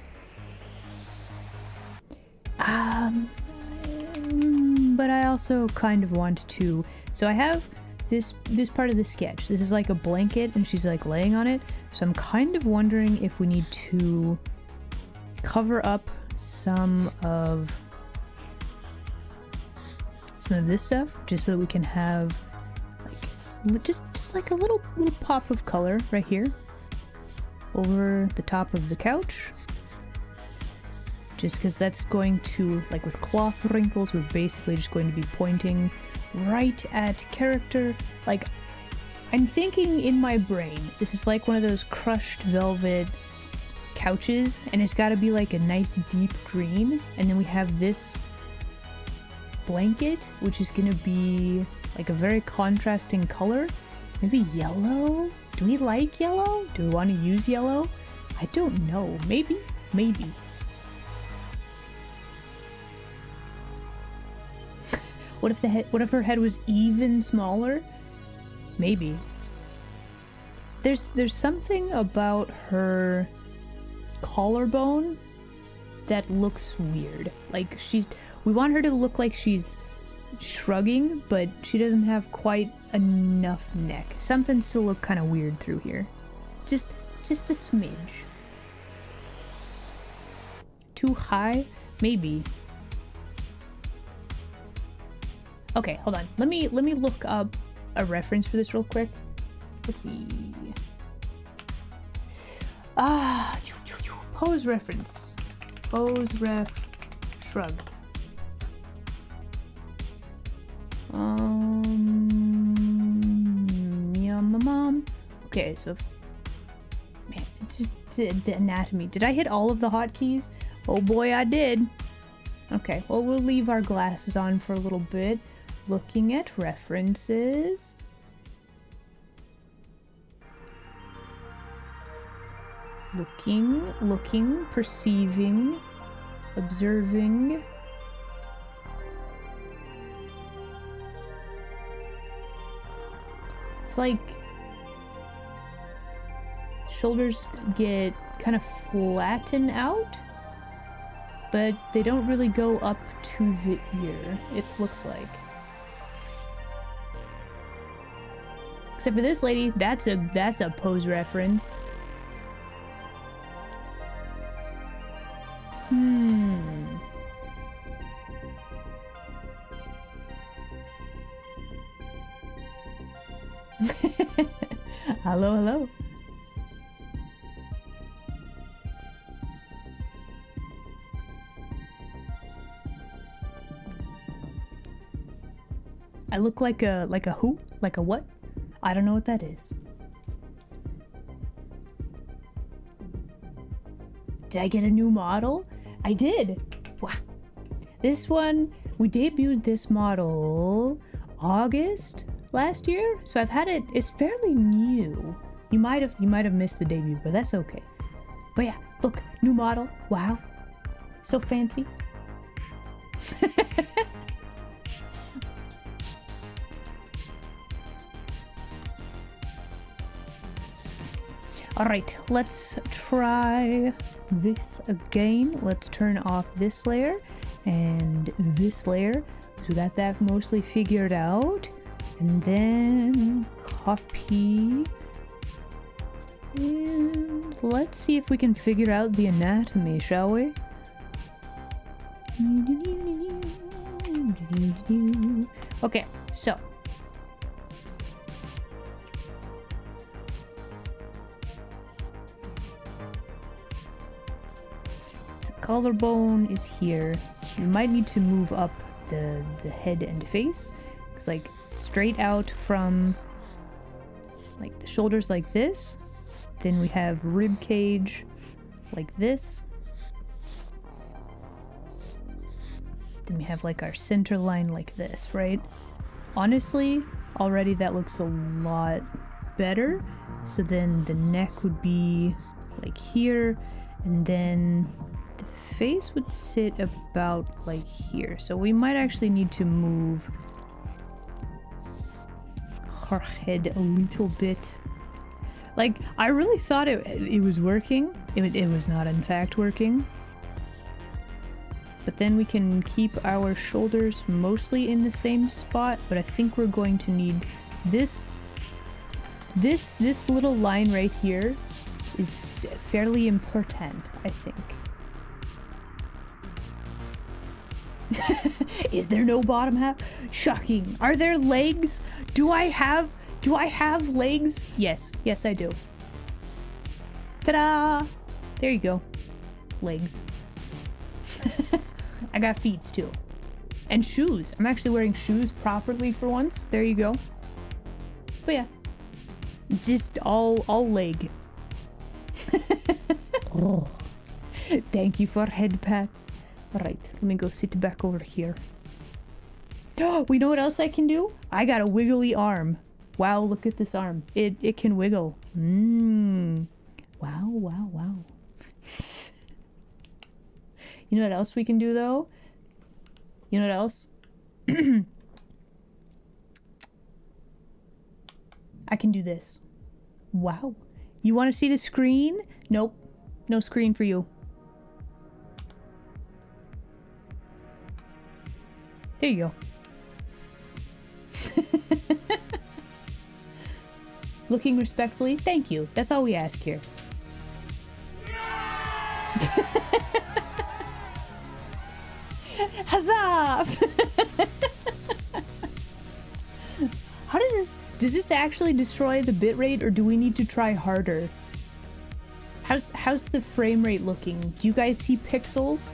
But I also kind of want to. So I have this part of the sketch. This is like a blanket, and she's like laying on it. So I'm kind of wondering if we need to cover up some of this stuff, just so that we can have like just like a little pop of color right here over the top of the couch. Just because that's going to, like with cloth wrinkles, we're basically just going to be pointing right at character. Like, I'm thinking in my brain, this is like one of those crushed velvet couches, and it's got to be like a nice deep green, and then we have this blanket, which is going to be like a very contrasting color. Maybe yellow? Do we like yellow? Do we want to use yellow? I don't know. Maybe. What if her head was even smaller? Maybe. There's something about her collarbone that looks weird. Like we want her to look like she's shrugging, but she doesn't have quite enough neck. Something still look kind of weird through here. Just a smidge. Too high? Maybe. Okay, hold on. Let me look up a reference for this real quick. Let's see. Pose reference. Pose ref shrug. Mom. Okay, so man, it's just the anatomy. Did I hit all of the hotkeys? Oh boy, I did. Okay, well, we'll leave our glasses on for a little bit. Looking at references. Looking, perceiving, observing. It's like shoulders get kind of flatten out, but they don't really go up to the ear, it looks like. Except for this lady, that's a pose reference. Hello. I look like a who? Like a what? I don't know what that is. Did I get a new model? I did. Wow. This one, we debuted this model August last year, so I've had it. It's fairly new. You might have missed the debut, but that's okay. But yeah, look, new model. Wow, so fancy. All right, let's try this again. Let's turn off this layer and this layer. So we got that mostly figured out. And then copy. And let's see if we can figure out the anatomy, shall we? Okay, so. Collarbone is here. You might need to move up the head and face, because like straight out from like the shoulders like this, then we have rib cage like this, then we have like our center line like this, right? Honestly, already that looks a lot better. So then the neck would be like here, and then face would sit about like here, so we might actually need to move her head a little bit. Like, I really thought it was working. It was not in fact working. But then we can keep our shoulders mostly in the same spot, but I think we're going to need this little line right here is fairly important, I think. Is there no bottom half? Shocking. Are there legs? Do I have Do I have legs? Yes. Yes, I do. Ta-da! There you go. Legs. I got feet too. And shoes. I'm actually wearing shoes properly for once. There you go. But yeah. Just all leg. Oh. Thank you for head pats. Alright, let me go sit back over here. Oh, we know what else I can do? I got a wiggly arm. Wow, look at this arm. It can wiggle. Wow, wow, wow. You know what else we can do though? You know what else? I can do this. Wow. You want to see the screen? Nope. No screen for you. There you go. Looking respectfully, thank you. That's all we ask here. Huzzah! How does this actually destroy the bitrate, or do we need to try harder? How's the frame rate looking? Do you guys see pixels?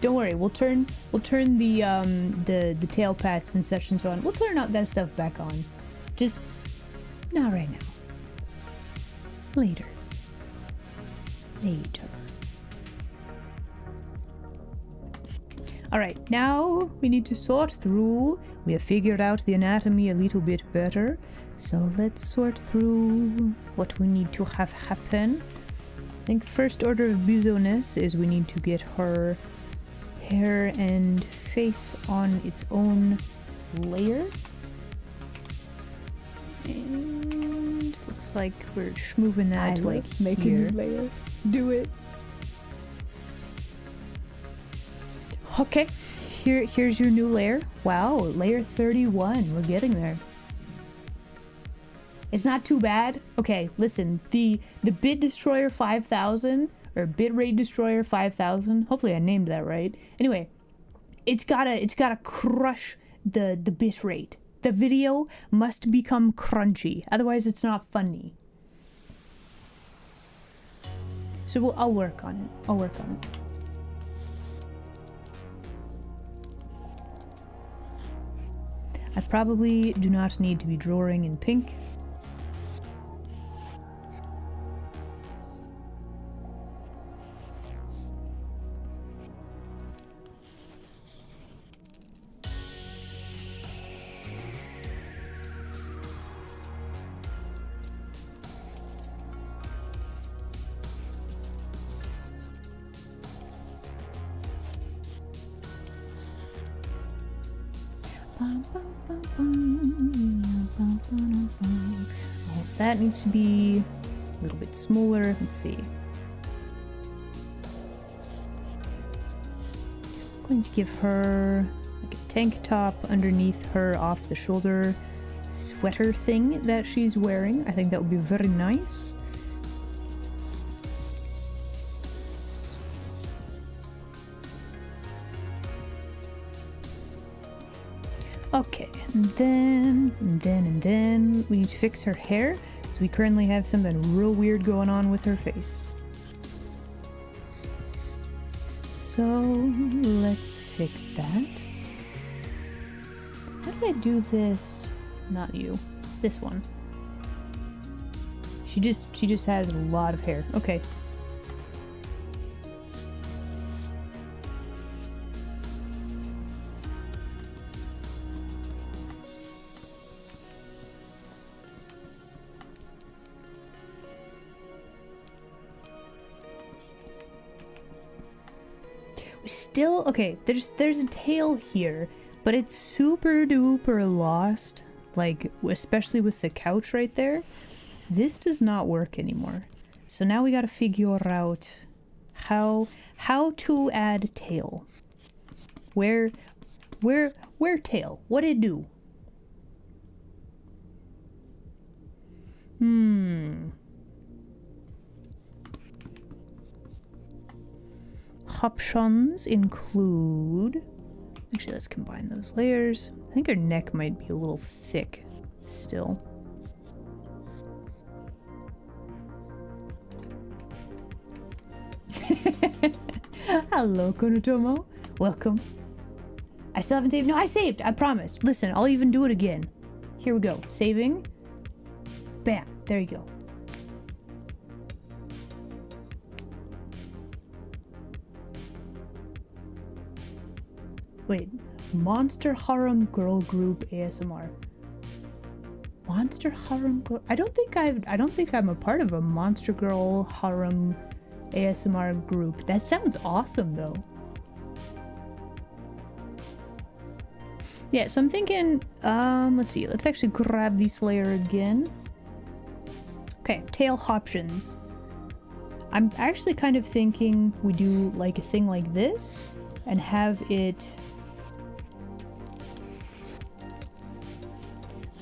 Don't worry, we'll turn the tail pats and such and so on. We'll turn out that stuff back on. Just not right now. Later. Alright, now we need to sort through. We have figured out the anatomy a little bit better. So let's sort through what we need to have happen. I think first order of business is we need to get her hair and face on its own layer. And looks like we're moving that like make here. a new layer. Do it. Okay, here's your new layer. Wow, layer 31. We're getting there. It's not too bad. Okay, listen, the Bit Destroyer 5000 or Bitrate Destroyer 5000. Hopefully I named that right. Anyway, it's gotta crush the bit rate. The video must become crunchy, otherwise it's not funny. So I'll work on it. I'll work on it. I probably do not need to be drawing in pink. Oh, that needs to be a little bit smaller. Let's see. I'm going to give her like a tank top underneath her off the shoulder sweater thing that she's wearing. I think that would be very nice. Okay, and then we need to fix her hair, so we currently have something real weird going on with her face. So let's fix that. How did I do this? Not you. This one. She just has a lot of hair. Okay. Still, okay, there's a tail here, but it's super duper lost, like, especially with the couch right there. This does not work anymore. So now we gotta figure out how to add tail. Where tail? What'd it do? Options include Actually, let's combine those layers. I think her neck might be a little thick still. Hello, Konotomo. Welcome. I still haven't saved. No, I saved. I promised. Listen, I'll even do it again. Here we go. Saving. Bam. There you go. Wait. Monster Harem Girl Group ASMR. Monster Harem Girl. I don't think I'm a part of a Monster Girl Harem ASMR group. That sounds awesome though. Yeah, so I'm thinking, let's see, let's actually grab the Slayer again. Okay, tail options. I'm actually kind of thinking we do like a thing like this and have it...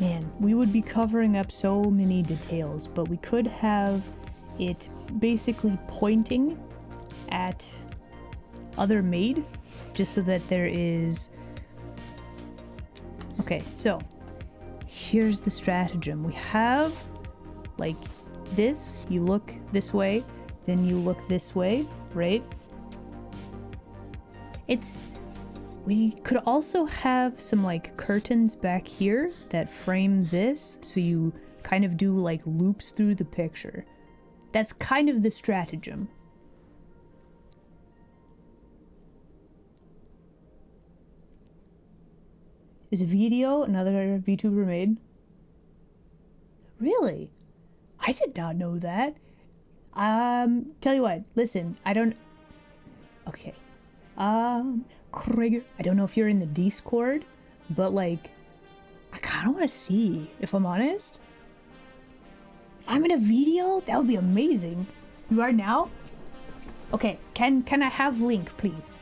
Man, we would be covering up so many details, but we could have it basically pointing at other maid, just so that there is... Okay, so here's the stratagem. We have like this, you look this way, then you look this way, right? We could also have some like curtains back here that frame this, so you kind of do like loops through the picture. That's kind of the stratagem. Is a video another VTuber made? Really? I did not know that. Tell you what, listen, I don't... Okay. Krieger, I don't know if you're in the Discord, but like, I kind of want to see, if I'm honest. If I'm in a video, that would be amazing. You are now? Okay, can I have link, please?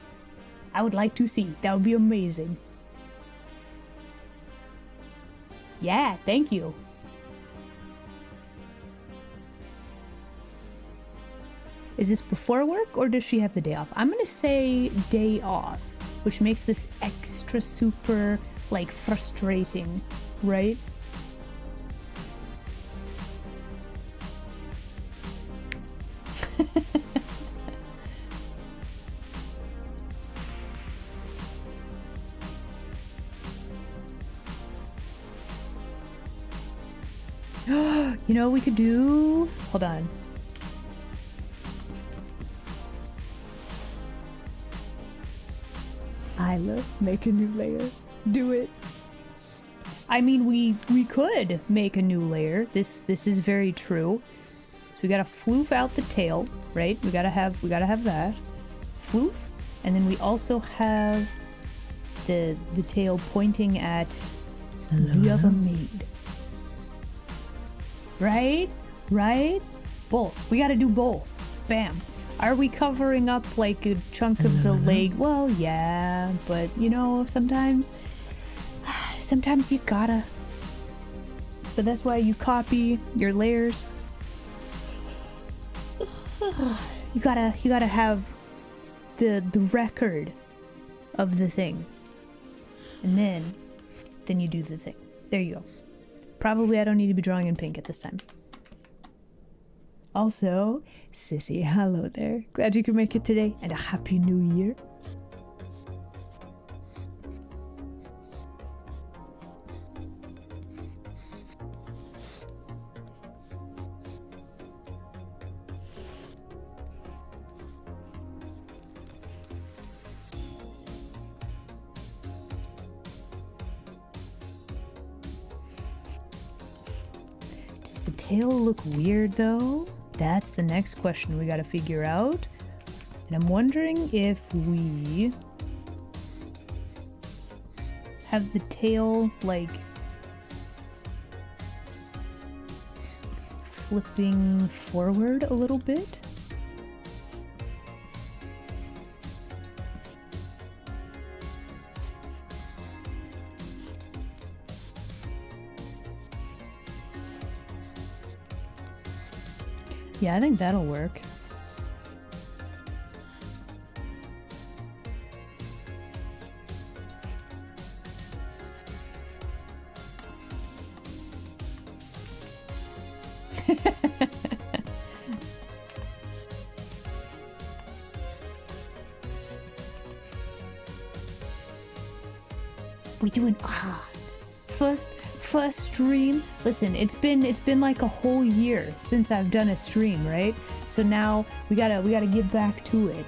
I would like to see. That would be amazing. Yeah, thank you. Is this before work or does she have the day off? I'm gonna say day off, which makes this extra super, like, frustrating, right? You know what we could do? Hold on. I love make a new layer. Do it. I mean, we could make a new layer. This is very true. So we gotta floof out the tail, right? We gotta have that. Floof. And then we also have the tail pointing at the other maid. Right? Right? Both. We gotta do both. Bam. Are we covering up like a chunk of the leg? Well, yeah, but you know, sometimes you gotta. But that's why you copy your layers. You gotta have the record of the thing. And then you do the thing. There you go. Probably I don't need to be drawing in pink at this time. Also, Sissy, hello there. Glad you could make it today, and a happy new year. Does the tail look weird though? That's the next question we gotta figure out. And I'm wondering if we have the tail like flipping forward a little bit. Yeah, I think that'll work. We doing first stream. Listen, it's been like a whole year since I've done a stream, right? So now we gotta get back to it.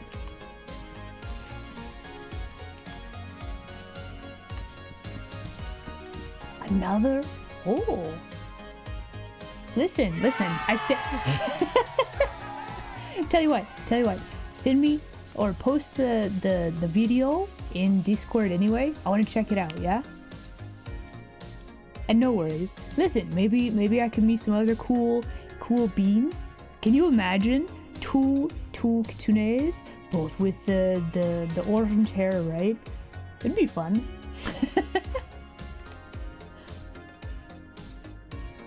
Another? Oh. Listen. Tell you what. Send me or post the video in Discord anyway. I want to check it out, yeah? And no worries. Listen, maybe I can meet some other cool beans. Can you imagine two kitsunes, both with the orange hair, right? It'd be fun.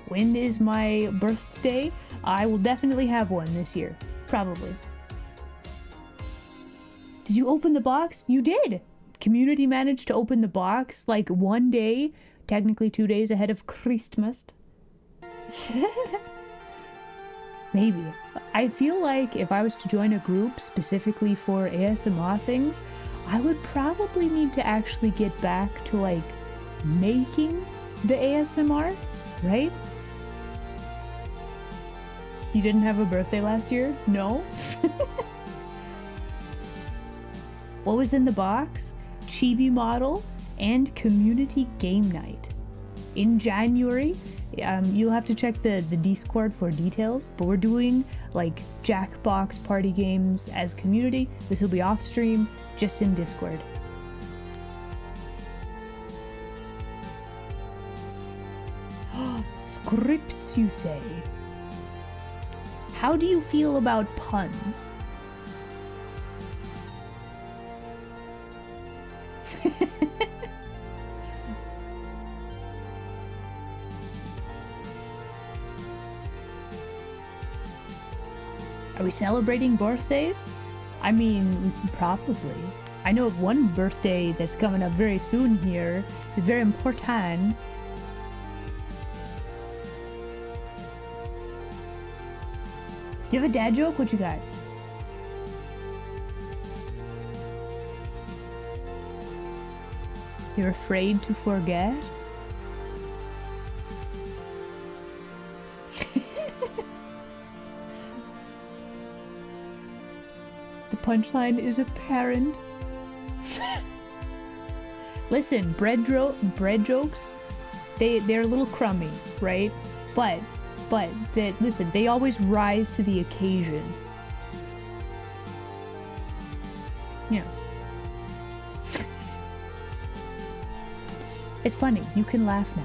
When is my birthday? I will definitely have one this year. Probably. Did you open the box? You did! Community managed to open the box like one day, technically 2 days ahead of Christmas. Maybe. I feel like if I was to join a group specifically for ASMR things, I would probably need to actually get back to like making the ASMR, right? You didn't have a birthday last year? No? What was in the box? Chibi model and community game night. In January, you'll have to check the Discord for details, but we're doing like Jackbox party games as community. This will be off stream, just in Discord. Scripts, you say? How do you feel about puns? Are we celebrating birthdays? I mean, probably. I know of one birthday that's coming up very soon here. It's very important. Do you have a dad joke? What you got? You're afraid to forget? The punchline is apparent. Listen, bread jokes, they're a little crummy, right? But listen, they always rise to the occasion. Yeah. It's funny. You can laugh now.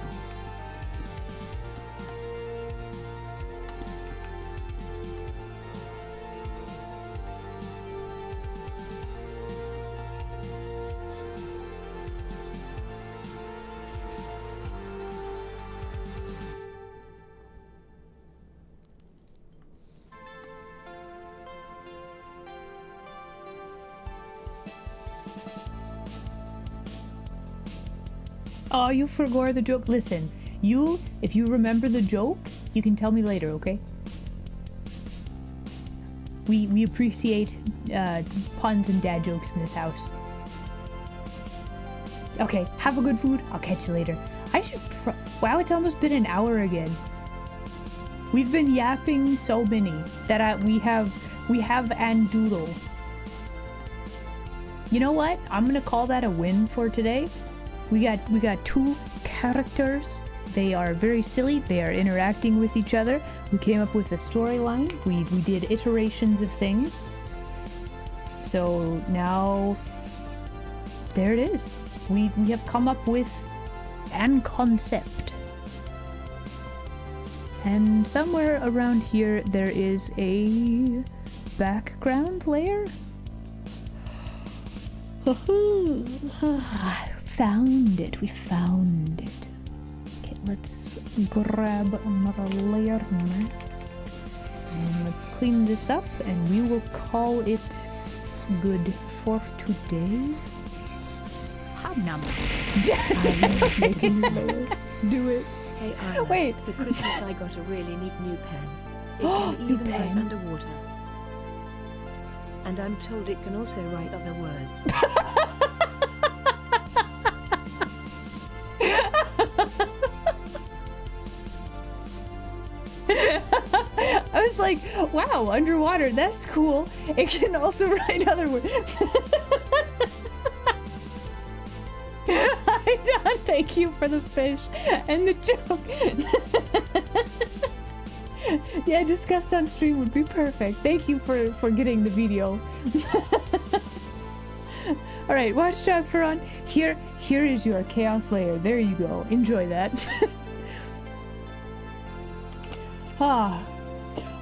Oh, you forgot the joke. Listen, if you remember the joke, you can tell me later, okay? We appreciate puns and dad jokes in this house. Okay, have a good food. I'll catch you later. Wow, it's almost been an hour again. We've been yapping so many that we have and doodle. You know what? I'm gonna call that a win for today. We got two characters. They are very silly. They are interacting with each other. We came up with a storyline. We did iterations of things. So now there it is. We have come up with an concept. And somewhere around here there is a background layer. We found it. Okay, let's grab another layer max. And let's clean this up and we will call it good for today. Hobnob. Do it. Hey Isla, Wait. for Christmas I got a really neat new pen. It can New even write pen? underwater. And I'm told it can also write other words. I was like, wow, underwater, that's cool. It can also write other words. Hi, Don, thank you for the fish and the joke. Yeah, discussed on stream would be perfect. Thank you for getting the video. Alright, Watchdog for on. Here is your chaos layer. There you go. Enjoy that. Ah.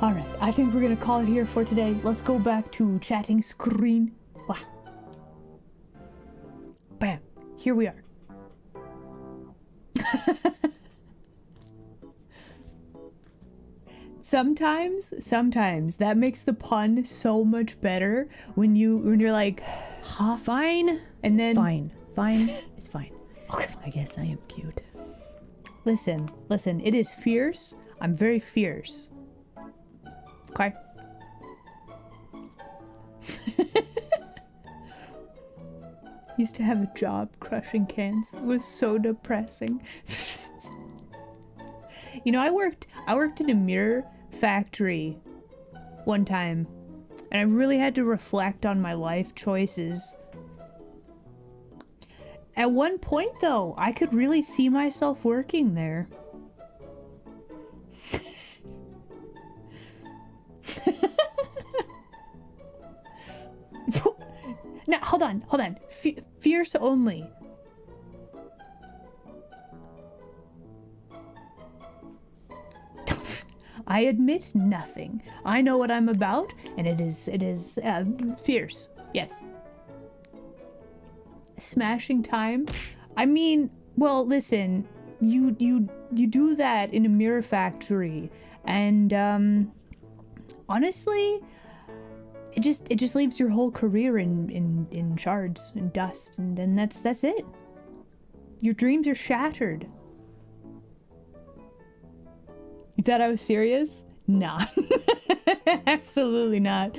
Alright, I think we're gonna call it here for today. Let's go back to chatting screen. Wow. Bam. Here we are. Sometimes that makes the pun so much better when you're like, huh, fine, and then Fine. It's fine. Okay. I guess I am cute. listen, it is fierce. I'm very fierce. Okay. Used to have a job crushing cans. It was so depressing. You know, I worked in a mirror factory one time, and I really had to reflect on my life choices. At one point, though, I could really see myself working there. Now, hold on. Fierce only. I admit nothing. I know what I'm about, and it is fierce. Yes. Smashing time. I mean, well, listen. You do that in a mirror factory, and honestly, it just leaves your whole career in shards and dust, and then that's it. Your dreams are shattered. You thought I was serious? Nah. Absolutely not.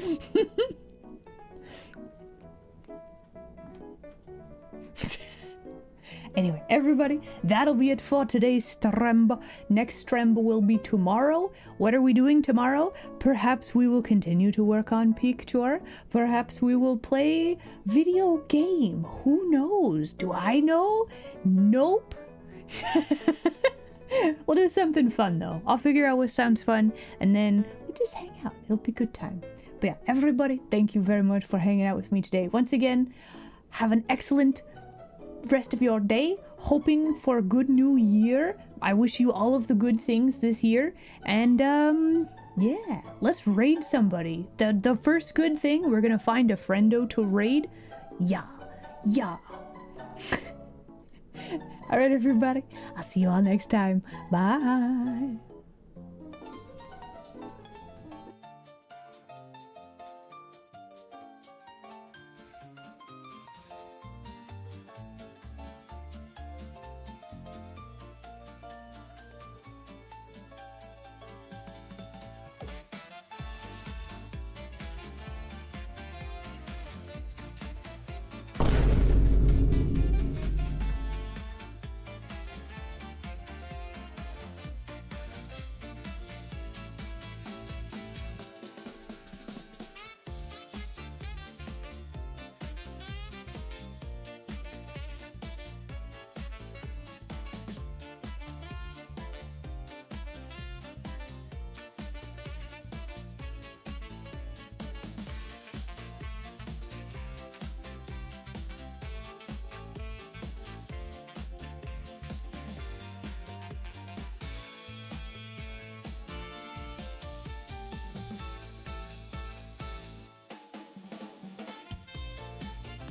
Anyway, everybody, that'll be it for today's Stremba. Next Stremba will be tomorrow. What are we doing tomorrow? Perhaps we will continue to work on Peak Tour. Perhaps we will play video game. Who knows? Do I know? Nope. We'll do something fun though. I'll figure out what sounds fun, and then we just hang out. It'll be a good time. But yeah, everybody, thank you very much for hanging out with me today. Once again, have an excellent rest of your day. Hoping for a good new year. I wish you all of the good things this year. And yeah, let's raid somebody. The first good thing, we're gonna find a friendo to raid. Yeah. All right, everybody. I'll see you all next time. Bye.